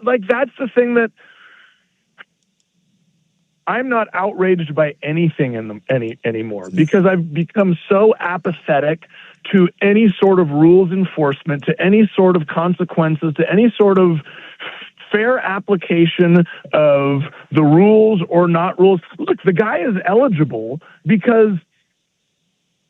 Like, that's the thing that I'm not outraged by anything anymore, because I've become so apathetic to any sort of rules enforcement, to any sort of consequences, to any sort of fair application of the rules or not rules. Look, the guy is eligible because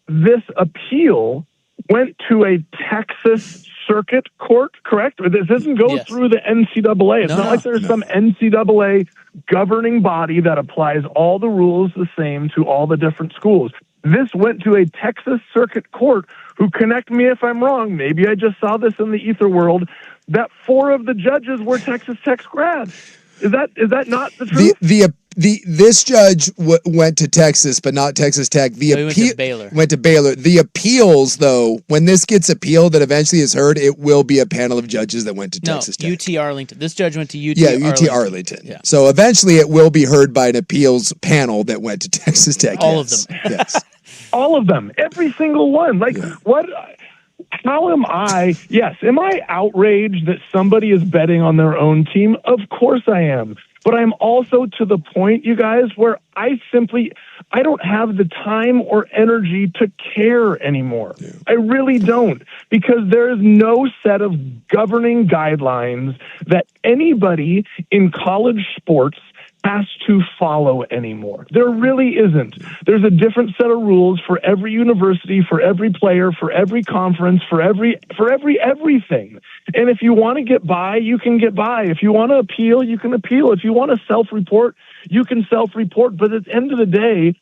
this appeal went to a Texas circuit court, correct? Or this doesn't go through the NCAA. It's not like there's some NCAA governing body that applies all the rules the same to all the different schools. This went to a Texas circuit court who, connect me if I'm wrong, maybe I just saw this in the ether world, that 4 of the judges were Texas Tech grads. Is that not the truth? This judge went to Texas, but not Texas Tech. Went to Baylor. Went to Baylor. The appeals, though, when this gets appealed and eventually is heard, it will be a panel of judges that went to Texas Tech. UT Arlington. This judge went to UT UT Arlington. Yeah. So eventually it will be heard by an appeals panel that went to Texas Tech. All of them. Yes. All of them. Every single one. What? How am I? Yes. Am I outraged that somebody is betting on their own team? Of course I am. But I'm also to the point, you guys, where I don't have the time or energy to care anymore. Yeah. I really don't, because there is no set of governing guidelines that anybody in college sports has to follow anymore. There really isn't. There's a different set of rules for every university, for every player, for every conference, for every everything. And if you want to get by, you can get by. If you want to appeal, you can appeal. If you want to self-report, you can self-report. But at the end of the day,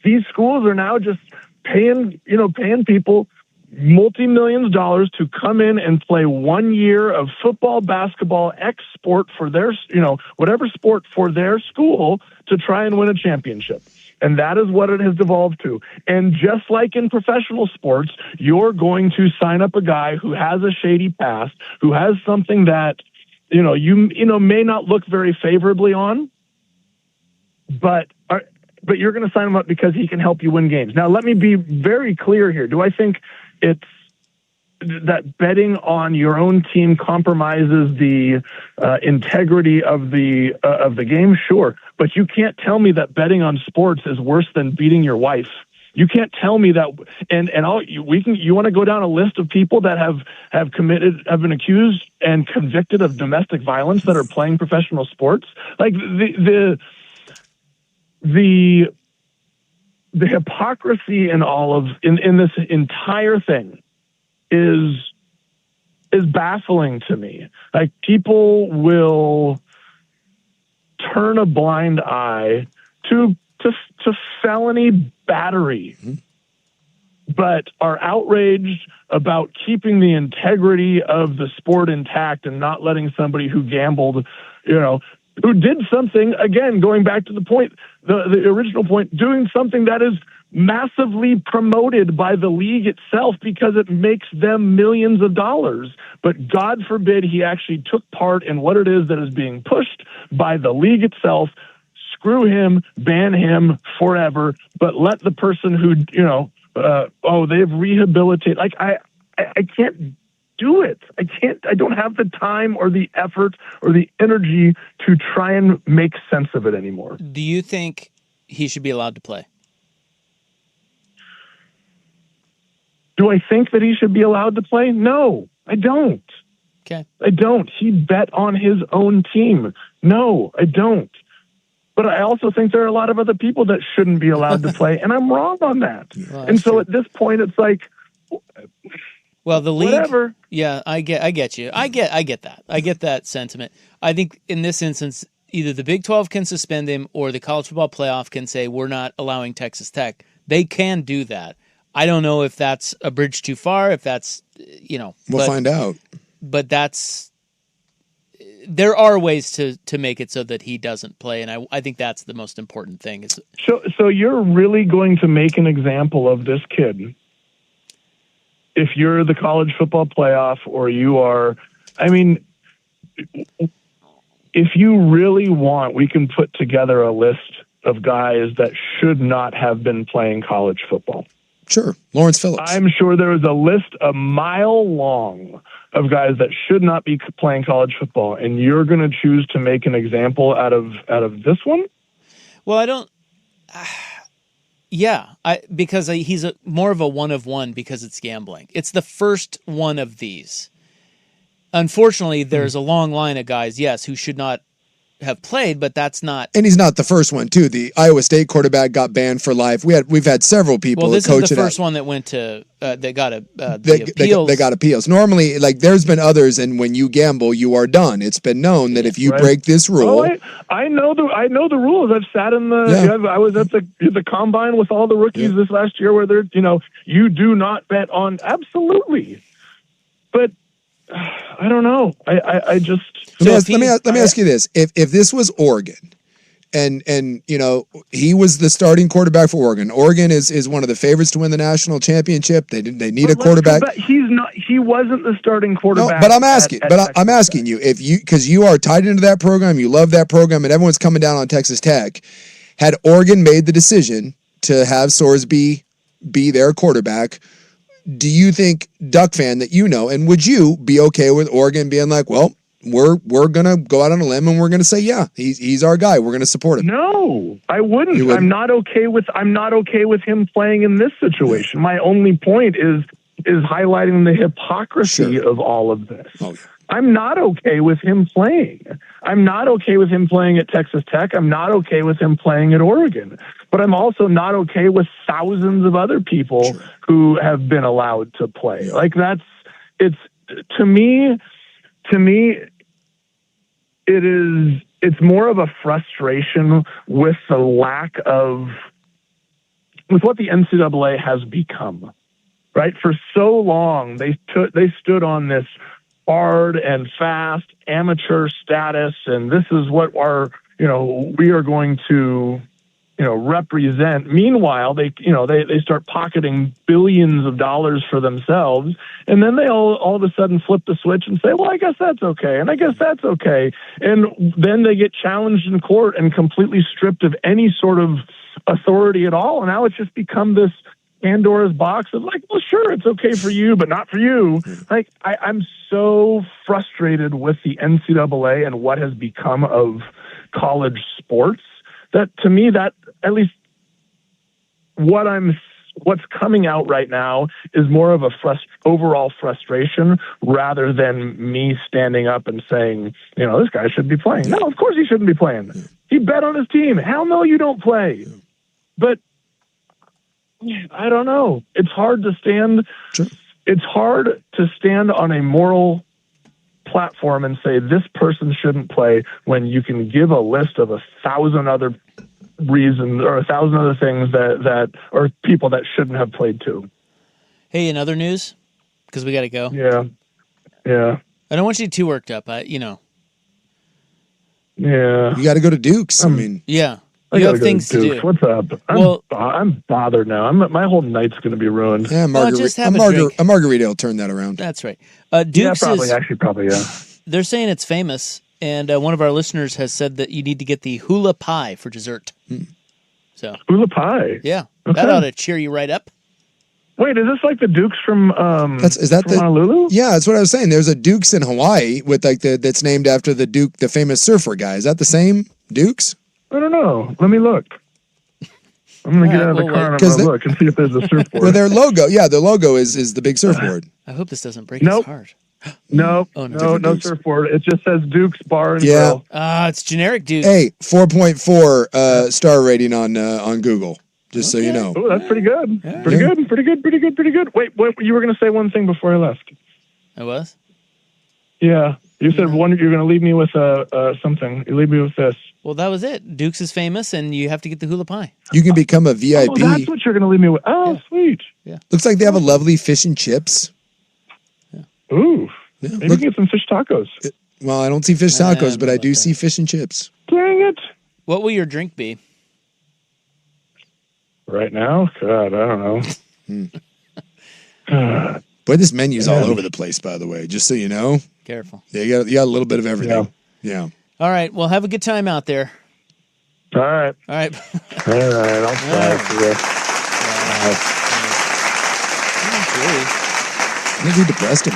these schools are now just paying people multi-millions of dollars to come in and play 1 year of football, basketball, X sport for their, whatever sport for their school to try and win a championship. And that is what it has devolved to. And just like in professional sports, you're going to sign up a guy who has a shady past, who has something that, you may not look very favorably on, but you're going to sign him up because he can help you win games. Now, let me be very clear here. Do I think it's that betting on your own team compromises the integrity of the game? Sure, but you can't tell me that betting on sports is worse than beating your wife. You can't tell me that. You want to go down a list of people that have been accused and convicted of domestic violence that are playing professional sports? Like the hypocrisy in in this entire thing is baffling to me. Like, people will turn a blind eye to felony battery, but are outraged about keeping the integrity of the sport intact and not letting somebody who gambled, who did something, again, going back to the point, the original point, doing something that is massively promoted by the league itself because it makes them millions of dollars. But God forbid he actually took part in what it is that is being pushed by the league itself. Screw him, ban him forever, but let the person who, they've rehabilitated. Like, I can't do it. I don't have the time or the effort or the energy to try and make sense of it anymore. Do you think he should be allowed to play? Do I think that he should be allowed to play? No, I don't. Okay. I don't. He bet on his own team. No, I don't. But I also think there are a lot of other people that shouldn't be allowed to play, and I'm wrong on that. Well, and so true. At this point, it's like, well, the league. Whatever. Yeah, I get you. I get that. I get that sentiment. I think in this instance, either the Big 12 can suspend him, or the College Football Playoff can say we're not allowing Texas Tech. They can do that. I don't know if that's a bridge too far. If that's we'll find out. But there are ways to make it so that he doesn't play, and I think that's the most important thing. So you're really going to make an example of this kid if you're the College Football Playoff, or you are, if you really want, we can put together a list of guys that should not have been playing college football. Sure. Lawrence Phillips. I'm sure there is a list a mile long of guys that should not be playing college football, and you're going to choose to make an example out of this one? Well, I don't. Because he's more of a one of one because it's gambling. It's the first one of these. Unfortunately, there's a long line of guys, yes, who should not have played, but that's not. And he's not the first one, too. The Iowa State quarterback got banned for life. We've had several people. Well, this coach is the first one that went to that got appeals. They got appeals. Normally, like there's been others, and when you gamble, you are done. It's been known that if you break this rule, I know the rules. I've sat in the. I was at the combine with all the rookies this last year, where they're you do not bet on absolutely, but I don't know. I just. Let me ask you this: if this was Oregon, and he was the starting quarterback for Oregon. Oregon is one of the favorites to win the national championship. They need a quarterback. He's not. He wasn't the starting quarterback. No, but I'm asking you because you are tied into that program. You love that program, and everyone's coming down on Texas Tech. Had Oregon made the decision to have Sorsby be their quarterback, do you think, Duck fan that and would you be okay with Oregon being like, well, we're gonna go out on a limb and we're gonna say, yeah, he's our guy. We're gonna support him. No, I wouldn't. I'm not okay with him playing in this situation. My only point is highlighting the hypocrisy of all of this. Oh, yeah. I'm not okay with him playing. I'm not okay with him playing at Texas Tech. I'm not okay with him playing at Oregon. But I'm also not okay with thousands of other people who have been allowed to play. Like to me, it's more of a frustration with the lack of, with what the NCAA has become, right? For so long, they stood on this hard and fast amateur status, and this is what we are going to, represent. Meanwhile, they start pocketing billions of dollars for themselves, and then they all of a sudden flip the switch and say, well, I guess that's okay, and I guess that's okay. And then they get challenged in court and completely stripped of any sort of authority at all. And now it's just become this Pandora's box of like, well, sure, it's okay for you, but not for you. Like, I'm so frustrated with the NCAA and what has become of college sports that, to me, that at least what's coming out right now is more of a overall frustration rather than me standing up and saying, this guy should be playing. No, of course he shouldn't be playing. He bet on his team. Hell no, you don't play. But I don't know. It's hard to stand. Sure. It's hard to stand on a moral platform and say this person shouldn't play when you can give a list of 1,000 other reasons or 1,000 other things that or people that shouldn't have played too. Hey, in other news, because we got to go. Yeah. I don't want you too worked up. Yeah. You got to go to Duke's. Yeah. You have things to do. What's up? I'm bothered now. My whole night's going to be ruined. Yeah, a margarita will turn that around. That's right. Duke's probably. They're saying it's famous, and one of our listeners has said that you need to get the hula pie for dessert. So hula pie. Yeah, okay. That ought to cheer you right up. Wait, is this like the Dukes from Honolulu? Yeah, that's what I was saying. There's a Dukes in Hawaii with that's named after the Duke, the famous surfer guy. Is that the same Dukes? I don't know. Let me look. I'm going to get out of the car and I'm going to look and see if there's a surfboard. Well, their logo is the big surfboard. I hope this doesn't break his heart. No surfboard. It just says Duke's Bar and Grill. It's generic Duke. Hey, 4.4 star rating on Google, just so you know. Oh, that's pretty good. Yeah. Pretty good. Wait, you were going to say one thing before I left. I was? Yeah. You said you're going to leave me with something. You leave me with this. Well, that was it. Duke's is famous, and you have to get the hula pie. You can become a VIP. Oh, that's what you're going to leave me with. Oh, yeah. Sweet. Yeah. Looks like they have a lovely fish and chips. Yeah. Ooh. Yeah. Maybe we can get some fish tacos. Well, I don't see fish tacos, but I do see fish and chips. Dang it. What will your drink be? Right now? God, I don't know. Boy, this menu's all over the place, by the way, just so you know. Careful. Yeah, you got a little bit of everything. Yeah. All right. Well, have a good time out there. All right. I'll try for you. Maybe you depressed him.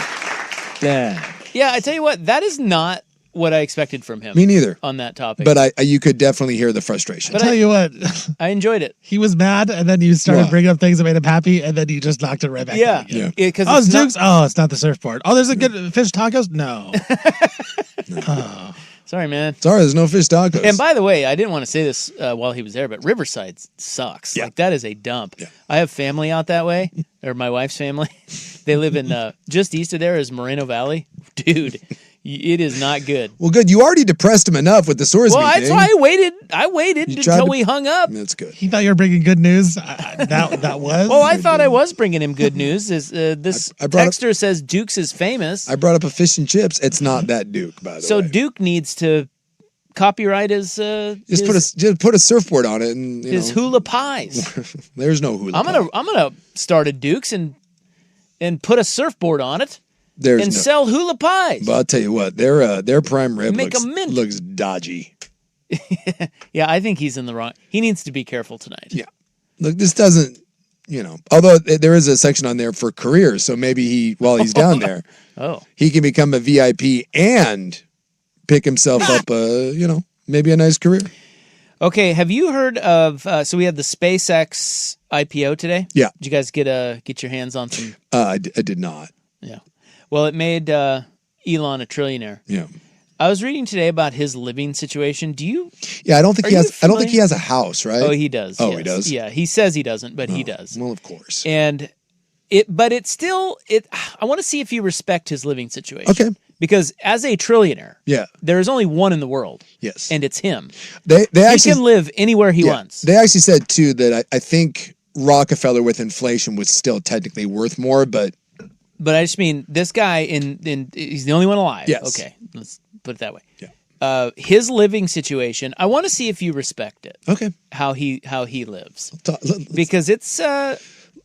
Yeah, I tell you what, that is not what I expected from him. Me neither. On that topic. But you could definitely hear the frustration. But I tell you what. I enjoyed it. He was mad, and then you started bringing up things that made him happy, and then you just knocked it right back down again. Because it's Duke's. Oh, it's not the surfboard. Oh, there's a good fish tacos? No. Sorry, man. Sorry, there's no fish tacos. And by the way, I didn't want to say this while he was there, but Riverside sucks. Yeah. Like, that is a dump. Yeah. I have family out that way, or my wife's family. They live in just east of there is Moreno Valley. Dude, it is not good. Well, good. You already depressed him enough with the Sorsby Well, that's thing. why I waited until we hung up. That's good. He thought you were bringing good news. That was. Oh, I thought I was bringing him good news. This I brought texter says Duke's is famous. I brought up a fish and chips. It's not that Duke, by the way. So Duke needs to copyright his just put a surfboard on it and his hula pies. There's no hula. I'm gonna start a Duke's and put a surfboard on it and sell hula pies. But I'll tell you what, their prime rib Make a mint. looks dodgy. Yeah, I think he's in the wrong. He needs to be careful tonight. Yeah, look, this doesn't. Although there is a section on there for careers, so maybe while he's down there, he can become a VIP and pick himself up maybe a nice career. Okay, have you heard of so we had the SpaceX IPO today? Yeah. Did you guys get your hands on some? I did not. Yeah. Well, it made Elon a trillionaire. Yeah. I was reading today about his living situation. Do you? Yeah, I don't think he has. familiar? I don't think he has a house, right? Oh, he does. Oh, yes. he does? Yeah, he says he doesn't, but he does. Well, of course. And it's still. I want to see if you respect his living situation. Okay. Because as a trillionaire, there is only one in the world. Yes. And it's him. They actually can live anywhere he wants. They actually said too that I think Rockefeller with inflation was still technically worth more, but I just mean this guy he's the only one alive. Yes. Okay. Let's put it that way. Yeah. His living situation, I want to see if you respect it. Okay. How he lives. Let's Because it's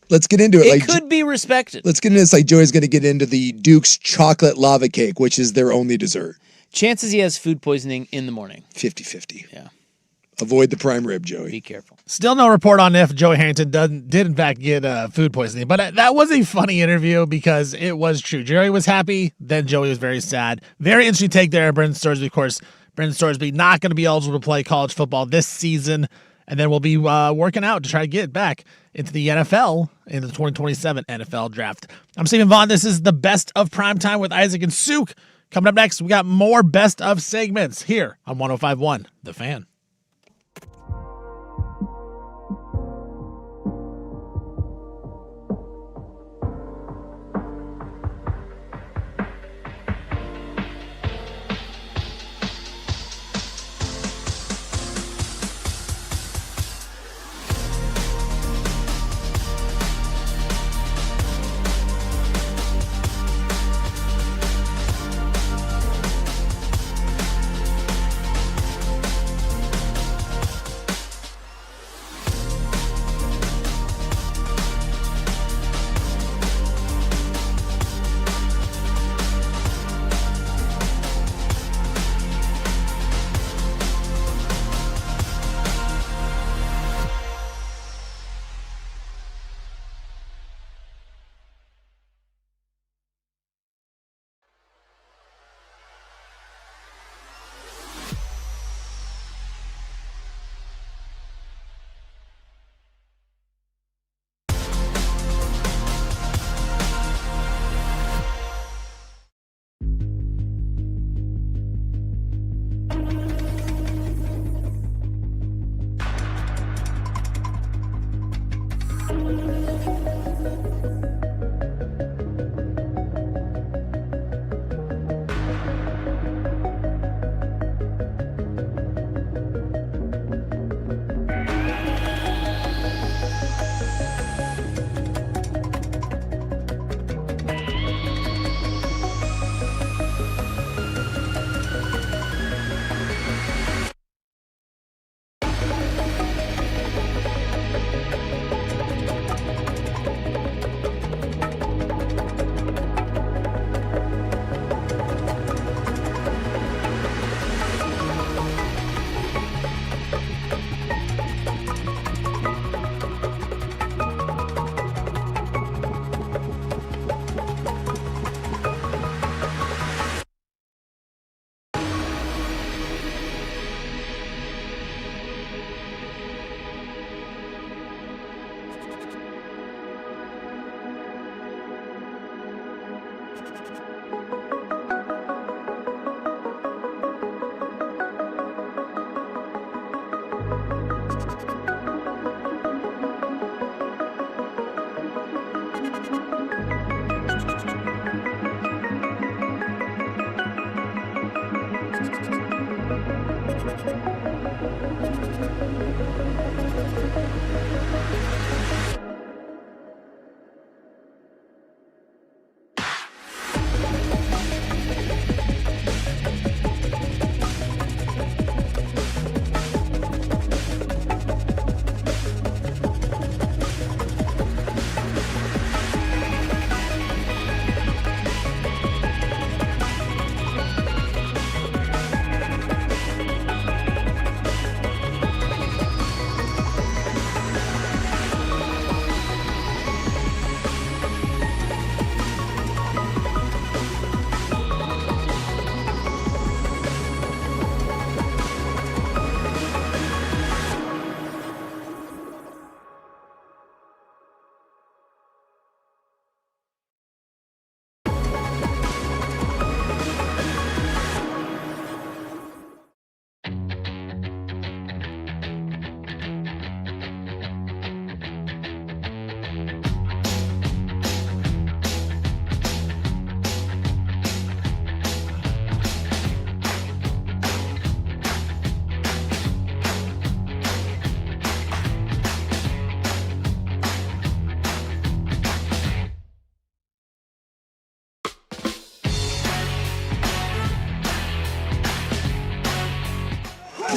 let's get into it. it could be respected. Let's get into this. Like Joey's going to get into the Duke's chocolate lava cake, which is their only dessert. Chances he has food poisoning in the morning. 50-50. Yeah. Avoid the prime rib, Joey. Be careful. Still no report on if Joey Harrington did in fact get food poisoning, but that was a funny interview because it was true. Jerry was happy, then Joey was very sad. Very interesting take there, Brendan Storsby. Of course, Brendan Storsby not going to be eligible to play college football this season, and then we'll be working out to try to get back into the NFL in the 2027 NFL Draft. I'm Stephen Vaughn. This is the Best of Primetime with Isaac and Suk. Coming up next, we got more Best of segments here on 105.1 The Fan.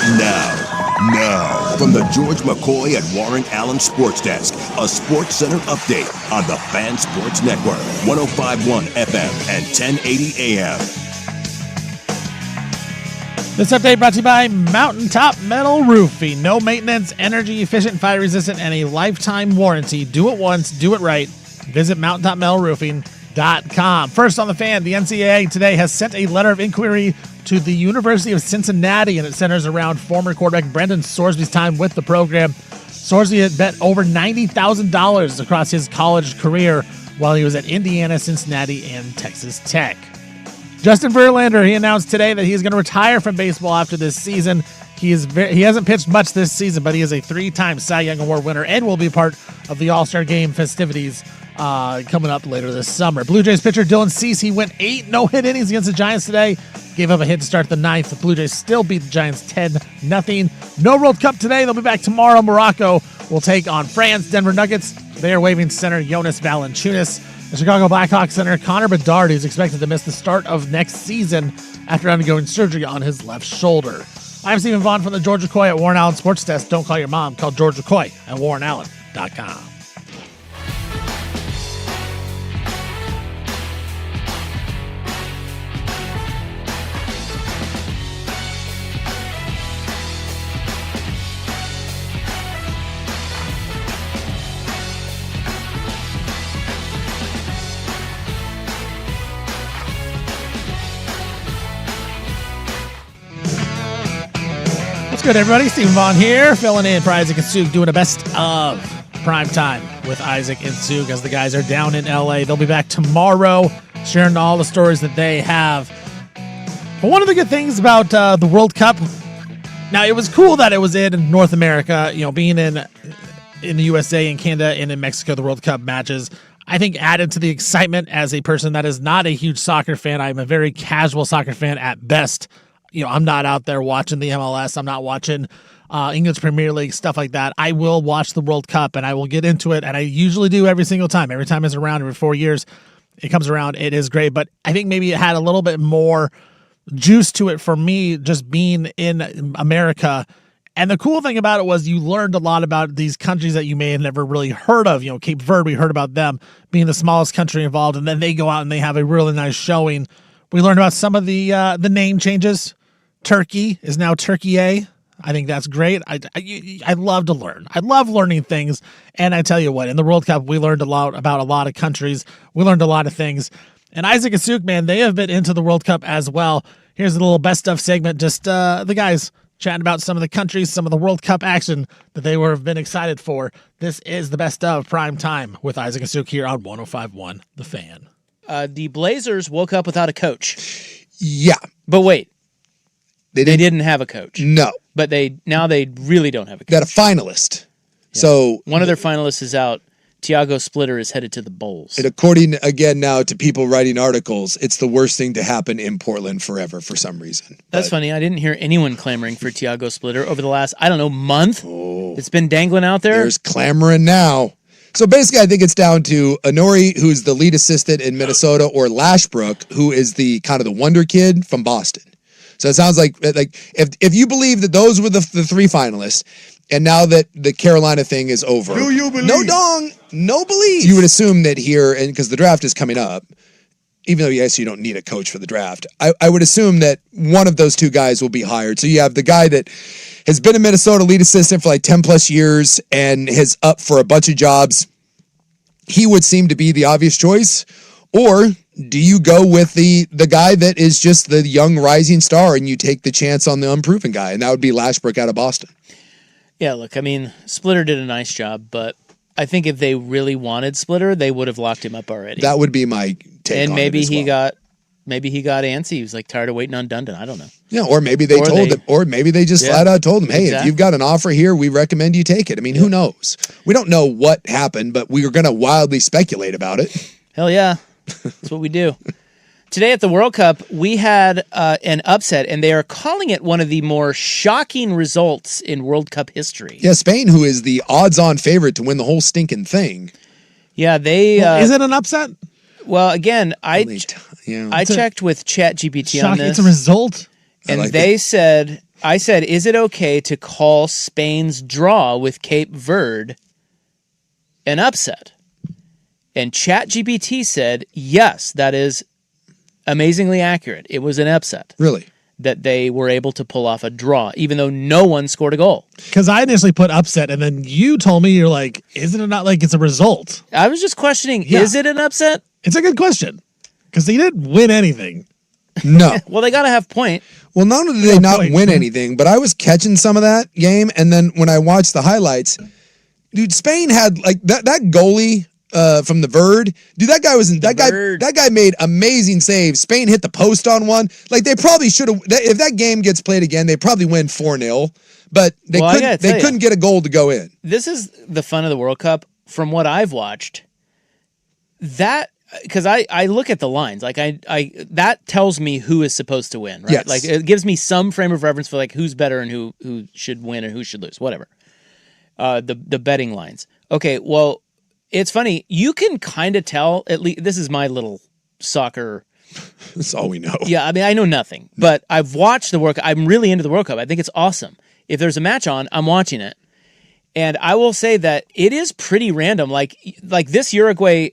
Now, from the George McCoy and Warren Allen Sports Desk, a Sports Center update on the Fan Sports Network, 105.1 FM and 1080 AM. This update brought to you by Mountaintop Metal Roofing. No maintenance, energy efficient, fire resistant, and a lifetime warranty. Do it once, do it right. Visit mountaintopmetalroofing.com. First on the Fan, the NCAA today has sent a letter of inquiry to the University of Cincinnati, and it centers around former quarterback Brendan Sorsby's time with the program. Sorsby had bet over $90,000 across his college career while he was at Indiana, Cincinnati, and Texas Tech. Justin Verlander, he announced today that he is going to retire from baseball after this season. He hasn't pitched much this season, but he is a 3-time Cy Young Award winner and will be part of the All-Star Game festivities coming up later this summer. Blue Jays pitcher Dylan Cease, he went 8 no-hit innings against the Giants today. Gave up a hit to start the 9th. The Blue Jays still beat the Giants 10-0. No World Cup today. They'll be back tomorrow. Morocco will take on France. Denver Nuggets, they are waiving center Jonas Valanciunas. The Chicago Blackhawks center Connor Bedard is expected to miss the start of next season after undergoing surgery on his left shoulder. I'm Stephen Vaughn from the George McCoy at Warren Allen Sports Desk. Don't call your mom. Call George McCoy at warrenallen.com. Good, everybody. Stephen Vaughn here, filling in for Isaac and Suk, doing a best of prime time with Isaac and Suk as the guys are down in LA. They'll be back tomorrow, sharing all the stories that they have. But one of the good things about the World Cup, now it was cool that it was in North America, being in the USA and Canada and in Mexico, the World Cup matches, I think added to the excitement. As a person that is not a huge soccer fan, I'm a very casual soccer fan at best. I'm not out there watching the MLS. I'm not watching English Premier League, stuff like that. I will watch the World Cup, and I will get into it, and I usually do every single time. Every time it's around, every 4 years, it comes around. It is great, but I think maybe it had a little bit more juice to it for me just being in America. And the cool thing about it was you learned a lot about these countries that you may have never really heard of. Cape Verde, we heard about them being the smallest country involved, and then they go out and they have a really nice showing. We learned about some of the name changes. Turkey is now Turkey A. I think that's great. I love to learn. I love learning things. And I tell you what, in the World Cup, we learned a lot about a lot of countries. We learned a lot of things. And Isaac and Suk, man, they have been into the World Cup as well. Here's a little best of segment. Just the guys chatting about some of the countries, some of the World Cup action that they have been excited for. This is the best of prime time with Isaac and Suk here on 105.1 The Fan. The Blazers woke up without a coach. Yeah. But wait. They didn't have a coach. No. But they really don't have a coach. Got a finalist. Yeah. So one of their finalists is out. Tiago Splitter is headed to the Bulls. And according, again, now to people writing articles, it's the worst thing to happen in Portland forever for some reason. That's funny. I didn't hear anyone clamoring for Tiago Splitter over the last, month. Oh. It's been dangling out there. There's clamoring now. So basically, I think it's down to Honori, who's the lead assistant in Minnesota, or Lashbrook, who is the kind of the wonder kid from Boston. So it sounds like if you believe that those were the 3 finalists, and now that the Carolina thing is over, do you believe? No dong, no believe. You would assume that here, and because the draft is coming up, even though yes, you don't need a coach for the draft, I would assume that one of those 2 guys will be hired. So you have the guy that has been a Minnesota lead assistant for like 10 plus years and is up for a bunch of jobs. He would seem to be the obvious choice. Or do you go with the guy that is just the young rising star and you take the chance on the unproven guy? And that would be Lashbrook out of Boston. Yeah, look, Splitter did a nice job, but I think if they really wanted Splitter, they would have locked him up already. That would be my take and on maybe it as he well. maybe he got antsy. He was like tired of waiting on Dundon. I don't know. Yeah, or maybe they told him, or maybe they just flat out told him, hey, if you've got an offer here, we recommend you take it. Who knows? We don't know what happened, but we are going to wildly speculate about it. Hell yeah. That's what we do. Today at the World Cup, we had an upset, and they are calling it one of the more shocking results in World Cup history. Yeah, Spain, who is the odds-on favorite to win the whole stinking thing. Yeah, they... is it an upset? Well, again, I checked with ChatGPT on this. It's a result? And they said I said, is it okay to call Spain's draw with Cape Verde an upset? And ChatGPT said, yes, that is amazingly accurate. It was an upset. Really? That they were able to pull off a draw, even though no one scored a goal. Because I initially put upset, and then you told me, you're like, isn't it not like it's a result? I was just questioning, is it an upset? It's a good question. Because they didn't win anything. No. Well, they got to have point. Well, not only did they not win anything, but I was catching some of that game, and then when I watched the highlights, dude, Spain had like that goalie from the Verde. Dude, that guy made amazing saves. Spain hit the post on one. Like they probably should have. If that game gets played again, they probably win 4-0. But they couldn't get a goal to go in. This is the fun of the World Cup. From what I've watched, that. Because I look at the lines, like I that tells me who is supposed to win, right? Yes. Like it gives me some frame of reference for like who's better and who should win and who should lose, whatever. The betting lines. Okay, well, it's funny. You can kind of tell. At least this is my little soccer. That's all we know. Yeah, I mean I know nothing, but I've watched the World Cup. I'm really into the World Cup. I think it's awesome. If there's a match on, I'm watching it, and I will say that it is pretty random. Like this Uruguay.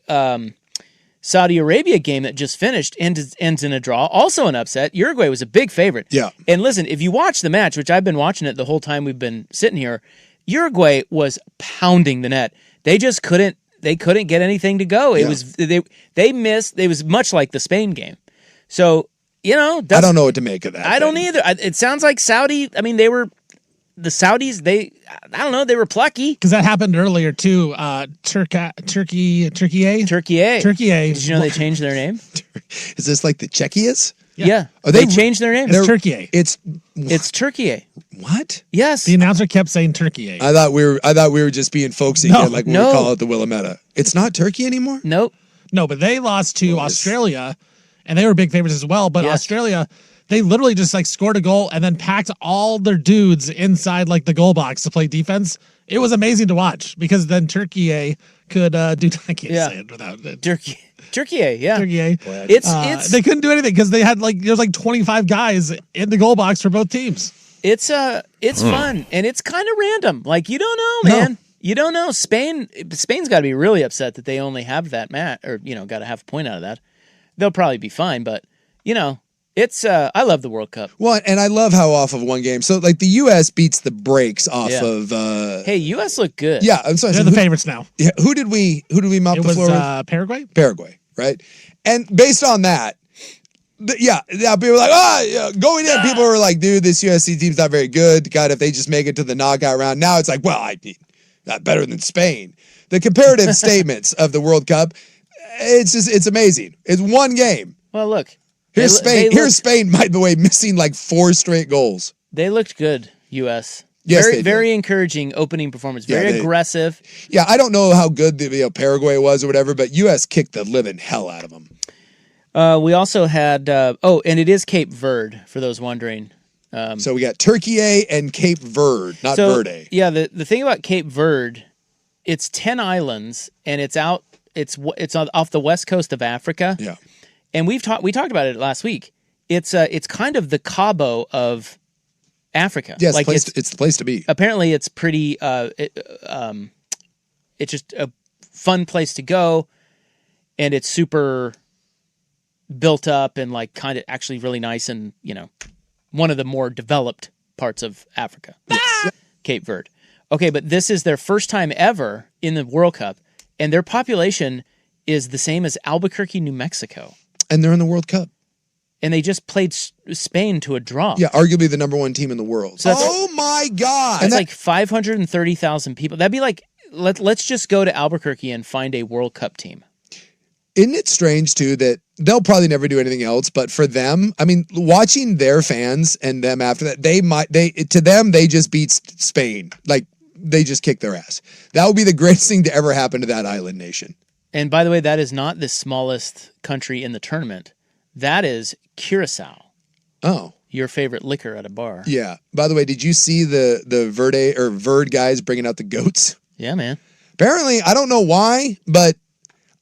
Saudi Arabia game that just finished ends in a draw, also an upset. Uruguay was a big favorite. Yeah. And listen, if you watch the match, which I've been watching it the whole time we've been sitting here, Uruguay was pounding the net. They just couldn't get anything to go. It was they missed. It was much like the Spain game. So, I don't know what to make of that. I don't either. It sounds like Saudi, I mean, the Saudis, I don't know, they were plucky. Because that happened earlier too. Turkey. Did you know they changed their name? Is this like the Czechias? Yeah. They changed their name. It's Turkey. It's Turkey. What? Yes. The announcer kept saying Turkey. I thought we were just being folksy No. again, like we call it the Willamette. It's not Turkey anymore? Nope. No, but they lost to Australia, and they were big favorites as well. But Australia, they literally just like scored a goal and then packed all their dudes inside like the goal box to play defense. It was amazing to watch because then Turkey could do. I can't say it without it. Turkey, yeah. Turkey. It's they couldn't do anything because they had there's 25 guys in the goal box for both teams. It's fun and it's kind of random. Like you don't know, man. You don't know. Spain's got to be really upset that they only have that match, or got to have a point out of that. They'll probably be fine, but it's I love the World Cup. Well, and I love how off of one game. So like the U.S. beats the brakes off of. Hey, U.S. look good. Yeah, I'm sorry. They're the favorites now. Yeah, who did we mop the floor with? Paraguay. Paraguay, right? And based on that, people were like, going in, people were like, dude, this USC team's not very good. God, if they just make it to the knockout round, now it's like, well, I mean, not better than Spain. The comparative statements of the World Cup, it's amazing. It's one game. Well, look. Here's Spain. Here's Spain, by the way, missing like 4 straight goals. They looked good, U.S. Yes, very encouraging opening performance. Very aggressive. Yeah, I don't know how good the Paraguay was or whatever, but U.S. kicked the living hell out of them. We also had and it is Cape Verde for those wondering. So we got Turkey and Cape Verde, not Verde. Yeah, the thing about Cape Verde, it's 10 islands and it's off the west coast of Africa. Yeah. And we talked about it last week. It's kind of the Cabo of Africa. Yes, it's the place to be. Apparently, it's pretty. It's just a fun place to go, and it's super built up and like kind of actually really nice and one of the more developed parts of Africa. Yes. Cape Verde. Okay, but this is their first time ever in the World Cup, and their population is the same as Albuquerque, New Mexico. And they're in the World Cup. And they just played Spain to a draw. Yeah, arguably the number 1 team in the world. So oh my God. That's like 530,000 people. That'd be like, let's just go to Albuquerque and find a World Cup team. Isn't it strange, too, that they'll probably never do anything else, but for them, I mean, watching their fans and them after that, they just beat Spain. Like, they just kicked their ass. That would be the greatest thing to ever happen to that island nation. And by the way, that is not the smallest country in the tournament. That is Curacao. Oh. Your favorite liquor at a bar. Yeah. By the way, did you see the Verde guys bringing out the goats? Yeah, man. Apparently, I don't know why, but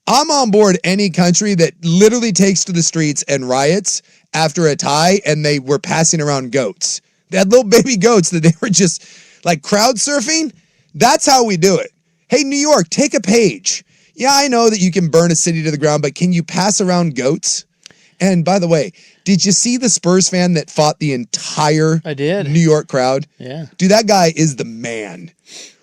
I'm on board any country that literally takes to the streets and riots after a tie and they were passing around goats. They had little baby goats that they were just like crowd surfing. That's how we do it. Hey, New York, take a page. Yeah, I know that you can burn a city to the ground, but can you pass around goats? And by the way, did you see the Spurs fan that fought the entire New York crowd? Yeah. Dude, that guy is the man.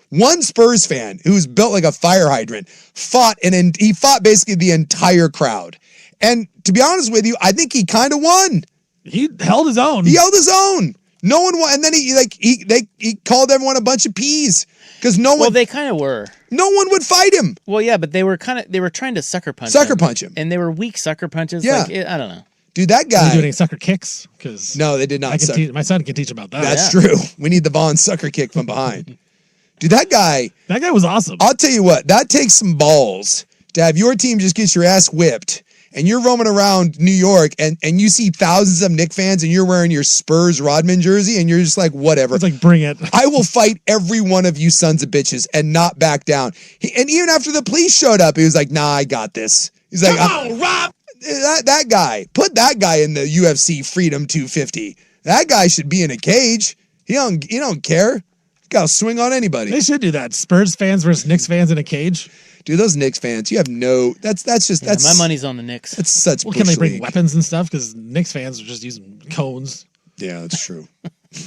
One Spurs fan who's built like a fire hydrant fought he fought basically the entire crowd. And to be honest with you, I think he kind of won. He held his own. He held his own. No one won. And then he called everyone a bunch of peas because no one. Well, they kind of were. No one would fight him. Well, yeah, but they were trying to sucker punch him. And they were weak sucker punches. Yeah. Like, I don't know. Dude, that guy. Did they do any sucker kicks? Because no, they did not. My son can teach about that. That's true. We need the Vaughn sucker kick from behind. Dude, that guy was awesome. I'll tell you what, that takes some balls to have your team just get your ass whipped and you're roaming around New York and you see thousands of Knicks fans and you're wearing your Spurs Rodman jersey and you're just like, whatever. It's like, bring it. I will fight every one of you sons of bitches and not back down. And even after the police showed up, he was like, nah, I got this. He's like, come on, Rob. That guy, put that guy in the UFC Freedom 250. That guy should be in a cage. He don't care. Got to swing on anybody. They should do that. Spurs fans versus Knicks fans in a cage. Dude, those Knicks fans, you have no. That's my money's on the Knicks. That's such. Well, can they bring weapons and stuff? Because Knicks fans are just using cones. Yeah, that's true.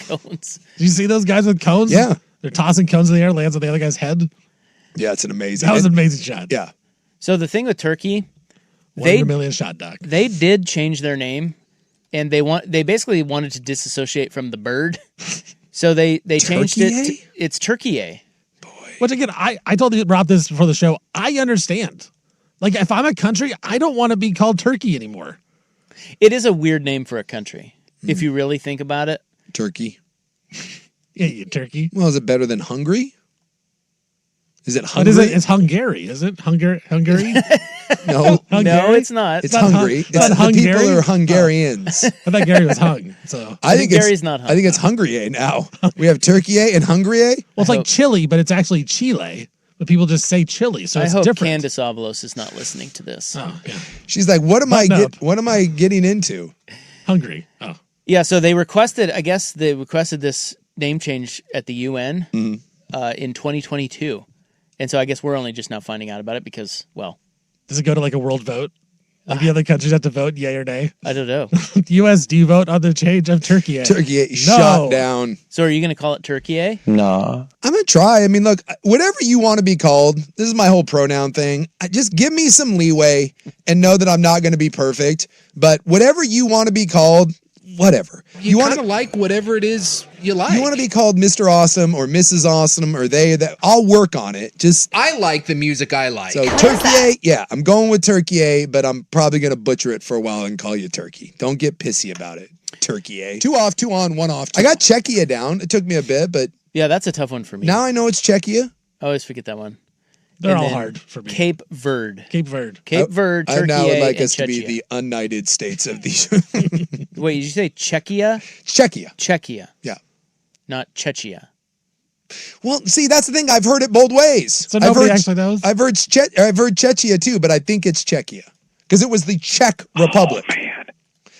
Cones. Did you see those guys with cones? Yeah, they're tossing cones in the air, lands on the other guy's head. Yeah, it's an amazing. That was an amazing shot. Yeah. So the thing with Turkey, 1 million shot, Doc. They did change their name, and they basically wanted to disassociate from the bird. So they changed it. It's Turkey. Boy. Which again, I told Rob this before the show. I understand. Like if I'm a country, I don't want to be called Turkey anymore. It is a weird name for a country, if you really think about it. Turkey. Yeah, you Turkey. Well, is it better than Hungary? Is it Hungary? Hungary? It's Hungary, is it? Hungary? No. Hungary? No, it's not. It's Hungary. It's not the Hungary? people are Hungarians. I thought Gary was hung. So I think Gary's not hung. I think it's Hungary now. We have Turkey and Hungary. Well, it's like Chile, but it's actually Chile. But people just say Chile, so I it's hope different. Candace Avalos is not listening to this. Oh, yeah. She's like, what am I getting into? Hungary. Oh. Yeah, so they requested this name change at the UN in 2022. And so I guess we're only just now finding out about it because, well. Does it go to like a world vote? Like the other countries have to vote, yay or nay? I don't know. The U.S., do you vote on the change of Turkey? Turkey shot down. So are you going to call it Turkey? No. I'm going to try. I mean, look, whatever you want to be called, this is my whole pronoun thing. Just give me some leeway and know that I'm not going to be perfect. But whatever you want to be called, whatever. You kind of like whatever it is you like. You want to be called Mr. Awesome or Mrs. Awesome or that. I'll work on it. I like the music I like. So Turkey, yeah, I'm going with Turkey, but I'm probably going to butcher it for a while and call you Turkey. Don't get pissy about it. Turkey. 2 off, 2 on, 1 off. I got Czechia down. It took me a bit, but yeah, that's a tough one for me. Now I know it's Czechia. I always forget that one. They're all hard for me. Cape Verde. Cape Verde. Cape Verde, Turkey, I now would like us and to be Czechia. the United States of these. Wait, did you say Czechia? Czechia. Czechia. Yeah. Not Chechia. Well, see, that's the thing. I've heard it both ways. So nobody actually knows? I've heard Czechia too, but I think it's Czechia because it was the Czech Republic. Oh, man.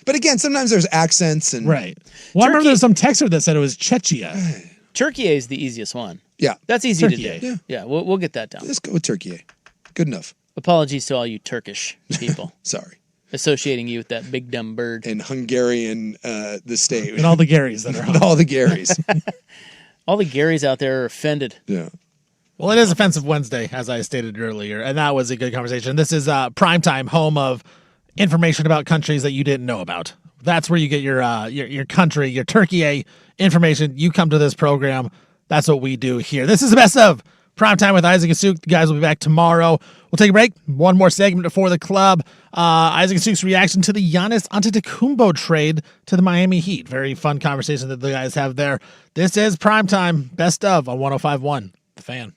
But again, sometimes there's accents and right. Well, I remember there was some texter that said it was Czechia. Turkey is the easiest one. Yeah. That's easy Turkey. to do. Yeah, we'll get that down. Let's go with Turkey. Good enough. Apologies to all you Turkish people. Sorry. Associating you with that big dumb bird. And Hungarian, the state. And all the Garys that are on. All the Garys. All the Garys out there are offended. Yeah. Well, it is Offensive Wednesday, as I stated earlier, and that was a good conversation. This is Primetime, home of information about countries that you didn't know about. That's where you get your country, your Turkey information. You come to this program. That's what we do here. This is the best of Primetime with Isaac and Suk. You guys will be back tomorrow. We'll take a break. One more segment before the club. Isaac and Suk's reaction to the Giannis Antetokounmpo trade to the Miami Heat. Very fun conversation that the guys have there. This is Primetime, best of on 105.1 The Fan.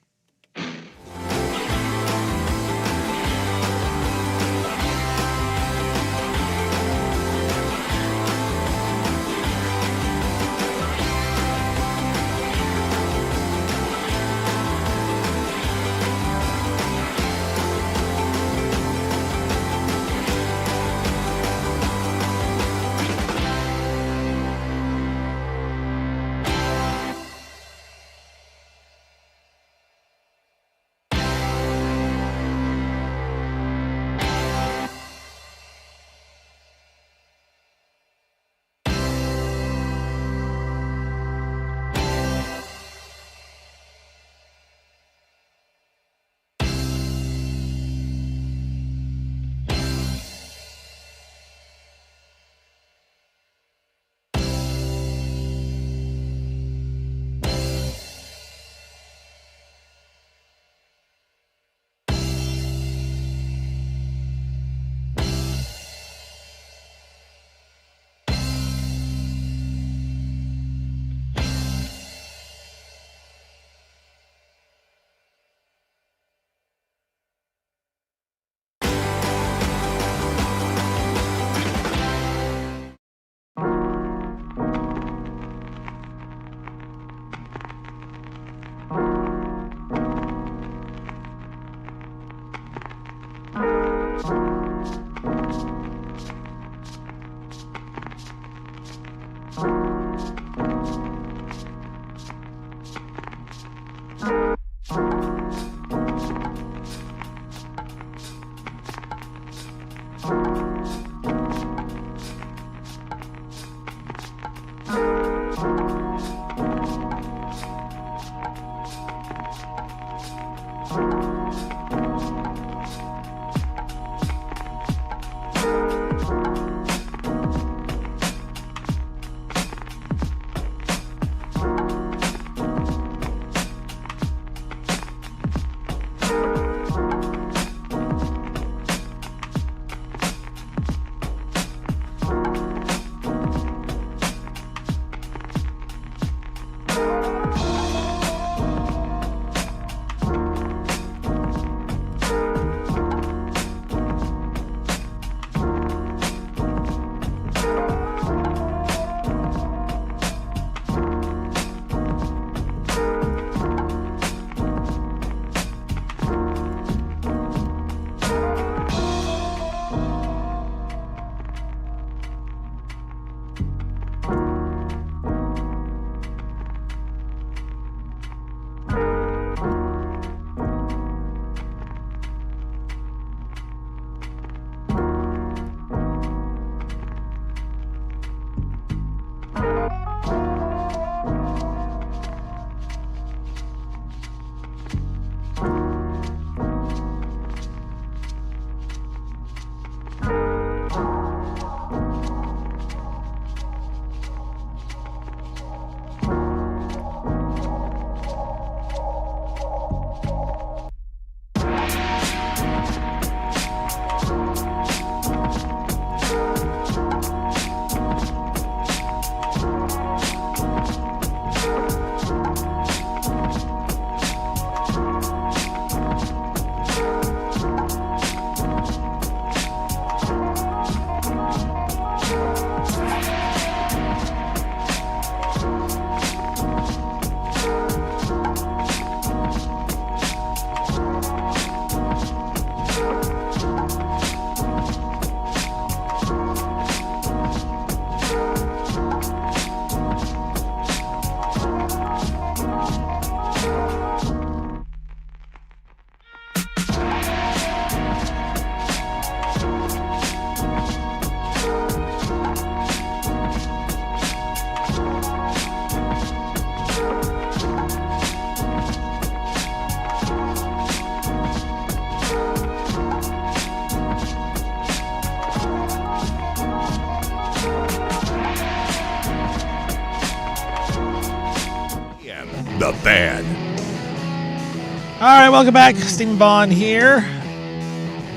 right, welcome back. Stephen Vaughn here,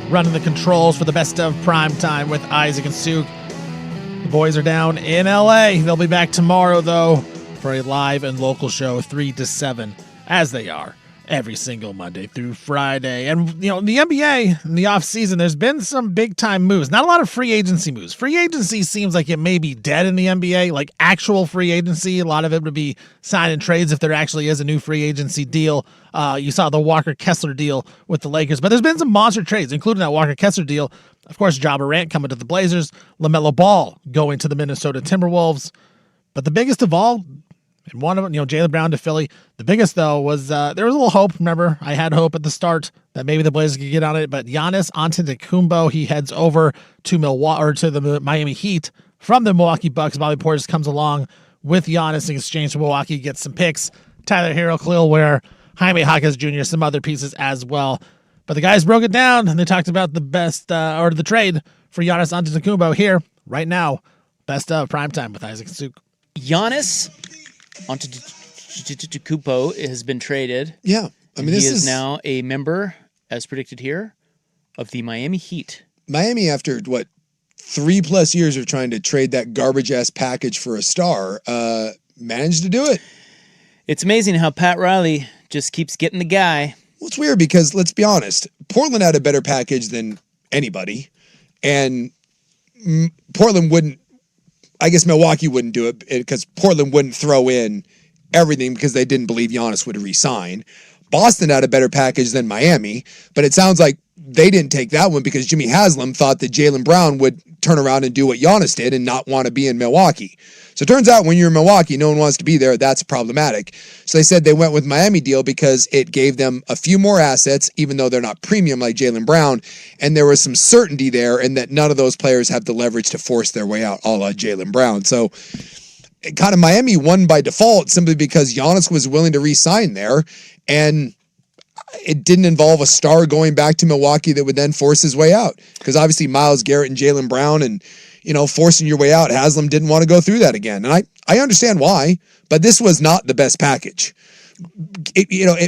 running the controls for the best of prime time with Isaac and Suk. The boys are down in LA. They'll be back tomorrow, though, for a live and local show 3 to 7, as they are every single Monday through Friday. And, you know, the NBA in the offseason, there's been some big-time moves. Not a lot of free agency moves. Free agency seems like it may be dead in the NBA, like actual free agency. A lot of it would be signing trades if there actually is a new free agency deal. You saw the Walker Kessler deal with the Lakers, but there's been some monster trades, including that Walker Kessler deal. Of course, Ja Morant coming to the Blazers, LaMelo Ball going to the Minnesota Timberwolves. But the biggest of all, and one of them, you know, Jaylen Brown to Philly. The biggest, though, was there was a little hope. Remember, I had hope at the start that maybe the Blazers could get on it. But Giannis Antetokounmpo, he heads over to Milwaukee or to the Miami Heat from the Milwaukee Bucks. Bobby Portis comes along with Giannis in exchange for Milwaukee, gets some picks. Tyler Hero, Khalil Ware, Jaime Jaquez Jr., some other pieces as well. But the guys broke it down and they talked about the best or the trade for Giannis Antetokounmpo here right now. Best of primetime with Isaac and Suk. Giannis Antetokounmpo has been traded. Yeah. I mean, he is now a member, as predicted here, of the Miami Heat. Miami, after, 3+ years of trying to trade that garbage-ass package for a star, managed to do it. It's amazing how Pat Riley just keeps getting the guy. Well, it's weird because, let's be honest, Portland had a better package than anybody, and Portland wouldn't, I guess Milwaukee wouldn't do it because Portland wouldn't throw in everything because they didn't believe Giannis would re-sign. Boston had a better package than Miami, but it sounds like they didn't take that one because Jimmy Haslam thought that Jaylen Brown would turn around and do what Giannis did and not want to be in Milwaukee. So it turns out when you're in Milwaukee, no one wants to be there. That's problematic. So they said they went with Miami deal because it gave them a few more assets, even though they're not premium like Jaylen Brown. And there was some certainty there and that none of those players have the leverage to force their way out, a la Jaylen Brown. So kind of Miami won by default simply because Giannis was willing to re-sign there. And it didn't involve a star going back to Milwaukee that would then force his way out. Because obviously Myles Garrett and Jaylen Brown and, forcing your way out, Haslam didn't want to go through that again. And I understand why, but this was not the best package.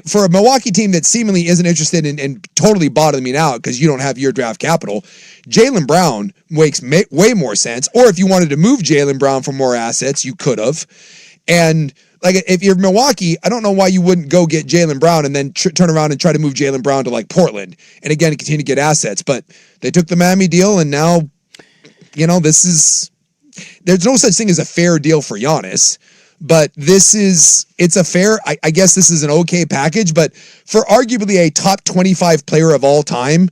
For a Milwaukee team that seemingly isn't interested in totally bottoming out because you don't have your draft capital, Jaylen Brown makes way more sense. Or if you wanted to move Jaylen Brown for more assets, you could have. And if you're Milwaukee, I don't know why you wouldn't go get Jaylen Brown and then turn around and try to move Jaylen Brown to Portland and again continue to get assets. But they took the Miami deal and now, there's no such thing as a fair deal for Giannis. But it's a fair, I guess this is an okay package, but for arguably a top 25 player of all time,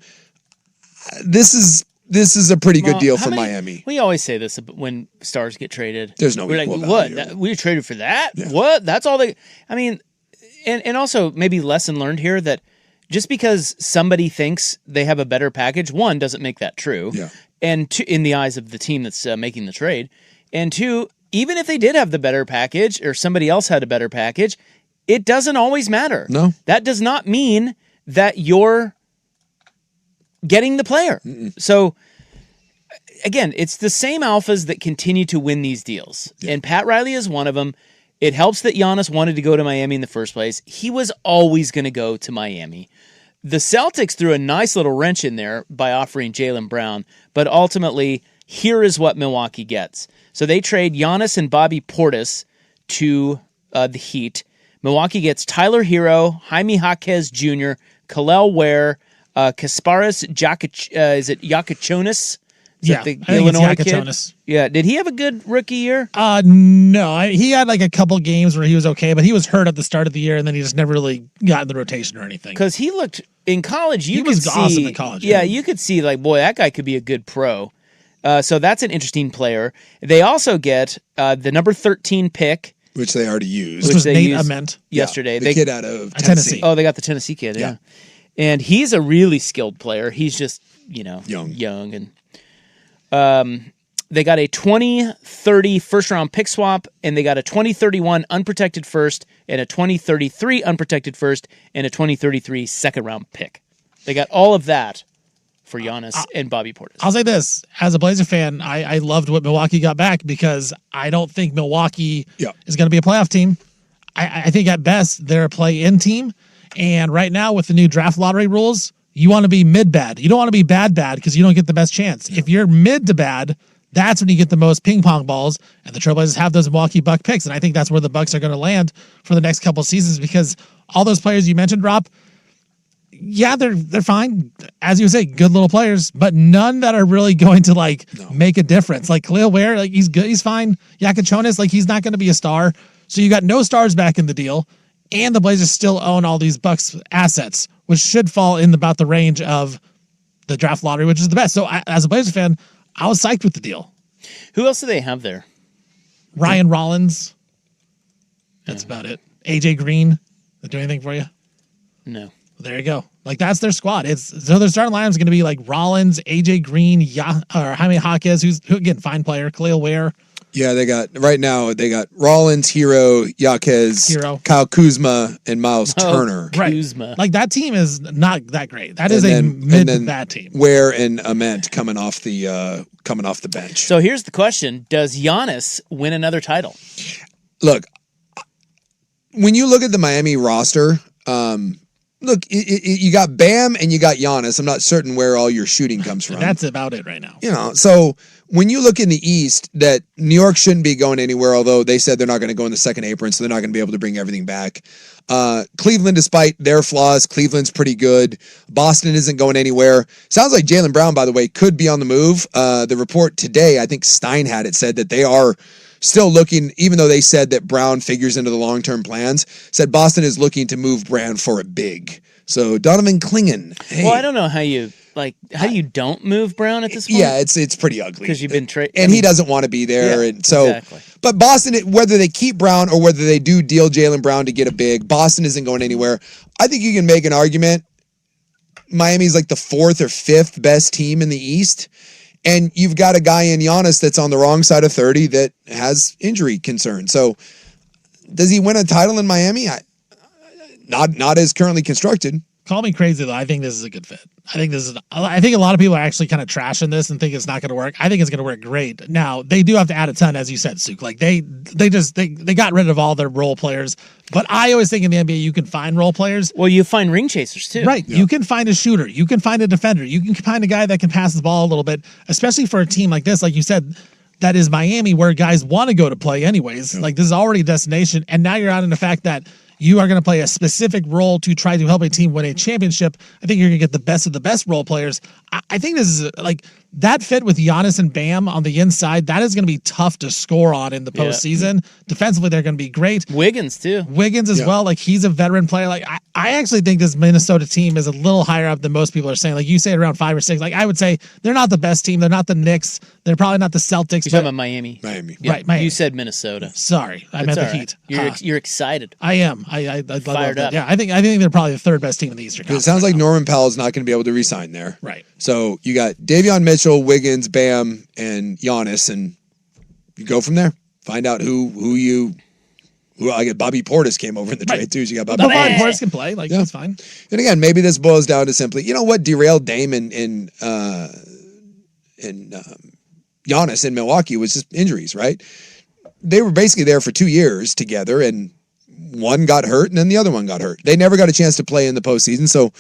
this is a pretty good deal for Miami. We always say this when stars get traded. There's no We're equal what? value. We traded for that? Yeah. What? That's all they... I mean, and also maybe lesson learned here that just because somebody thinks they have a better package, one, doesn't make that true. Yeah. And two, in the eyes of the team that's making the trade. And two, even if they did have the better package or somebody else had a better package, it doesn't always matter. No. That does not mean that you're getting the player. Mm-mm. So, again, it's the same alphas that continue to win these deals. Yeah. And Pat Riley is one of them. It helps that Giannis wanted to go to Miami in the first place. He was always going to go to Miami. The Celtics threw a nice little wrench in there by offering Jaylen Brown, but ultimately, here is what Milwaukee gets. So they trade Giannis and Bobby Portis to the Heat. Milwaukee gets Tyler Hero, Jaime Jaquez Jr., Khalil Ware, Kasparas Yakichonis. Yeah, the I think Illinois it's kid? Yakatonis. Yeah, did he have a good rookie year? No. He had a couple games where he was okay, but he was hurt at the start of the year, and then he just never really got in the rotation or anything. Because he looked in college. He was awesome in college. Yeah, you could see boy, that guy could be a good pro. So that's an interesting player. They also get the number 13 pick, which they already used. Which was they Nate used Ament yesterday. The kid out of Tennessee. Oh, they got the Tennessee kid. Yeah. And he's a really skilled player. He's just young and. They got a 2030 first round pick swap, and they got a 2031 unprotected first, and a 2033 unprotected first, and a 2033 second round pick. They got all of that for Giannis and Bobby Portis. I'll say this, as a Blazer fan, I loved what Milwaukee got back because I don't think Milwaukee is going to be a playoff team. I think at best they're a play-in team. And right now with the new draft lottery rules, you want to be mid-bad. You don't want to be bad because you don't get the best chance. If you're mid to bad, that's when you get the most ping pong balls, and the Trailblazers have those Milwaukee Buck picks. And I think that's where the Bucks are going to land for the next couple of seasons because all those players you mentioned, Rob, yeah, they're fine. As you say, good little players, but none that are really going to make a difference. Like Khalil Ware, like he's good, he's fine. Yakachonis, like he's not going to be a star. So you got no stars back in the deal, and the Blazers still own all these Bucks assets, which should fall in about the range of the draft lottery, which is the best. So as a Blazers fan, I was psyched with the deal. Who else do they have there? Ryan Rollins. That's about it. AJ Green. Did they do anything for you? No. There you go. Like that's their squad. So their starting lineup is going to be like Rollins, AJ Green, or Jaime Jaquez, who again fine player, Khalil Ware. Yeah, they got Rollins, Hero, Jaquez, Kyle Kuzma, and Miles Turner. Right. Kuzma. Like that team is not that great. That is a mid to bad team. Ware and Ament coming off the bench. So here's the question: does Giannis win another title? Look, when you look at the Miami roster, look, you got Bam and you got Giannis. I'm not certain where all your shooting comes from. That's about it right now. So when you look in the East, that New York shouldn't be going anywhere, although they said they're not going to go in the second apron, so they're not going to be able to bring everything back. Cleveland, despite their flaws, Cleveland's pretty good. Boston isn't going anywhere. Sounds like Jaylen Brown, by the way, could be on the move. The report today, I think Stein had it, said that they are still looking, even though they said that Brown figures into the long-term plans, said Boston is looking to move Brown for a big. So Donovan Clingan. Hey. Well, I don't know how you don't move Brown at this point. Yeah, it's pretty ugly. Because you've been and he doesn't want to be there. Yeah, and so, exactly. But Boston, whether they keep Brown or whether they do deal Jaylen Brown to get a big, Boston isn't going anywhere. I think you can make an argument. Miami's like the 4th or 5th best team in the East. And you've got a guy in Giannis that's on the wrong side of 30 that has injury concerns. So does he win a title in Miami? Not as currently constructed. Call me crazy though. I think this is a good fit. I think a lot of people are actually kind of trashing this and think it's not going to work. I think it's going to work great. Now they do have to add a ton, as you said, Suk. Like they got rid of all their role players. But I always think in the NBA you can find role players. Well, you find ring chasers too. Right. Yeah. You can find a shooter. You can find a defender. You can find a guy that can pass the ball a little bit, especially for a team like this, like you said, that is Miami, where guys want to go to play anyways. Yeah. Like this is already a destination. And now you're out in the fact that you are going to play a specific role to try to help a team win a championship. I think you're going to get the best of the best role players. I think this is like that fit with Giannis and Bam on the inside. That is going to be tough to score on in the postseason. Yeah. Defensively, they're going to be great. Wiggins too. Wiggins as well. Like he's a veteran player. Like I actually think this Minnesota team is a little higher up than most people are saying. Like you say around 5 or 6. Like I would say they're not the best team. They're not the Knicks. They're probably not the Celtics. You're talking about Miami. Yeah. Right. Miami. You said Minnesota. Sorry, I meant the Heat. You're excited. I am. I fired up. Yeah, I think they're probably the 3rd best team in the Eastern Conference. It sounds like Norman Powell's not going to be able to re-sign there. Right. So you got Davion Mitchell, Wiggins, Bam, and Giannis, and you go from there. Find out who I get. Bobby Portis came over in the trade too. So you got Bobby Portis can play. Like that's fine. And again, maybe this boils down to simply, you know what derailed Dame and Giannis in Milwaukee was just injuries, right? They were basically there for 2 years together, and one got hurt, and then the other one got hurt. They never got a chance to play in the postseason, so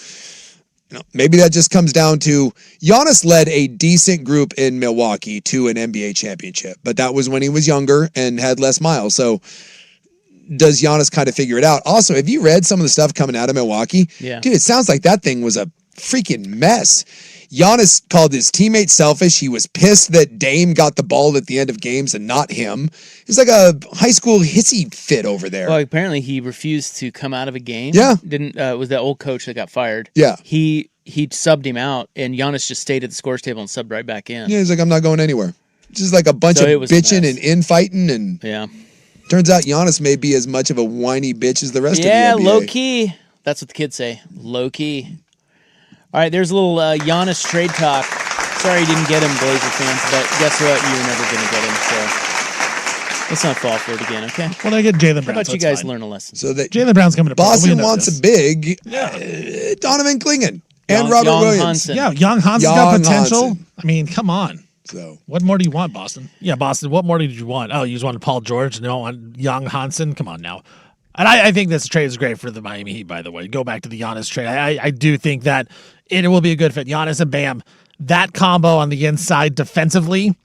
maybe that just comes down to Giannis led a decent group in Milwaukee to an NBA championship, but that was when he was younger and had less miles. So does Giannis kind of figure it out? Also, have you read some of the stuff coming out of Milwaukee? Yeah. Dude, it sounds like that thing was a freaking mess. Giannis called his teammates selfish. He was pissed that Dame got the ball at the end of games and not him. It was like a high school hissy fit over there. Well, apparently he refused to come out of a game. Yeah. Was the old coach that got fired. Yeah. He subbed him out, and Giannis just stayed at the scores table and subbed right back in. Yeah, he's like, I'm not going anywhere. Just like a bunch of bitching and infighting, and turns out Giannis may be as much of a whiny bitch as the rest of the NBA. Yeah, low key. That's what the kids say. Low key. All right, there's a little Giannis trade talk. Sorry you didn't get him, Blazer fans, but guess what? You're never going to get him, so let's not fall for it again, okay? Well, they get Jaylen Brown. How about so you guys fine. learn a lesson? So that Jaylen Brown's coming to Boston wants a big Donovan Clingan and Robert Williams. Hansen. Yeah, Young Hanson's got potential. I mean, come on. So what more do you want, Boston? Yeah, Boston, what more did you want? Oh, you just wanted Paul George and you don't want Young Hansen? Come on now. And I think this trade is great for the Miami Heat, by the way. Go back to the Giannis trade. I do think that it will be a good fit. Giannis and Bam, that combo on the inside defensively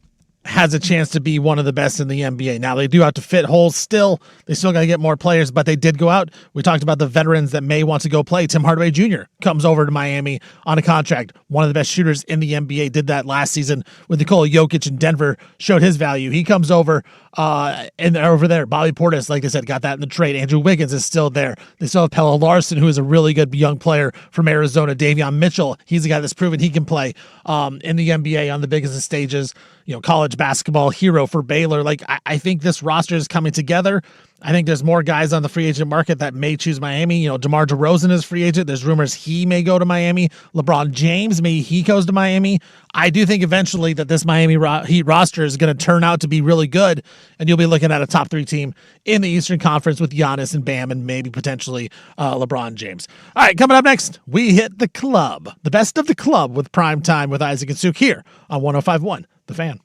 has a chance to be one of the best in the NBA. Now, they do have to fit holes still. They still got to get more players, but they did go out. We talked about the veterans that may want to go play. Tim Hardaway Jr. comes over to Miami on a contract. One of the best shooters in the NBA, did that last season with Nikola Jokic in Denver, showed his value. He comes over and over there. Bobby Portis, like I said, got that in the trade. Andrew Wiggins is still there. They still have Pelle Larson, who is a really good young player from Arizona. Davion Mitchell, he's the guy that's proven he can play in the NBA on the biggest of stages. College basketball hero for Baylor. Like, I think this roster is coming together. I think there's more guys on the free agent market that may choose Miami. DeMar DeRozan is free agent. There's rumors he may go to Miami. LeBron James, maybe he goes to Miami. I do think eventually that this Miami Heat roster is going to turn out to be really good, and you'll be looking at a top 3 team in the Eastern Conference with Giannis and Bam and maybe potentially LeBron James. All right, coming up next, we hit the club. The best of the club with Prime Time with Isaac and Suk here on 105.1 The Fan.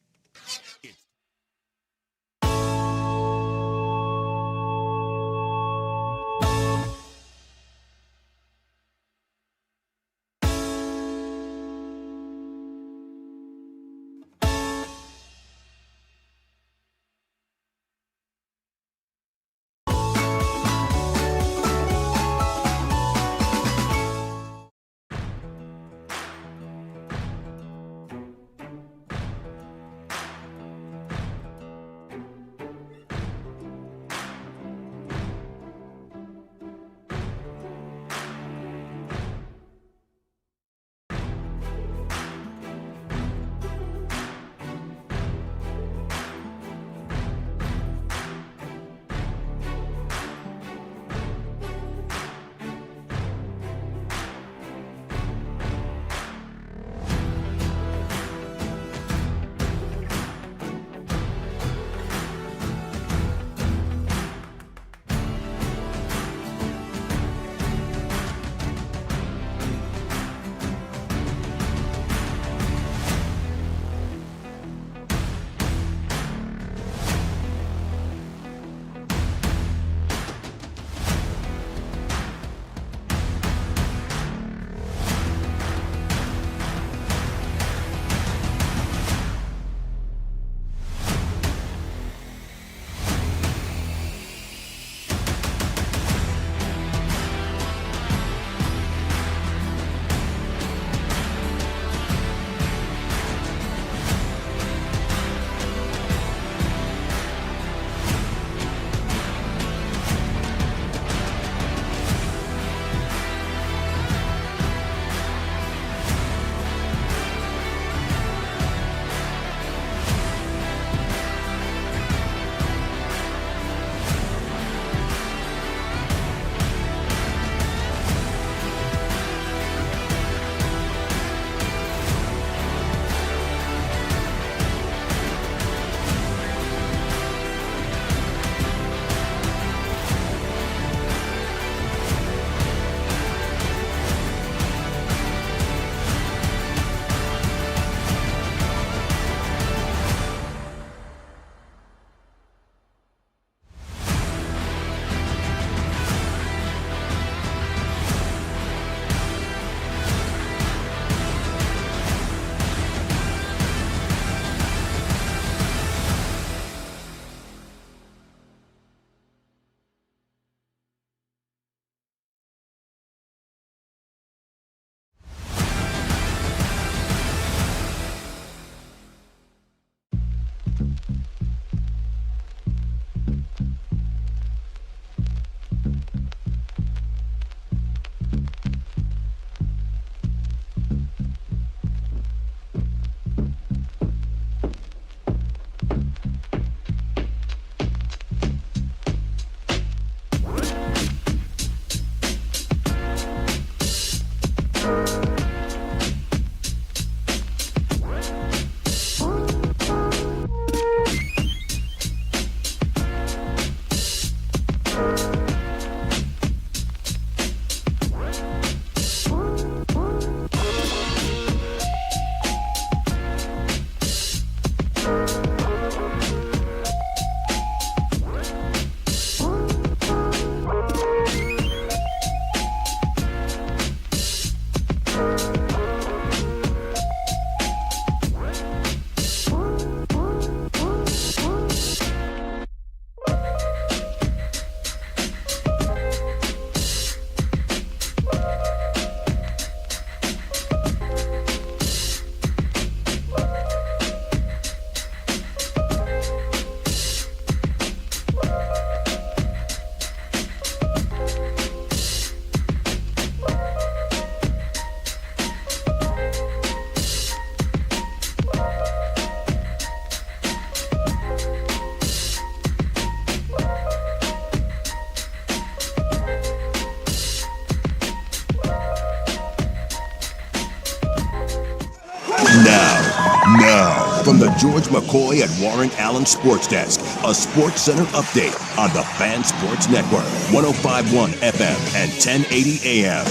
Now, from the George McCoy at Warren Allen Sports Desk, a Sports Center update on the Fan Sports Network, 105.1 FM and 1080 AM.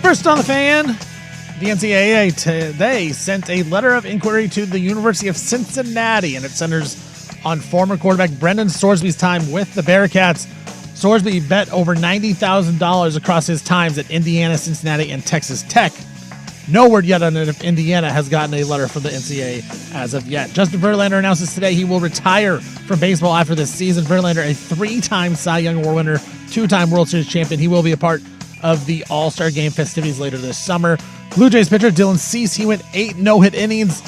First on the Fan, the NCAA today sent a letter of inquiry to the University of Cincinnati, and it centers on former quarterback Brendan Sorsby's time with the Bearcats. Sorsby bet over $90,000 across his times at Indiana, Cincinnati, and Texas Tech. No word yet on it if Indiana has gotten a letter from the NCAA as of yet. Justin Verlander announces today he will retire from baseball after this season. Verlander, a 3-time Cy Young Award winner, 2-time World Series champion. He will be a part of the All-Star Game festivities later this summer. Blue Jays pitcher Dylan Cease, he went 8 no-hit innings,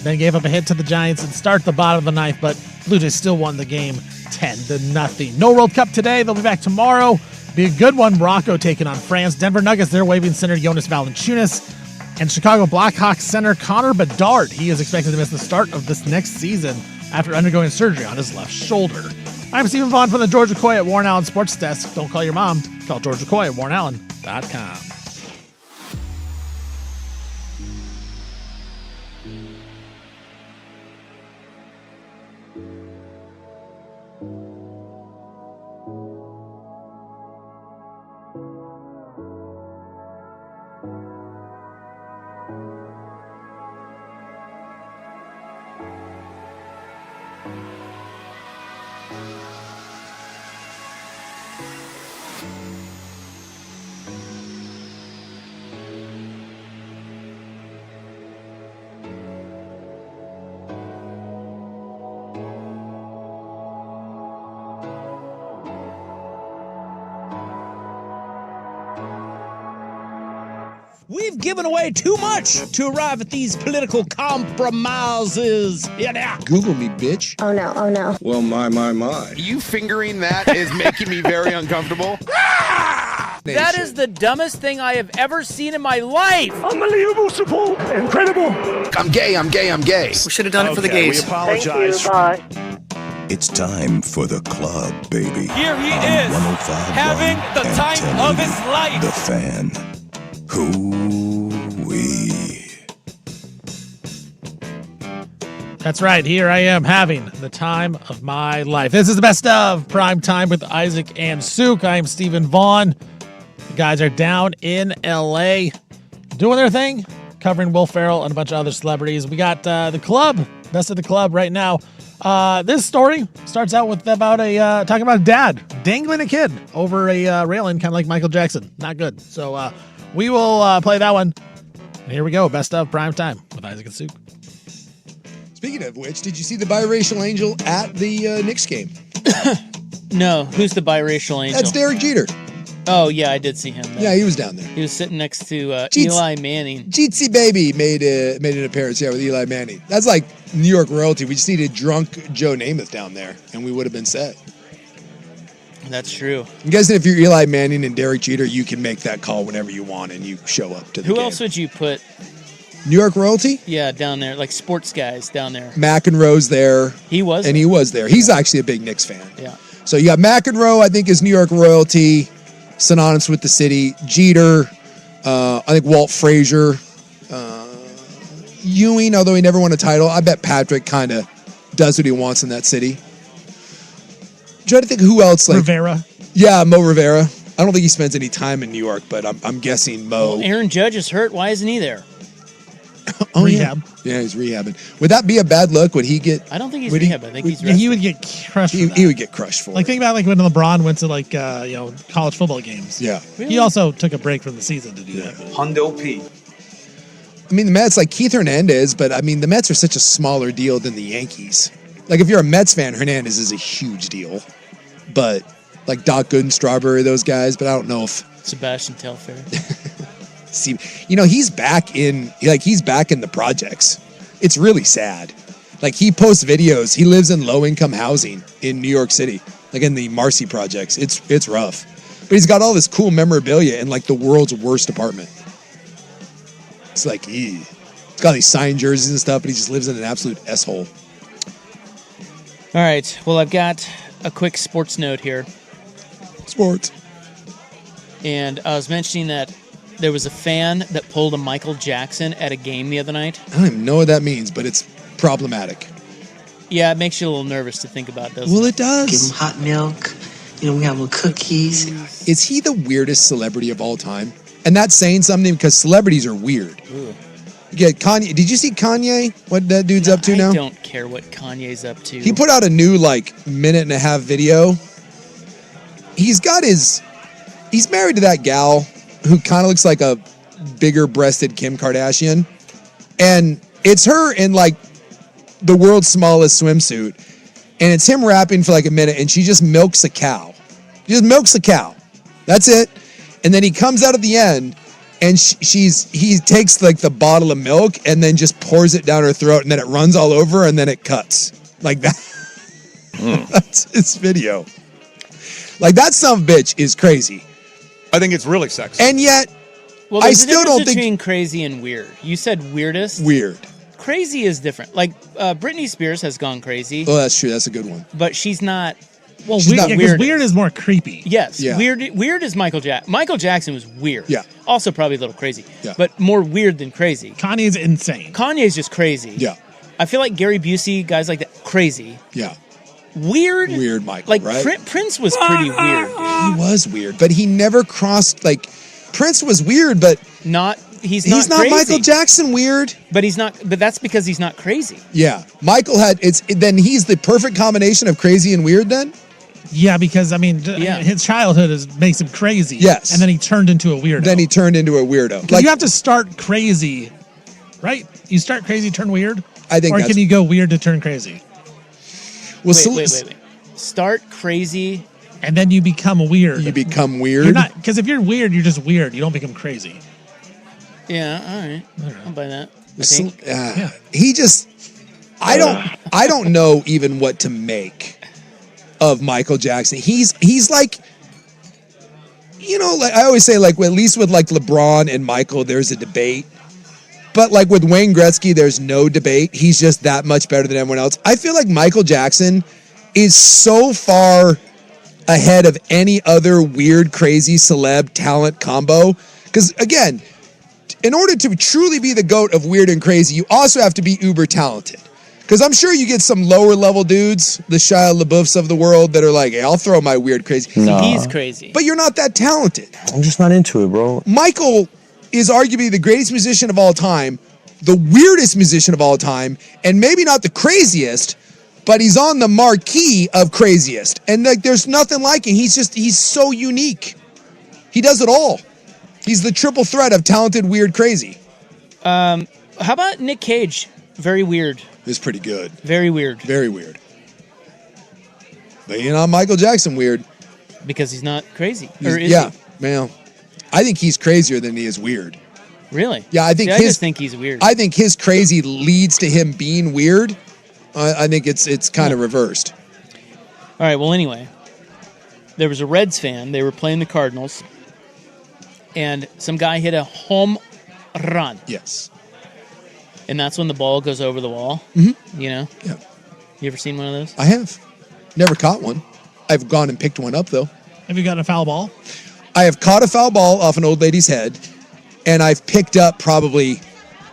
then gave up a hit to the Giants and start the bottom of the ninth, but Blue Jays still won the game 10-0. No World Cup today. They'll be back tomorrow. Be a good one. Morocco taking on France. Denver Nuggets, they're waiving center Jonas Valanciunas. And Chicago Blackhawks center Connor Bedard. He is expected to miss the start of this next season after undergoing surgery on his left shoulder. I'm Stephen Vaughn from the George McCoy at Warren Allen Sports Desk. Don't call your mom. Call George McCoy at warrenallen.com. We've given away too much to arrive at these political compromises. Yeah. Google me, bitch. Oh no, oh no. Well, my. You fingering that is making me very uncomfortable. That is the dumbest thing I have ever seen in my life. Unbelievable support. Incredible. I'm gay. We should have done it for the gays. We apologize. Thank you, bye. It's time for the club, baby. Here he On is, 105.1 having the and time of 1080, his life. The Fan. Hoo-wee. That's right. Here I am having the time of my life. This is the best of Prime Time with Isaac and Souk. I am Stephen Vaughn. The guys are down in L.A. doing their thing, covering Will Ferrell and a bunch of other celebrities. We got the club, best of the club right now. This story starts out with about talking about a dad dangling a kid over a railing, kind of like Michael Jackson. Not good. So we will play that one. Here we go. Best of Prime Time with Isaac and Souk. Speaking of which, did you see the biracial angel at the Knicks game? No, who's the biracial angel? That's Derek Jeter. Oh, yeah, I did see him there. Yeah, he was down there. He was sitting next to Jeets- Eli Manning. Jeetsy Baby made an appearance, with Eli Manning. That's like New York royalty. We just needed drunk Joe Namath down there, and we would have been set. That's true. I'm guessing if you're Eli Manning and Derek Jeter, you can make that call whenever you want, and you show up to the game. Who else would you put? New York royalty? Yeah, down there, like sports guys down there. McEnroe's there. He was? And he was there. He's actually a big Knicks fan. Yeah. So you got McEnroe, I think, is New York royalty, synonymous with the city. Jeter, I think Walt Frazier, Ewing, although he never won a title. I bet Patrick kind of does what he wants in that city. Trying to think who else. Like Rivera. Yeah, Mo Rivera. I don't think he spends any time in New York, but I'm guessing Mo. Well, Aaron Judge is hurt. Why isn't he there? Oh, Rehab. Yeah, he's rehabbing. Would that be a bad look? Would he get? I don't think he's would he- rehabbing. I think he's Yeah, resting. he would get crushed. For that. He would get crushed for Like it. think about like when LeBron went to like college football games. Yeah. He also took a break from the season to do that. Hundo P. I mean, the Mets, like Keith Hernandez, but I mean, the Mets are such a smaller deal than the Yankees. Like, if you're a Mets fan, Hernandez is a huge deal. But, like, Doc Gooden, Strawberry, those guys, but I don't know if... Sebastian Telfair. See, he's back in the projects. It's really sad. Like, he posts videos. He lives in low-income housing in New York City, like in the Marcy projects. It's rough. But he's got all this cool memorabilia in, like, the world's worst apartment. It's like, he's got these signed jerseys and stuff, but he just lives in an absolute S-hole. All right. Well, I've got a quick sports note here. Sports. And I was mentioning that there was a fan that pulled a Michael Jackson at a game the other night. I don't even know what that means, but it's problematic. Yeah, it makes you a little nervous to think about, doesn't Well, it? it does. Give him hot milk. You know, we have little cookies. Is he the weirdest celebrity of all time? And that's saying something because celebrities are weird. Ooh. You get Kanye. Did you see Kanye? What that dude's up to now? I don't care what Kanye's up to. He put out a new minute and a half video. He's married to that gal who kind of looks like a bigger breasted Kim Kardashian. And it's her in the world's smallest swimsuit. And it's him rapping for a minute and she just milks a cow. She just milks a cow. That's it. And then he comes out at the end and he takes the bottle of milk and then just pours it down her throat and then it runs all over and then it cuts. Like that. That's his video. That son of a bitch is crazy. I think it's really sexy. And yet, well, I still don't think between crazy and weird. You said weirdest. Weird. Crazy is different. Britney Spears has gone crazy. Oh, that's true. That's a good one. But she's not. Well, she's not because weird is more creepy. Yes. Yeah. Weird is Michael Jackson. Michael Jackson was weird. Yeah. Also probably a little crazy. Yeah. But more weird than crazy. Kanye's insane. Kanye's just crazy. Yeah. I feel like Gary Busey, guys like that, crazy. Yeah. Weird Michael, right? Prince was pretty weird. He was weird, but he never crossed Prince was weird, but he's not crazy. Michael Jackson weird. But he's not. But that's because he's not crazy. Yeah, Michael then he's the perfect combination of crazy and weird. Then Yeah, because his childhood makes him crazy. Yes, and then he turned into a weirdo. Then he turned into a weirdo. Because you have to start crazy, right? You start crazy, turn weird. I think. Or can you go weird to turn crazy? Well, wait. Start crazy, and then you become weird. You become weird. You're not, because if you're weird, you're just weird. You don't become crazy. Yeah, all right. I'll buy that. I think. He just. I don't know even what to make of Michael Jackson. He's like. I always say, at least with LeBron and Michael, there's a debate. But with Wayne Gretzky, there's no debate. He's just that much better than everyone else. I feel like Michael Jackson is so far ahead of any other weird, crazy celeb talent combo. Because again, in order to truly be the GOAT of weird and crazy, you also have to be uber talented. Because I'm sure you get some lower level dudes, the Shia LaBeoufs of the world, that are like, hey, I'll throw my weird crazy. No. He's crazy. But you're not that talented. I'm just not into it, bro. Michael is arguably the greatest musician of all time, the weirdest musician of all time, and maybe not the craziest, but he's on the marquee of craziest. And there's nothing like him. He's so unique. He does it all. He's the triple threat of talented, weird, crazy. How about Nick Cage? Very weird. It's pretty good. Very weird. Very weird. But you're not Michael Jackson weird. Because he's not crazy. Or is yeah, he? well, I think he's crazier than he is weird. Really? Yeah, I think I just think he's weird. I think his crazy leads to him being weird. I think it's kind of reversed. All right, well, anyway, there was a Reds fan. They were playing the Cardinals, and some guy hit a home run. Yes. And that's when the ball goes over the wall. Mm-hmm. You know? Yeah. You ever seen one of those? I have. Never caught one. I've gone and picked one up, though. Have you gotten a foul ball? I have caught a foul ball off an old lady's head, and I've picked up probably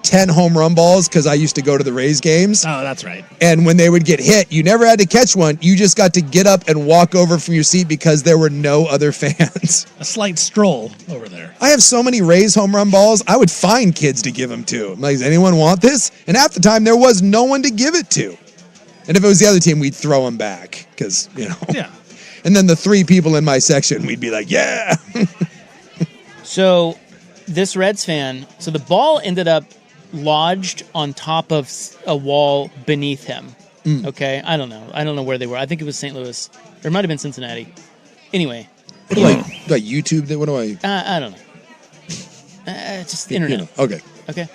10 home run balls because I used to go to the Rays games. Oh, that's right. And when they would get hit, you never had to catch one. You just got to get up and walk over from your seat because there were no other fans. A slight stroll over there. I have so many Rays home run balls, I would find kids to give them to. I'm like, does anyone want this? And half the time, there was no one to give it to. And if it was the other team, we'd throw them back because, Yeah. And then the 3 people in my section, we'd be like, yeah. So this Reds fan, so the ball ended up lodged on top of a wall beneath him. Okay? I don't know where they were. I think it was St. Louis. Or it might have been Cincinnati. Anyway. Do I YouTube that? What do I... I don't know. Just the internet. Okay. Okay.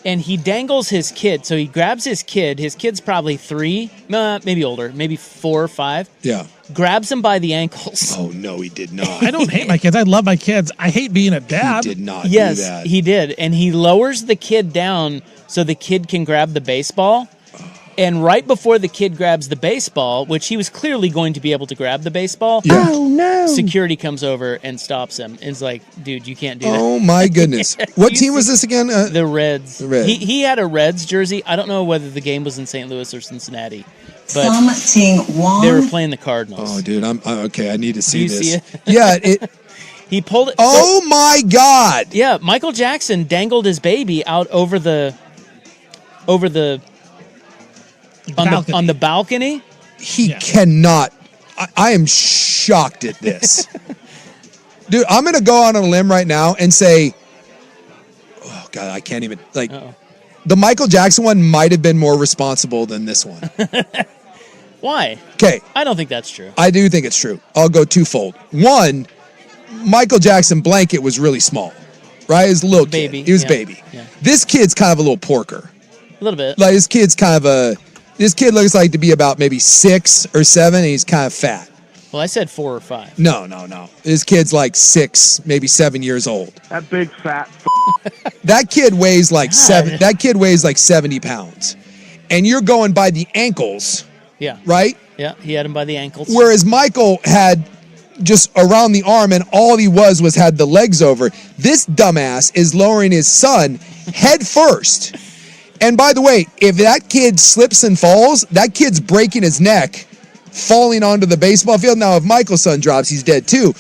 And he dangles his kid. So he grabs his kid. His kid's probably 3, maybe older, maybe 4 or 5. Yeah. Grabs him by the ankles. Oh, no, he did not. I don't hate my kids. I love my kids. I hate being a dad. He did not Yes, do that. he did. And he lowers the kid down so the kid can grab the baseball. And right before the kid grabs the baseball, which he was clearly going to be able to grab the baseball, Oh, no. security comes over and stops him. And is like, dude, you can't do that. Oh, my goodness. What team was this again? The Reds. The Reds. He had a Reds jersey. I don't know whether the game was in St. Louis or Cincinnati. But they were playing the Cardinals. Oh, dude, I'm okay. I need to see Do you this. see it? Yeah, he pulled it. Oh my God! Yeah, Michael Jackson dangled his baby out over the on the balcony. He cannot. I am shocked at this, dude. I'm gonna go on a limb right now and say, oh God, I can't even like. Uh-oh. The Michael Jackson one might have been more responsible than this one. Why? Okay. I don't think that's true. I do think it's true. I'll go twofold. One, Michael Jackson blanket was really small, right? He was a little baby. Kid. He was baby. Yeah. This kid's kind of a little porker. A little bit. Like this kid's kind of this kid looks like to be about maybe 6 or 7, and he's kind of fat. Well, I said 4 or 5. No. This kid's like 6, maybe 7 years old. That big fat. That kid weighs like 7. That kid weighs like 70 pounds, and you're going by the ankles. Yeah. Right. Yeah. He had him by the ankles. Whereas Michael had just around the arm, and all he was had the legs over. This dumbass is lowering his son head first. And by the way, if that kid slips and falls, that kid's breaking his neck, falling onto the baseball field. Now, if Michael's son drops, he's dead too.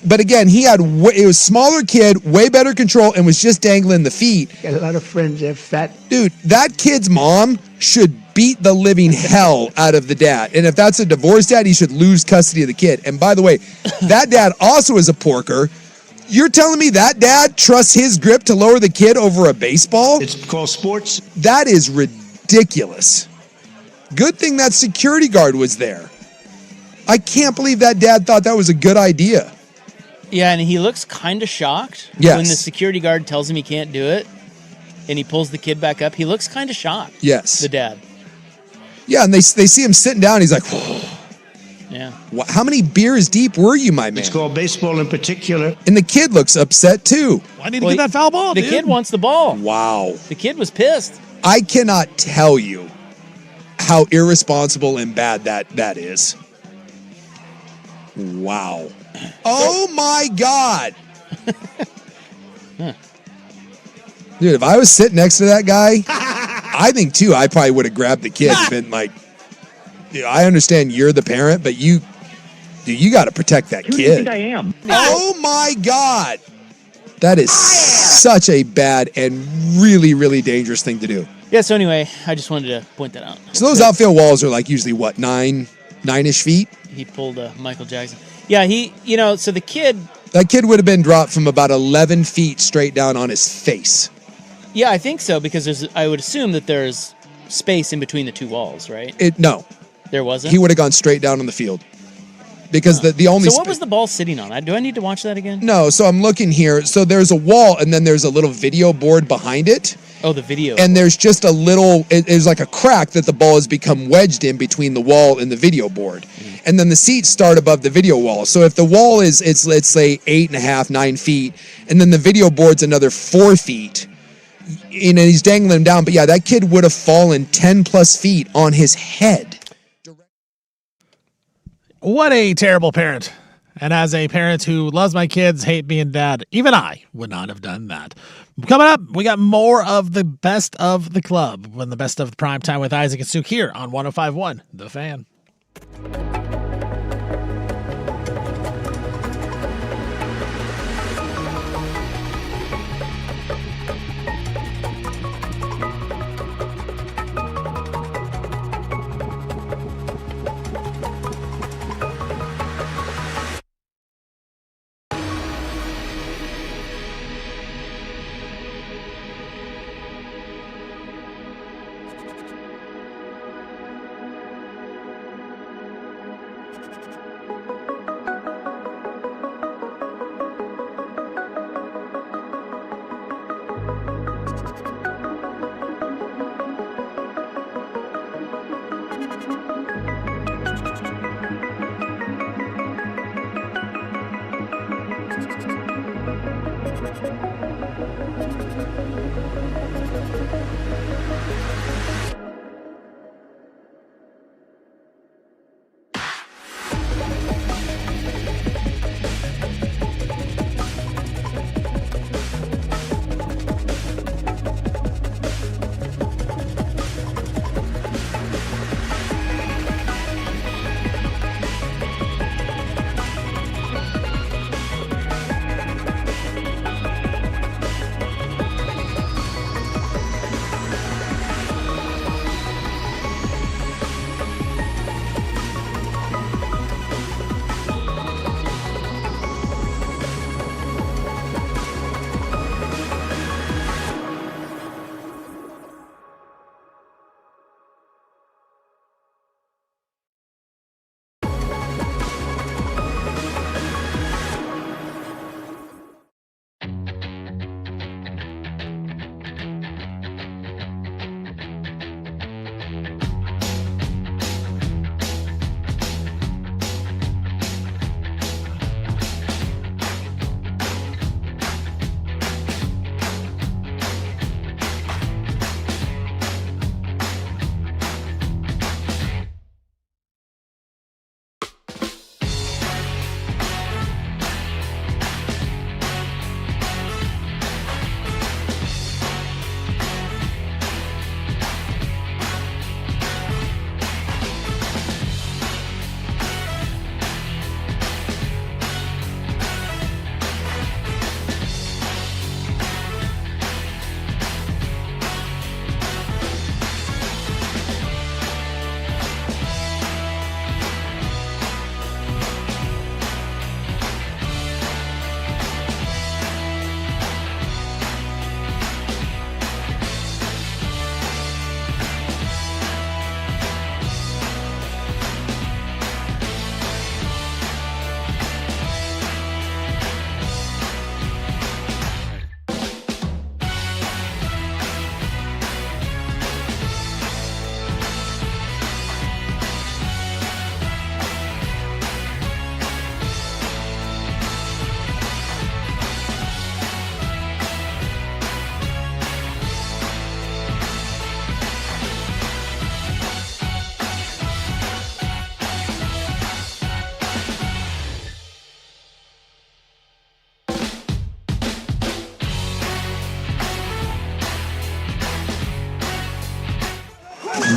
But again, it was smaller kid, way better control, and was just dangling the feet. Got a lot of friends that are fat. Dude, that kid's mom should beat the living hell out of the dad. And if that's a divorced dad, he should lose custody of the kid. And by the way, that dad also is a porker. You're telling me that dad trusts his grip to lower the kid over a baseball? It's called sports. That is ridiculous. Good thing that security guard was there. I can't believe that dad thought that was a good idea. Yeah, and he looks kind of shocked Yes. when the security guard tells him he can't do it, and he pulls the kid back up. He looks kind of shocked. Yes. The dad. Yeah, and they see him sitting down. He's like, whoa. Yeah. How many beers deep were you, my man? It's called baseball in particular. And the kid looks upset too. I need to get that foul ball, The dude. kid wants the ball. Wow. The kid was pissed. I cannot tell you how irresponsible and bad that is. Wow. Oh my God. Dude, if I was sitting next to that guy, I think too, I probably would have grabbed the kid and been like, dude, I understand you're the parent, but you got to protect that Who do you kid. think I am? Oh my God. That is such a bad and really, really dangerous thing to do. Yeah, so anyway, I just wanted to point that out. So those outfield walls are like usually what, 9-ish feet? He pulled Michael Jackson. Yeah, so the kid... That kid would have been dropped from about 11 feet straight down on his face. Yeah, I think so, because I would assume that there's space in between the two walls, right? No. There wasn't? He would have gone straight down on the field. Because the only... So what was the ball sitting on? Do I need to watch that again? No, so I'm looking here. So there's a wall, and then there's a little video board behind it. Oh, the video. And there's just a little... There's like a crack that the ball has become wedged in between the wall and the video board. And then the seats start above the video wall. So if the wall is, let's say 8.5, 9 feet, and then the video board's another 4 feet, and he's dangling him down. But yeah, that kid would have fallen 10 plus feet on his head. What a terrible parent. And as a parent who loves my kids, hate being dad, even I would not have done that. Coming up, we got more of the best of the club when the best of the prime time with Isaac and Suk here on 105.1 The Fan.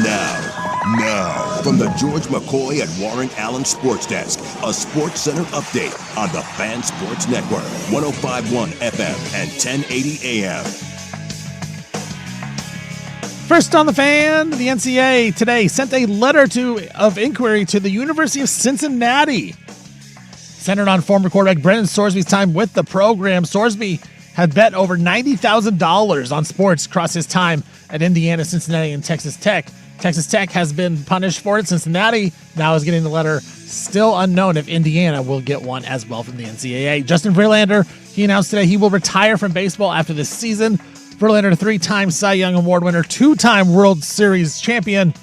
Now, from the George McCoy at Warren Allen Sports Desk, a Sports Center update on the Fan Sports Network, 105.1 FM and 1080 AM. First on the Fan, the NCAA today sent a letter of inquiry to the University of Cincinnati, centered on former quarterback Brendan Sorsby's time with the program. Sorsby had bet over $90,000 on sports across his time at Indiana, Cincinnati, and Texas Tech. Texas Tech has been punished for it. Cincinnati now is getting the letter. Still unknown if Indiana will get one as well from the NCAA. Justin Verlander, he announced today he will retire from baseball after this season. Verlander, 3-time Cy Young Award winner, 2-time World Series champion,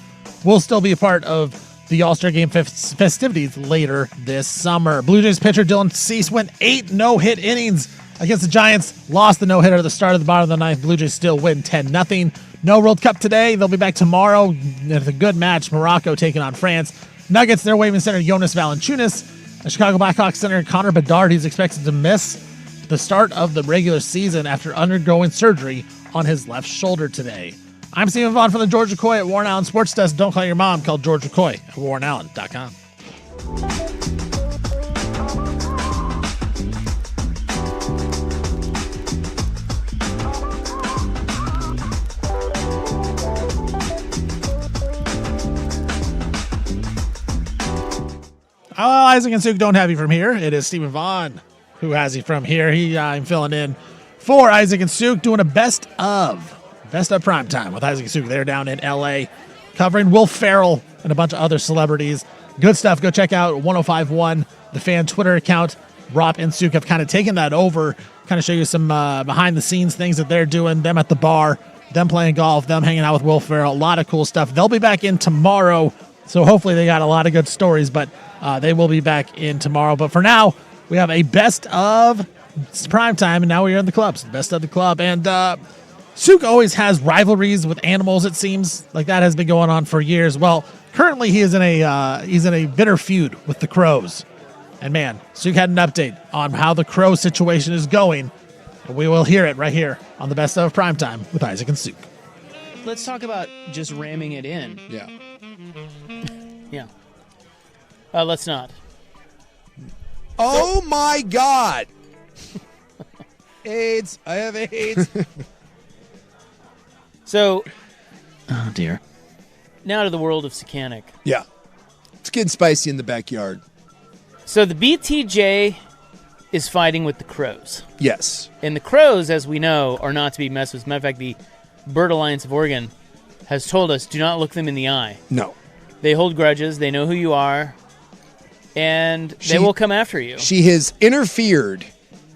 will still be a part of the All-Star Game festivities later this summer. Blue Jays pitcher Dylan Cease went 8 no-hit innings against the Giants, lost the no-hitter at the start of the bottom of the ninth. Blue Jays still win 10-0. No World Cup today. They'll be back tomorrow. It's a good match. Morocco taking on France. Nuggets, their Waving center Jonas Valanciunas. The Chicago Blackhawks center Connor Bedard, he's expected to miss the start of the regular season after undergoing surgery on his left shoulder today. I'm Stephen Vaughn from the George McCoy at Warren Allen Sports Desk. Don't call your mom. Call George McCoy at warrenallen.com. Isaac and Suk don't have you from here. It is Stephen Vaughn who has you from here. I'm filling in for Isaac and Suk, doing a best of primetime with Isaac and Suk. They're down in L.A. covering Will Ferrell and a bunch of other celebrities. Good stuff. Go check out 105.1, the Fan Twitter account. Rob and Suk have kind of taken that over, kind of show you some behind-the-scenes things that they're doing, them at the bar, them playing golf, them hanging out with Will Ferrell. A lot of cool stuff. They'll be back in tomorrow, so hopefully they got a lot of good stories, but they will be back in tomorrow. But for now, we have a best of primetime, and now we are in the clubs. Best of the club. And Suk always has rivalries with animals, it seems. Like that has been going on for years. Well, currently he is in a bitter feud with the crows. And man, Suk had an update on how the crow situation is going. And we will hear it right here on the best of primetime with Isaac and Suk. Let's talk about just ramming it in. Yeah. Yeah. Let's not. Oh my God. AIDS. I have AIDS. So. Oh, dear. Now to the world of Secanic. Yeah. It's getting spicy in the backyard. So the BTJ is fighting with the crows. Yes. And the crows, as we know, are not to be messed with. As a matter of fact, the Bird Alliance of Oregon has told us, do not look them in the eye. No. They hold grudges. They know who you are. And they will come after you. She has interfered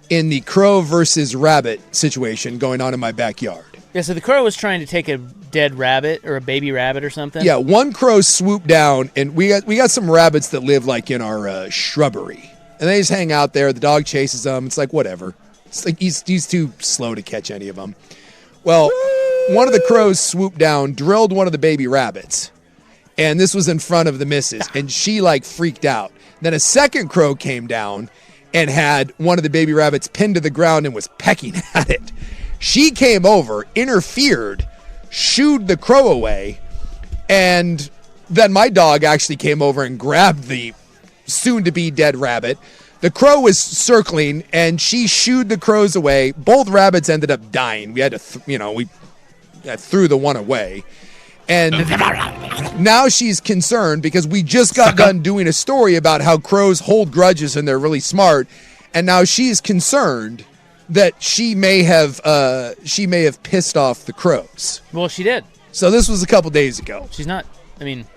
in the crow versus rabbit situation going on in my backyard. Yeah, so the crow was trying to take a dead rabbit or a baby rabbit or something. Yeah, one crow swooped down, and we got some rabbits that live like in our shrubbery, and they just hang out there. The dog chases them. It's like whatever. It's like he's too slow to catch any of them. Well, one of the crows swooped down, drilled one of the baby rabbits, and this was in front of the missus, and she like freaked out. Then a second crow came down and had one of the baby rabbits pinned to the ground and was pecking at it. She came over, interfered, shooed the crow away, and then my dog actually came over and grabbed the soon-to-be dead rabbit. The crow was circling, and she shooed the crows away. Both rabbits ended up dying. We had to, we threw the one away. And now she's concerned because we just got done doing a story about how crows hold grudges and they're really smart. And now she's concerned that she may have pissed off the crows. Well, she did. So this was a couple days ago. She's not,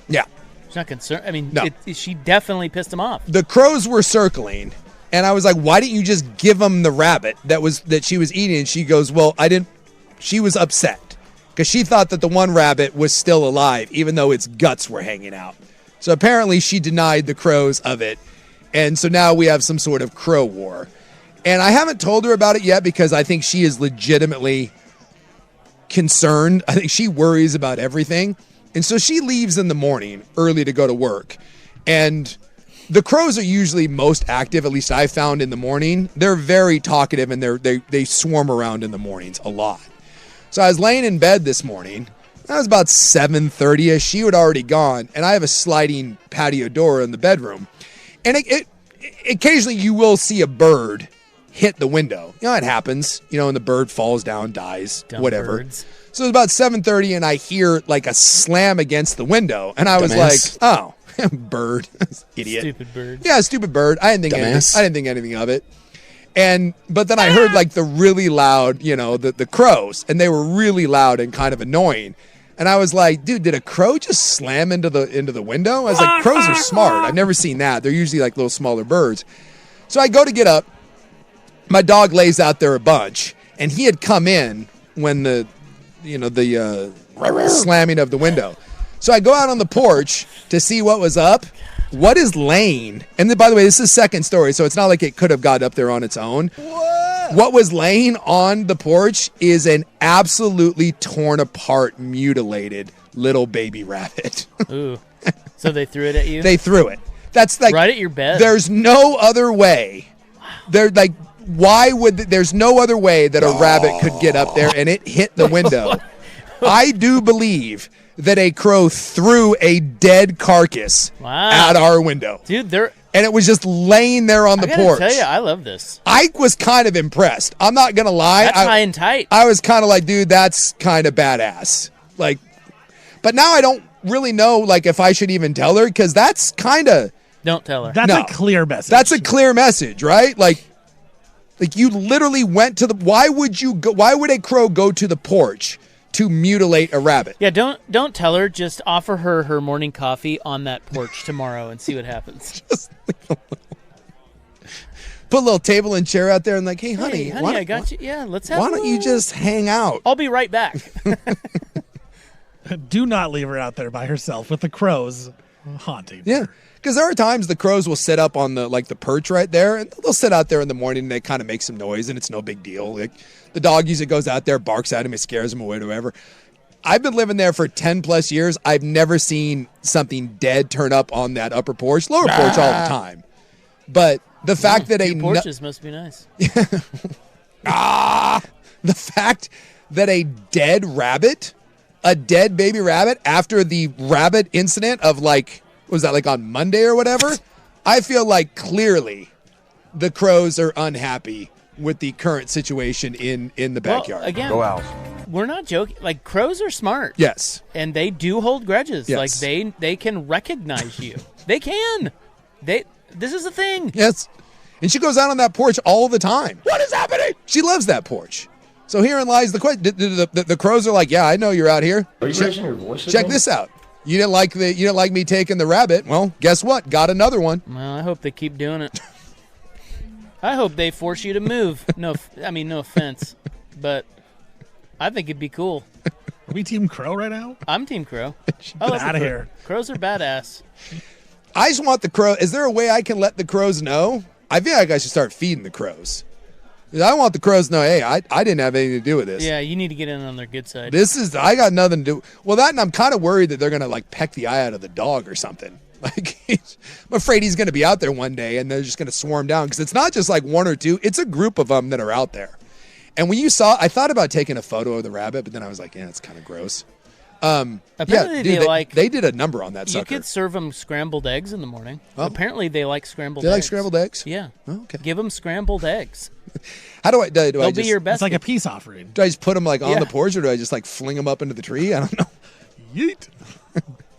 yeah. She's not concerned. No. She definitely pissed them off. The crows were circling, and I was like, why didn't you just give them the rabbit that she was eating? And she goes, well, I didn't. She was upset because she thought that the one rabbit was still alive, even though its guts were hanging out. So apparently she denied the crows of it. And so now we have some sort of crow war. And I haven't told her about it yet because I think she is legitimately concerned. I think she worries about everything. And so she leaves in the morning early to go to work. And the crows are usually most active, at least I found in the morning. They're very talkative and they swarm around in the mornings a lot. So I was laying in bed this morning. That was about 7:30ish. She had already gone, and I have a sliding patio door in the bedroom. And it occasionally you will see a bird hit the window. You know, it happens. You know, and the bird falls down, dies, Dumb whatever. birds. So it was about 7:30, and I hear like a slam against the window, and I was Dumbass. like, "Oh, bird, idiot, Stupid bird. yeah, stupid bird." I didn't think Dumbass. anything of it. But then I heard like the really loud, you know, the crows, and they were really loud and kind of annoying. And I was like, dude, did a crow just slam into the window? I was like, crows are smart. I've never seen that. They're usually like little smaller birds. So I go to get up. My dog lays out there a bunch, and he had come in when the slamming of the window. So I go out on the porch to see what was up. What is laying? And then, by the way, this is the second story, so it's not like it could have got up there on its own. What was laying on the porch is an absolutely torn apart, mutilated little baby rabbit. Ooh. So they threw it at you? They threw it. That's like right at your bed. There's no other way. There's no other way that a rabbit could get up there, and it hit the window. I do believe that a crow threw a dead carcass at our window. Dude, and it was just laying there on the porch. I tell you, I love this. I was kind of impressed. I'm not going to lie. That's high and tight. I was kind of like, dude, that's kind of badass. Like, but now I don't really know, like, if I should even tell her, because that's kind of... Don't tell her. That's a clear message. That's a clear message, right? Like you literally went to the... Why would a crow go to the porch to mutilate a rabbit? Yeah, don't tell her. Just offer her her morning coffee on that porch tomorrow and see what happens. Put a little table and chair out there and like, hey, honey, I got you. Yeah, let's have. Why don't you just hang out? I'll be right back. Do not leave her out there by herself with the crows haunting. Yeah, because there are times the crows will sit up on the perch right there, and they'll sit out there in the morning and they kind of make some noise, and it's no big deal. Like the dog usually goes out there, barks at him, it scares him away, or whatever. I've been living there for 10 plus years. I've never seen something dead turn up on that upper porch, lower porch all the time. But the fact that porches must be nice. The fact that a dead baby rabbit after the rabbit incident of was that on Monday or whatever? I feel like clearly the crows are unhappy with the current situation in the backyard. Well, again, Go Owls. We're not joking. Like, crows are smart. Yes. And they do hold grudges. Yes. Like, they can recognize you. They can. This is a thing. Yes. And she goes out on that porch all the time. What is happening? She loves that porch. So herein lies the question. The crows are like, yeah, I know you're out here. Are you raising your voice Check again? this out. You didn't like me taking the rabbit. Well, guess what? Got another one. Well, I hope they keep doing it. I hope they force you to move. No offense, but I think it'd be cool. Are we Team Crow right now? I'm Team Crow. Get out of here. Crows are badass. I just want the crow. Is there a way I can let the crows know? I feel like I should start feeding the crows. I want the crows to know, hey, I didn't have anything to do with this. Yeah, you need to get in on their good side. I got nothing to do. Well, that, and I'm kind of worried that they're going to peck the eye out of the dog or something. I'm afraid he's going to be out there one day and they're just going to swarm down, because it's not just one or two. It's a group of them that are out there. And when I thought about taking a photo of the rabbit, but then I was like, yeah, it's kind of gross. Apparently they did a number on that sucker. You could serve them scrambled eggs in the morning. Oh. Apparently they like scrambled eggs. They like scrambled eggs? Yeah. Oh, okay. Give them scrambled eggs. How do I do? They'll be your best. It's like a peace offering. Do I just put them on the porch, or do I just fling them up into the tree? I don't know. Yeet.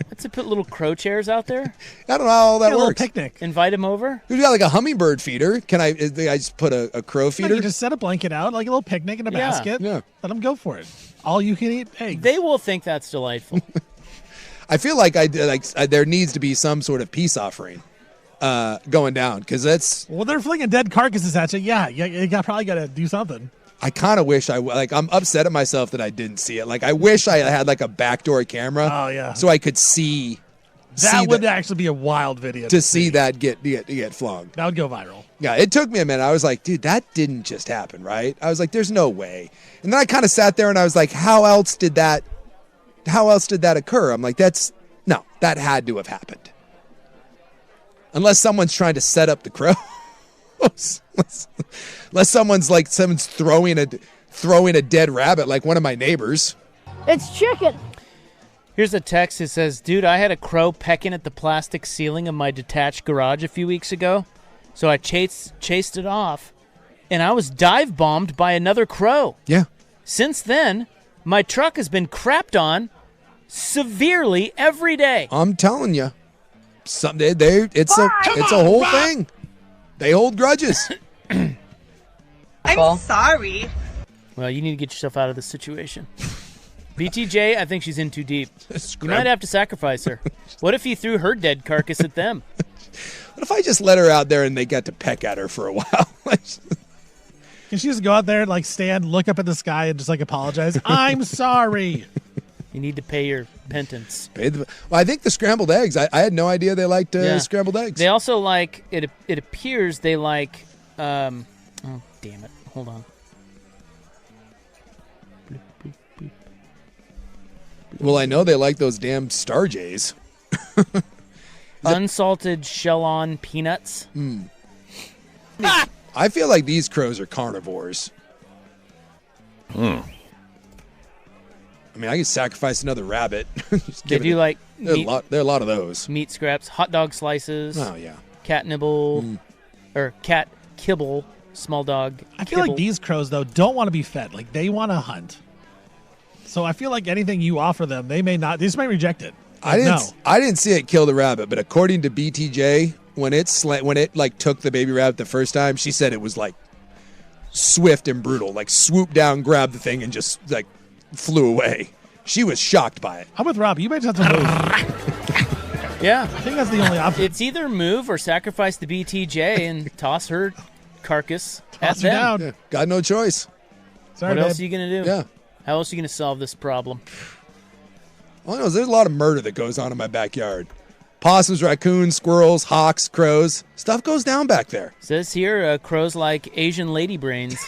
Let's put little crow chairs out there. I don't know how all that a little works. picnic. Invite them over. Who's got a hummingbird feeder? Can I just put a crow feeder? You just set a blanket out, like a little picnic in a basket. Yeah. Let them go for it. All you can eat eggs. They will think that's delightful. I feel like there needs to be some sort of peace offering going down, because that's... Well, they're flinging dead carcasses at you. Yeah, you probably got to do something. I kind of wish I'm upset at myself that I didn't see it. I wish I had a backdoor camera. Oh, yeah. So I could see... That would actually be a wild video to see that get flung. That would go viral. Yeah, it took me a minute. I was like, dude, that didn't just happen, right? I was like, there's no way. And then I kind of sat there and I was like, how else did that occur? I'm like, that had to have happened. Unless someone's trying to set up the crows. Unless someone's throwing a dead rabbit like one of my neighbors. It's chicken. Here's a text that says, dude, I had a crow pecking at the plastic ceiling of my detached garage a few weeks ago, so I chased it off, and I was dive bombed by another crow. Yeah. Since then, my truck has been crapped on severely every day. I'm telling you. It's a whole thing. They hold grudges. I'm sorry. Well, you need to get yourself out of this situation. BTJ, I think she's in too deep. You might have to sacrifice her. What if he threw her dead carcass at them? What if I just let her out there and they got to peck at her for a while? Can she just go out there and like stand, look up at the sky, and just like apologize? I'm sorry. You need to pay your penance. Well, I think the scrambled eggs. I had no idea they liked scrambled eggs. They also like it. It appears they like. Oh, damn it! Hold on. Well, I know they like those damn Star Jays. Unsalted shell-on peanuts. I feel like these crows are carnivores. I mean, I could sacrifice another rabbit. They do like there are a lot of those. Meat scraps, hot dog slices. Oh yeah. Cat nibble, or cat kibble, small dog. I feel like these crows though don't want to be fed. Like they want to hunt. So I feel like anything you offer them, they may not. They just may reject it. I didn't see it kill the rabbit, but according to BTJ, when it like took the baby rabbit the first time, she said it was like swift and brutal, like swooped down, grabbed the thing, and just like flew away. She was shocked by it. I'm with Rob. You might have to move. Yeah, I think that's the only option. It's either move or sacrifice the BTJ and toss her carcass at her them. down. Yeah, got no choice. Sorry, what else babe. are you gonna do? Yeah. How else are you gonna solve this problem? All I know is there's a lot of murder that goes on in my backyard. Possums, raccoons, squirrels, hawks, crows. Stuff goes down back there. Says here, crows like Asian lady brains.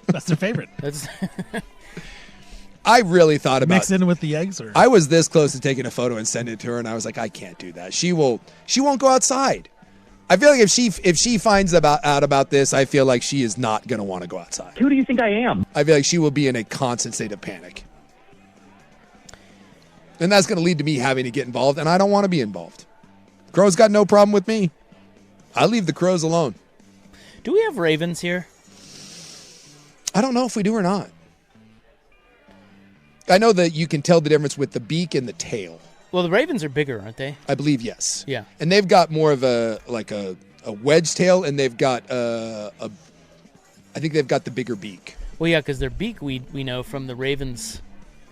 That's their favorite. That's I really thought about mix in with the eggs, or I was this close to taking a photo and sending it to her, and I was like, I can't do that. She won't go outside. I feel like if she finds out about this, I feel like she is not going to want to go outside. Who do you think I am? I feel like she will be in a constant state of panic. And that's going to lead to me having to get involved, and I don't want to be involved. Crows got no problem with me. I leave the crows alone. Do we have ravens here? I don't know if we do or not. I know that you can tell the difference with the beak and the tail. Well, the ravens are bigger, aren't they? I believe yes. Yeah. And they've got more of a wedge tail, and they've got I think they've got the bigger beak. Well, yeah, because their beak we know from the ravens'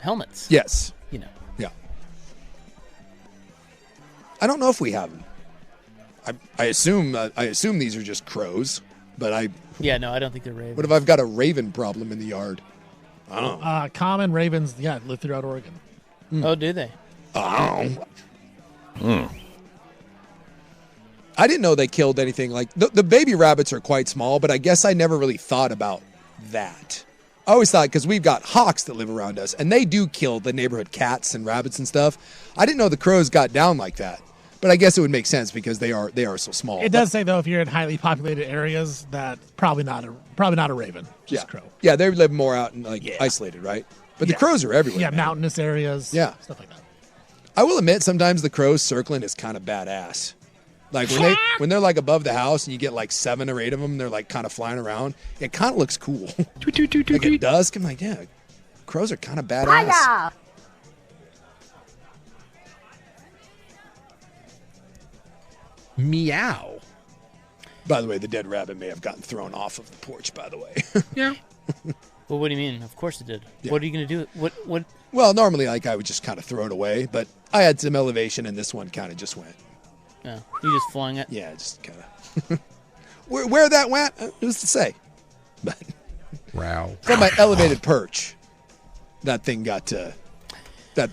helmets. Yes. You know. Yeah. I don't know if we have them. I assume these are just crows, but Yeah, no, I don't think they're ravens. What if I've got a raven problem in the yard? I don't know. Common ravens, live throughout Oregon. Oh, do they? I didn't know they killed anything like the baby rabbits are quite small, but I guess I never really thought about that. I always thought because we've got hawks that live around us, and they do kill the neighborhood cats and rabbits and stuff. I didn't know the crows got down like that, but I guess it would make sense because they are so small. It does say though, if you're in highly populated areas, that probably not a raven, just crow. Yeah, they live more out in isolated, right? But the crows are everywhere. Yeah, man. mountainous areas. Stuff like that. I will admit, sometimes the crows circling is kind of badass. Like when they're like above the house and you get like 7 or 8 of them, they're like kind of flying around. It kind of looks cool. Like at dusk, I'm like, yeah, crows are kind of badass. Hiya! Meow. By the way, the dead rabbit may have gotten thrown off of the porch, by the way. Yeah. Well, what do you mean? Of course it did. Yeah. What are you going to do? What? Well, normally like I would just kind of throw it away, but I had some elevation and this one kind of just went. Oh, you just flung it? Yeah, just kind of. Where that went, who's to say? But Wow. from my elevated perch, that thing got hucked. That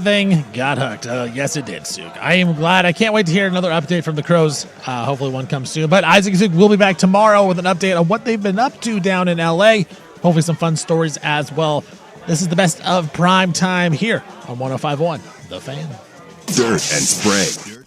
thing got hooked. Yes, it did, Suk. I am glad. I can't wait to hear another update from the Crows. Hopefully one comes soon. But Isaac and Suk will be back tomorrow with an update on what they've been up to down in L.A. Hopefully some fun stories as well. This is the best of prime time here on 105.1 The Fan. Dirt and Sprague.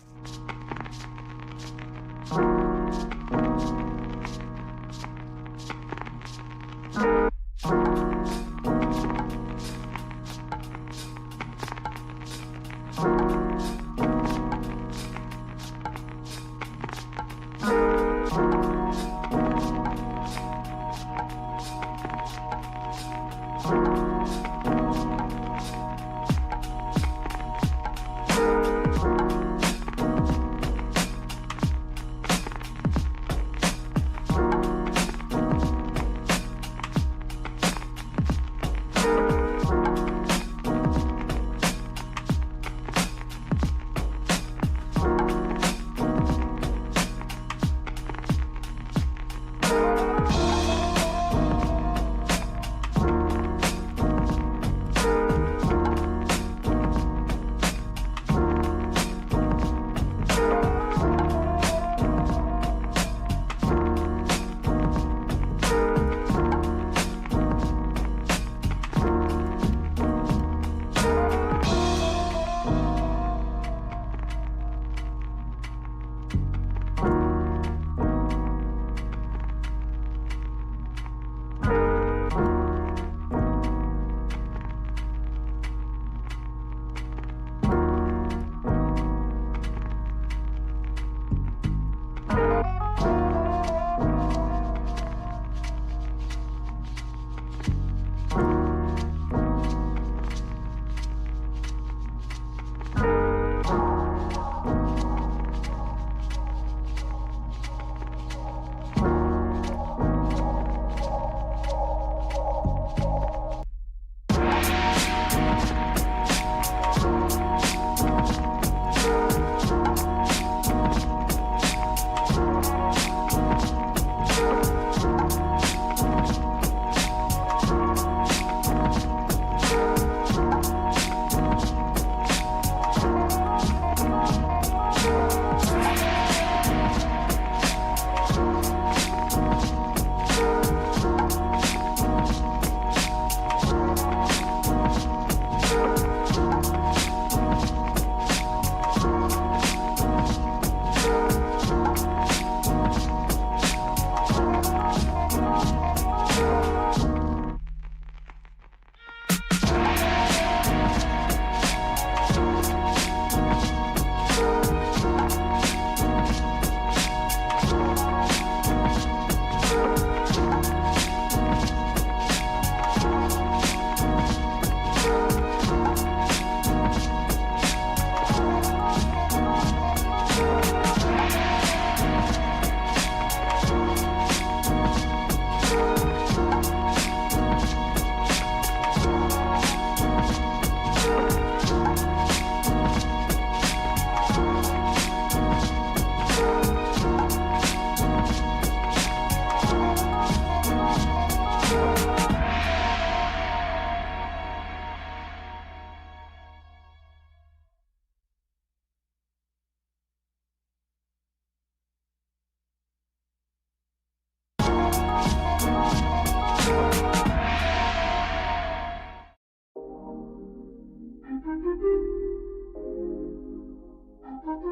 All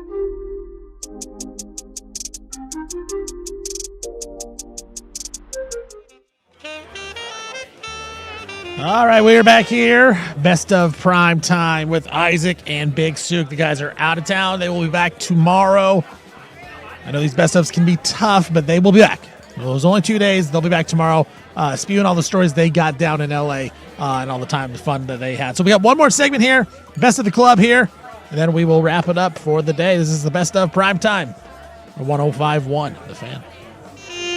right, we are back here. Best of prime time with Isaac and Big Sook. The guys are out of town. They will be back tomorrow. I know these best ofs can be tough, but they will be back. It was only 2 days. They'll be back tomorrow, spewing all the stories they got down in L.A. And all the time, the fun that they had. So we got one more segment here, best of the club here, and then we will wrap it up for the day. This is the best of prime time. 105.1, The Fan.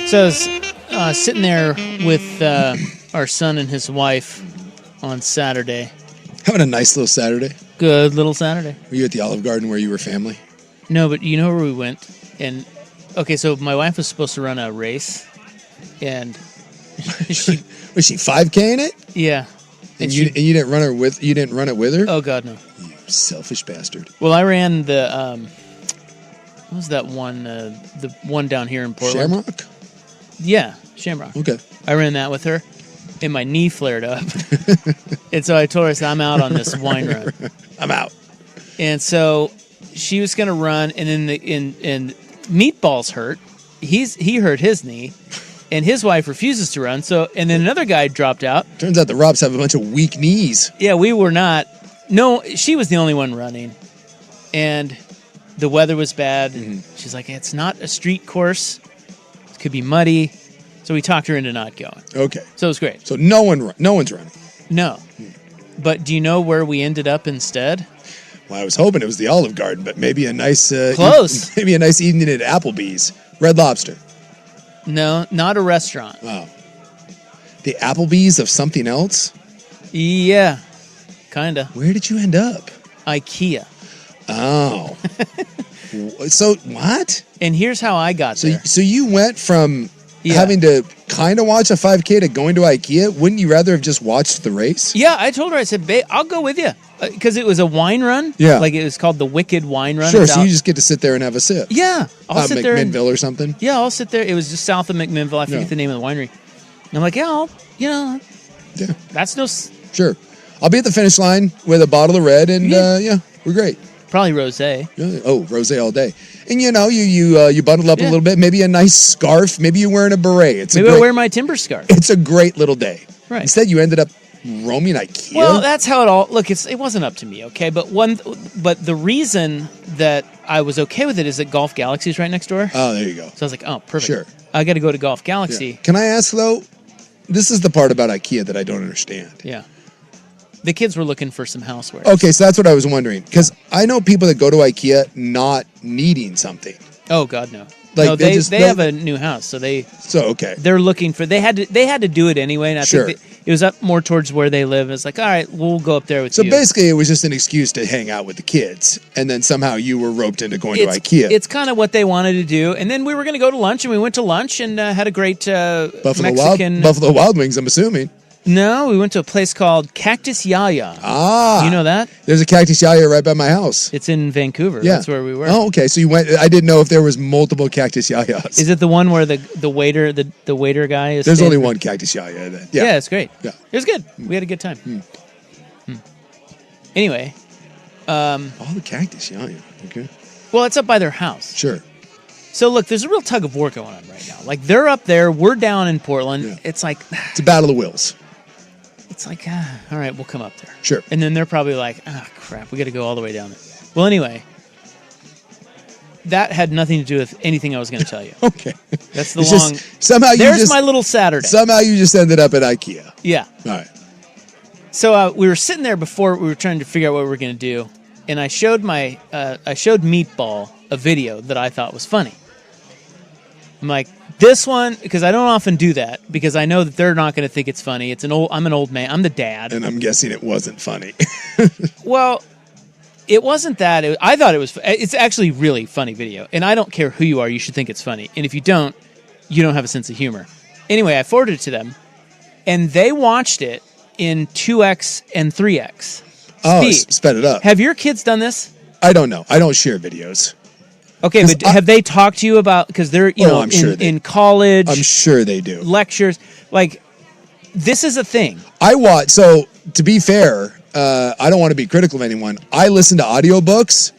So I was sitting there with our son and his wife on Saturday. Having a nice little Saturday. Good little Saturday. Were you at the Olive Garden where you were family? No, but you know where we went? And okay, so my wife was supposed to run a race, and she was she 5K in it? Yeah. And you didn't run it with her? Oh God, no. You selfish bastard. Well, I ran the what was that one? The one down here in Portland. Shamrock? Yeah, Shamrock. Okay. I ran that with her, and my knee flared up, and so I told her, I said, I'm out on this wine run. I'm out. And so she was going to run, and then and Meatball's hurt. He hurt his knee, and his wife refuses to run. So, and then another guy dropped out. Turns out the Robs have a bunch of weak knees. Yeah, we were not. No, she was the only one running, and the weather was bad. And she's like, it's not a street course. It could be muddy. So we talked her into not going. Okay. So it was great. So no one's running. No. But do you know where we ended up instead? Well, I was hoping it was the Olive Garden, but maybe a nice close. Maybe a nice evening at Applebee's. Red Lobster. No, not a restaurant. Oh. The Applebee's of something else? Yeah. Kinda. Where did you end up? IKEA. Oh. So what? And here's how I got there. So you went from having to kind of watch a 5K to going to IKEA? Wouldn't you rather have just watched the race? Yeah, I told her, I said, babe, I'll go with you. Because it was a wine run. Yeah. Like it was called the Wicked Wine Run. Sure, so you just get to sit there and have a sip. Yeah. I'll sit there. McMinnville or something? Yeah, I'll sit there. It was just south of McMinnville. I forget the name of the winery. And I'm like, yeah, that's no... Sure. I'll be at the finish line with a bottle of red, and we're great. Probably rosé. Oh, rosé all day. And you bundle up a little bit. Maybe a nice scarf. Maybe you're wearing a beret. Maybe I'll wear my timber scarf. It's a great little day. Right. Instead, you ended up roaming IKEA. Well, that's how it all. Look, it wasn't up to me, okay. But the reason that I was okay with it is that Golf Galaxy is right next door. Oh, there you go. So I was like, oh, perfect. Sure. I got to go to Golf Galaxy. Yeah. Can I ask though? This is the part about IKEA that I don't understand. Yeah. The kids were looking for some housewares. Okay, so that's what I was wondering. Because I know people that go to IKEA not needing something. Oh God, no. Like no, they have a new house, so okay. They're looking for. They had to do it anyway, and I think it was up more towards where they live. It's like, all right, we'll go up there with you. So basically, it was just an excuse to hang out with the kids, and then somehow you were roped into going to IKEA. It's kind of what they wanted to do, and then we were going to go to lunch, and we went to lunch and had a great Buffalo Wild Wings. I'm assuming. No, we went to a place called Cactus Yaya. Ah. You know that? There's a Cactus Yaya right by my house. It's in Vancouver. Yeah. That's where we were. Oh, okay. So you went. I didn't know if there was multiple Cactus Yayas. Is it the one where the waiter guy is? There's only one Cactus Yaya. Then. Yeah, it's great. Yeah. It was good. We had a good time. Anyway. All the Cactus Yaya. Okay. Well, it's up by their house. Sure. So look, there's a real tug of war going on right now. Like they're up there, we're down in Portland. Yeah. It's like it's a battle of wills. It's like, all right, we'll come up there. Sure. And then they're probably like, crap, we got to go all the way down there. Well, anyway, that had nothing to do with anything I was going to tell you. Okay. That's the long. There's my little Saturday. Somehow you just ended up at IKEA. Yeah. All right. So we were sitting there before we were trying to figure out what we were going to do, and I showed Meatball a video that I thought was funny. I'm like, this one, because I don't often do that, because I know that they're not going to think it's funny. I'm an old man. I'm the dad. And I'm guessing it wasn't funny. Well, it wasn't that. I thought it was. It's actually a really funny video. And I don't care who you are. You should think it's funny. And if you don't have a sense of humor. Anyway, I forwarded it to them, and they watched it in 2x and 3x speed. Oh, sped it up. Have your kids done this? I don't know. I don't share videos. Okay, but have they talked to you about, because they're in college? I'm sure they do. Lectures, like this is a thing. So to be fair, I don't want to be critical of anyone. I listen to audiobooks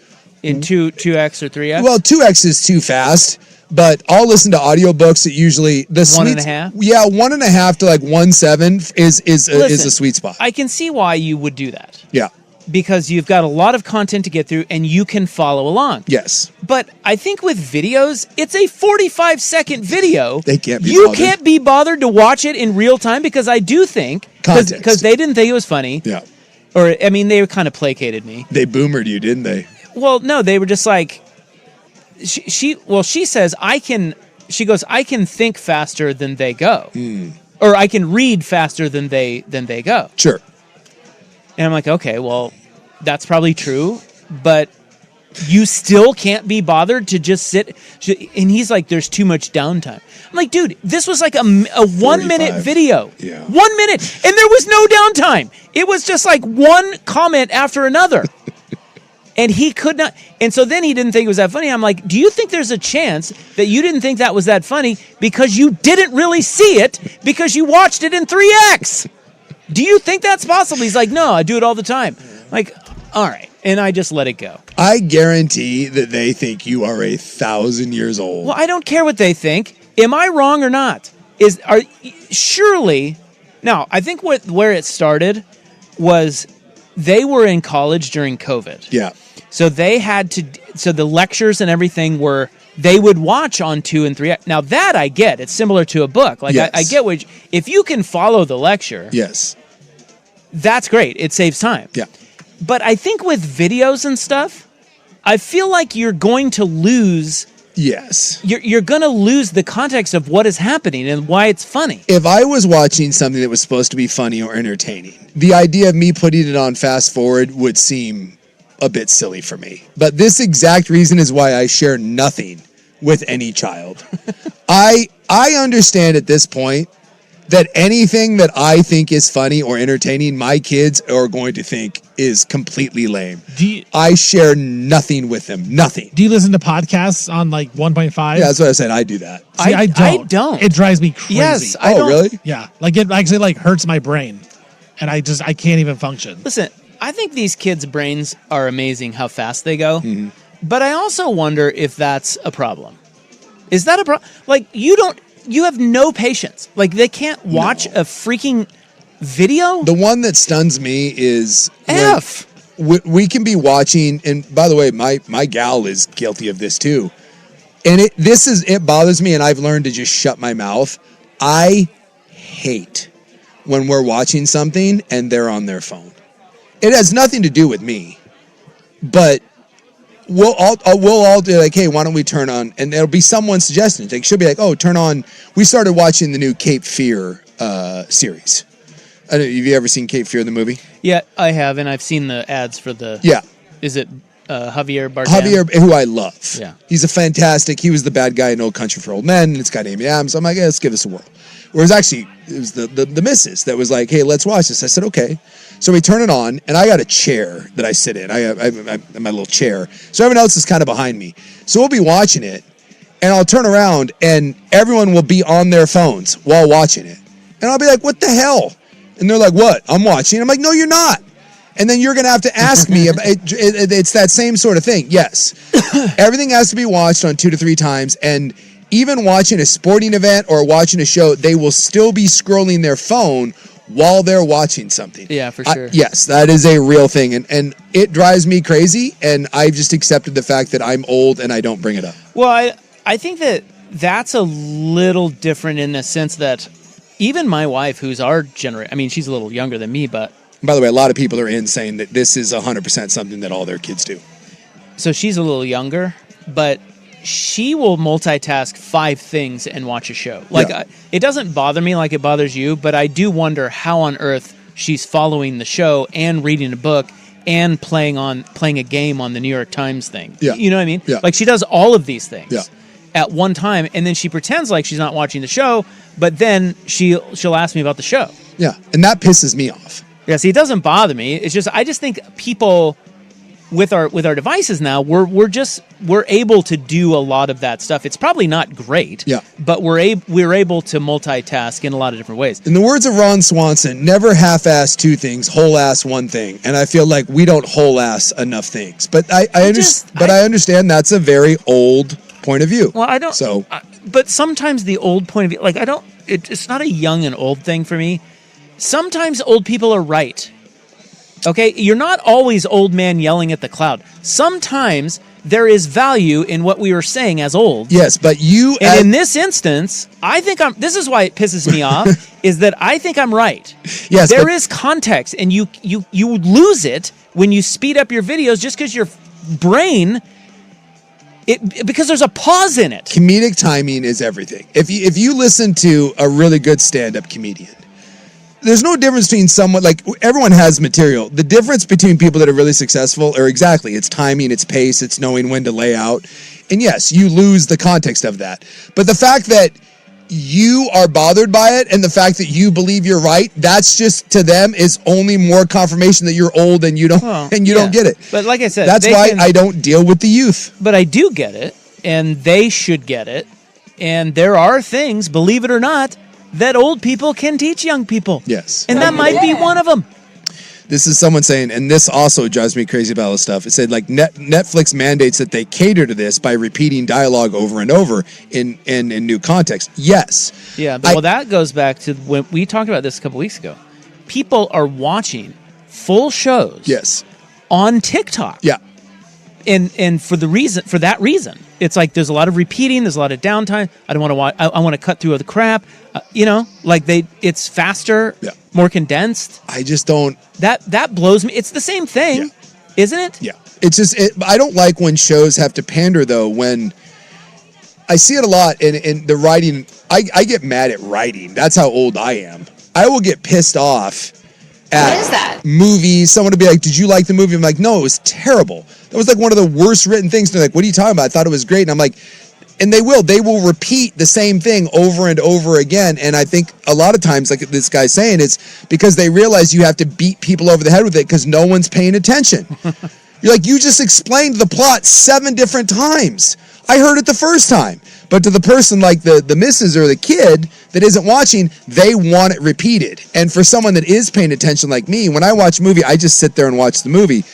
In 2x or 3x? Well, 2x is too fast, but I'll listen to audiobooks. It usually the 1.5. Yeah, 1.5 to like 1.7 is a sweet spot. I can see why you would do that. Yeah. Because you've got a lot of content to get through and you can follow along. Yes. But I think with videos, it's a 45-second video. They can't be You bothered. can't be bothered to watch it in real time because I do think, because they didn't think it was funny. Yeah. Or, I mean, they kind of placated me. They boomered you, didn't they? Well, no, they were just like, she says, I can think faster than they go. Or I can read faster than they go. Sure. And I'm like, okay, well, that's probably true, but you still can't be bothered to just sit. And he's like, there's too much downtime. I'm like, dude, this was like a 1 minute video. Yeah. 1 minute. And there was no downtime. It was just like one comment after another. And he could not. And so then he didn't think it was that funny. I'm like, do you think there's a chance that you didn't think that was that funny because you didn't really see it because you watched it in 3X? Do you think that's possible? He's like, no, I do it all the time. Like, all right. And I just let it go. I guarantee that they think you are 1,000 years old. Well, I don't care what they think. Am I wrong or not? Surely. Now, I think where it started was they were in college during COVID. Yeah. So they had to. So the lectures and everything they would watch on 2 and 3. Now that I get, it's similar to a book. Like Yes. I get if you can follow the lecture. Yes. That's great. It saves time. Yeah. But I think with videos and stuff, I feel like you're going to lose. Yes. You're going to lose the context of what is happening and why it's funny. If I was watching something that was supposed to be funny or entertaining, the idea of me putting it on fast forward would seem a bit silly for me. But this exact reason is why I share nothing with any child. I understand at this point that anything that I think is funny or entertaining, my kids are going to think is completely lame. I share nothing with them. Nothing. Do you listen to podcasts on like 1.5? Yeah, that's what I said. I do that. See, I don't. It drives me crazy. Yes, I don't. Really? Yeah. Like it actually like hurts my brain. And I can't even function. Listen, I think these kids' brains are amazing how fast they go. Mm-hmm. But I also wonder if that's a problem. Is that a problem? Like, you have no patience. Like, they can't watch a freaking video? The one that stuns me is F. We can be watching, and by the way, my gal is guilty of this too. And it bothers me, and I've learned to just shut my mouth. I hate when we're watching something and they're on their phone. It has nothing to do with me, but we'll all do like, hey, why don't we turn on? And it'll be someone's suggestion. Like, she'll be like, oh, turn on. We started watching the new Cape Fear series. I don't know, have you ever seen Cape Fear, the movie? Yeah, I have, and I've seen the ads for the... Yeah. Is it Javier Bardem? Javier, who I love. Yeah. He's he was the bad guy in Old Country for Old Men, and it's got Amy Adams. I'm like, let's give this a whirl. Whereas actually, it was the missus that was like, hey, let's watch this. I said, okay. So we turn it on, and I got a chair that I sit in. I have my little chair. So everyone else is kind of behind me. So we'll be watching it, and I'll turn around, and everyone will be on their phones while watching it. And I'll be like, what the hell? And they're like, what? I'm watching. I'm like, no, you're not. And then you're going to have to ask me. It's that same sort of thing. Yes. Everything has to be watched on 2 to 3 times. And even watching a sporting event or watching a show, they will still be scrolling their phone while they're watching something. Yeah, for sure. Yes, that is a real thing. And it drives me crazy. And I've just accepted the fact that I'm old and I don't bring it up. Well, I think that's a little different in the sense that even my wife, who's our generation, I mean, she's a little younger than me, but... By the way, a lot of people are in saying that this is 100% something that all their kids do. So she's a little younger, but she will multitask 5 things and watch a show. Like, Yeah. It doesn't bother me like it bothers you, but I do wonder how on earth she's following the show and reading a book and playing a game on the New York Times thing. Yeah. You know what I mean? Yeah. Like, she does all of these things. Yeah. At one time, and then she pretends like she's not watching the show, but then she'll ask me about the show. Yeah, and that pisses me off. Yeah, see, it doesn't bother me. It's just I just think people with our devices now, we're able to do a lot of that stuff. It's probably not great, but we're able to multitask in a lot of different ways. In the words of Ron Swanson, never half-ass two things, whole-ass one thing. And I feel like we don't whole-ass enough things. But I understand that's a very old point of view. Well, I don't. So, but sometimes the old point of view, like I don't. It's not a young and old thing for me. Sometimes old people are right. Okay, you're not always old man yelling at the cloud. Sometimes there is value in what we were saying as old. Yes, but you... And in this instance, I think this is why it pisses me off, is that I think I'm right. Yes, there is context, and you lose it when you speed up your videos just because your brain... because there's a pause in it. Comedic timing is everything. If you listen to a really good stand-up comedian, there's no difference between someone, like, everyone has material. The difference between people that are really successful are exactly, it's timing, it's pace, it's knowing when to lay out. And yes, you lose the context of that. But the fact that you are bothered by it and the fact that you believe you're right, that's just, to them, is only more confirmation that you're old and you don't don't get it. But like I said, that's why I don't deal with the youth. But I do get it, and they should get it. And there are things, believe it or not, that old people can teach young people. Yes. And that might be one of them. This is someone saying, and this also drives me crazy about all this stuff. It said, like, Netflix mandates that they cater to this by repeating dialogue over and over in new context. Yes. Yeah, well, that goes back to when we talked about this a couple weeks ago. People are watching full shows on TikTok. Yeah. And for that reason. It's like there's a lot of repeating, there's a lot of downtime. I don't want to watch. I want to cut through the crap. It's faster, more condensed. I just don't. That blows me. It's the same thing, isn't it? Yeah. It's just I don't like when shows have to pander though. When I see it a lot in the writing, I get mad at writing. That's how old I am. I will get pissed off at movies. Someone will be like, "Did you like the movie?" I'm like, "No, it was terrible. That was like one of the worst written things." And they're like, "What are you talking about? I thought it was great." And I'm like, and they will repeat the same thing over and over again. And I think a lot of times, like this guy's saying, it's because they realize you have to beat people over the head with it because no one's paying attention. You're like, you just explained the plot 7 different times. I heard it the first time. But to the person like the missus or the kid that isn't watching, they want it repeated. And for someone that is paying attention like me, when I watch a movie, I just sit there and watch the movie.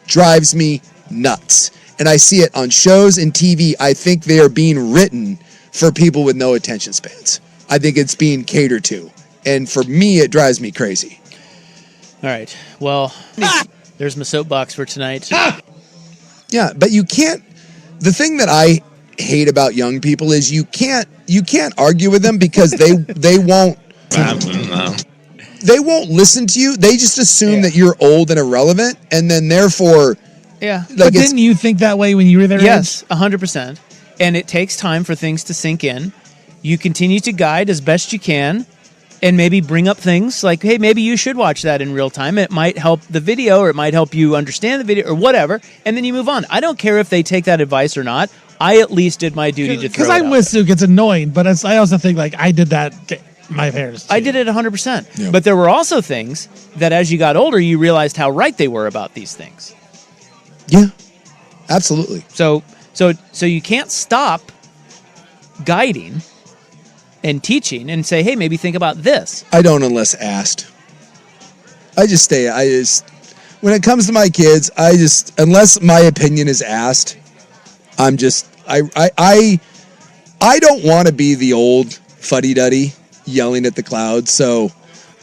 Drives me nuts. And I see it on shows and TV. I think they are being written for people with no attention spans. I think it's being catered to. And for me, it drives me crazy. All right. Well, there's my soapbox for tonight. Yeah, but you can't... The thing that I hate about young people is you can't argue with them because they won't listen to you. They just assume that you're old and irrelevant, and then therefore... Yeah. But didn't you think that way when you were there? Yes, 100%. And it takes time for things to sink in. You continue to guide as best you can and maybe bring up things like, hey, maybe you should watch that in real time. It might help the video or it might help you understand the video or whatever. And then you move on. I don't care if they take that advice or not. I at least did my duty to throw it out. Because I'm with Suk. It's annoying, but I also think like I did that my parents. I did it 100%. Yeah. But there were also things that as you got older, you realized how right they were about these things. Yeah, absolutely. So you can't stop guiding and teaching and say, hey, maybe think about this. I don't unless asked. When it comes to my kids, unless my opinion is asked, I don't want to be the old fuddy-duddy yelling at the clouds. So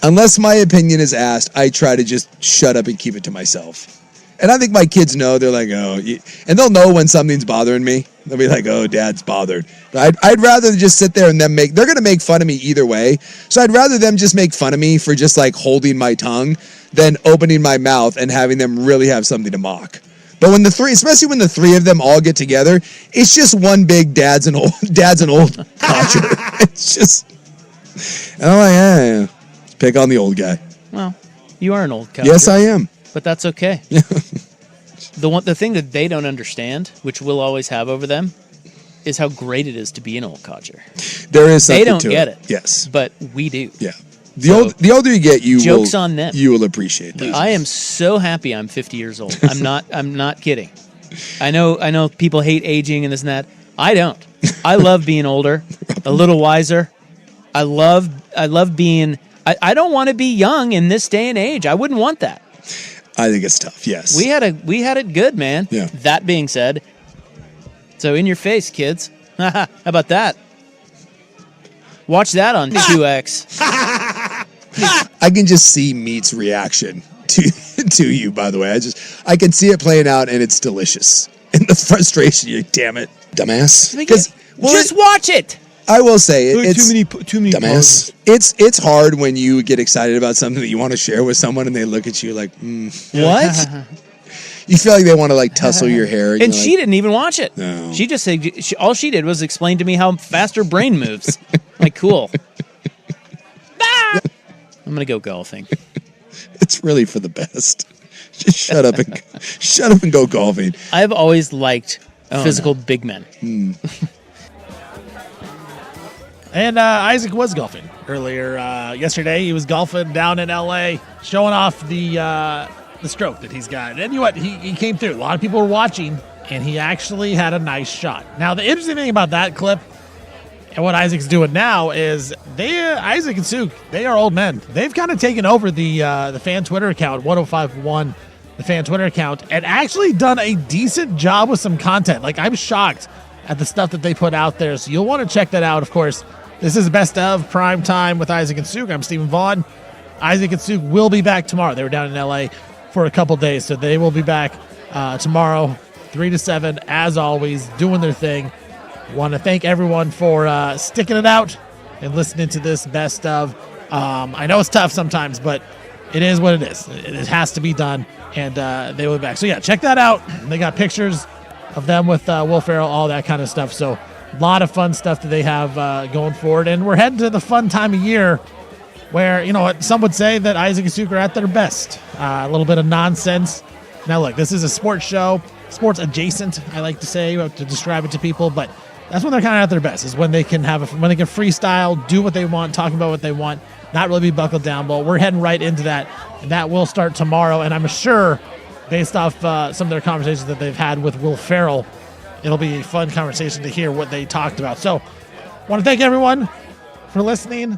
unless my opinion is asked, I try to just shut up and keep it to myself. And I think my kids know. They're like, oh, and they'll know when something's bothering me. They'll be like, oh, Dad's bothered. But I'd rather just sit there and they're going to make fun of me either way. So I'd rather them just make fun of me for just like holding my tongue than opening my mouth and having them really have something to mock. But especially when the three of them all get together, it's just one big dad's an old culture. It's just, and I'm like, pick on the old guy. Well, you are an old guy. Yes, I am. But that's okay. The thing that they don't understand, which we'll always have over them, is how great it is to be an old codger. There is something they don't to get it. it. Yes. But we do. Yeah. The older you get, jokes on them. You will appreciate that. I am so happy I'm 50 years old. I'm not kidding. I know people hate aging and this and that. I don't. I love being older, a little wiser. I love being. I don't want to be young in this day and age. I wouldn't want that. I think it's tough. Yes, we had it good, man. Yeah. That being said, so in your face, kids. How about that? Watch that on 2X. I can just see Meat's reaction to you. By the way, I can see it playing out, and it's delicious. And the frustration, you're like, damn it, dumbass. Just watch it. I will say it's too many dumbass. It's hard when you get excited about something that you want to share with someone, and they look at you like, what? You feel like they want to like tussle your hair, and she didn't even watch it. No. She just said all she did was explain to me how fast her brain moves. Like, cool. I'm gonna go golfing. It's really for the best. Just shut up and go golfing. I've always liked physical big men. And Isaac was golfing earlier yesterday. He was golfing down in L.A., showing off the stroke that he's got. And you know what? He came through. A lot of people were watching, and he actually had a nice shot. Now, the interesting thing about that clip and what Isaac's doing now is Isaac and Suk, they are old men. They've kind of taken over the fan Twitter account, 1051, the fan Twitter account, and actually done a decent job with some content. Like, I'm shocked at the stuff that they put out there. So you'll want to check that out, of course. This is the best of Prime Time with Isaac and Suk. I'm Stephen Vaughn. Isaac and Suk will be back tomorrow. They were down in L.A. for a couple days, so they will be back tomorrow, 3 to 7, as always, doing their thing. Want to thank everyone for sticking it out and listening to this best of. I know it's tough sometimes, but it is what it is. It has to be done, and they will be back. So, yeah, check that out. They got pictures of them with Will Ferrell, all that kind of stuff. So a lot of fun stuff that they have going forward. And we're heading to the fun time of year where, you know what, some would say that Isaac and Suk are at their best. A little bit of nonsense. Now, look, this is a sports show, sports adjacent, I like to say, to describe it to people, but that's when they're kind of at their best, is when they can when they can freestyle, do what they want, talk about what they want, not really be buckled down. But we're heading right into that, and that will start tomorrow. And I'm sure, based off some of their conversations that they've had with Will Ferrell, it'll be a fun conversation to hear what they talked about. So, want to thank everyone for listening.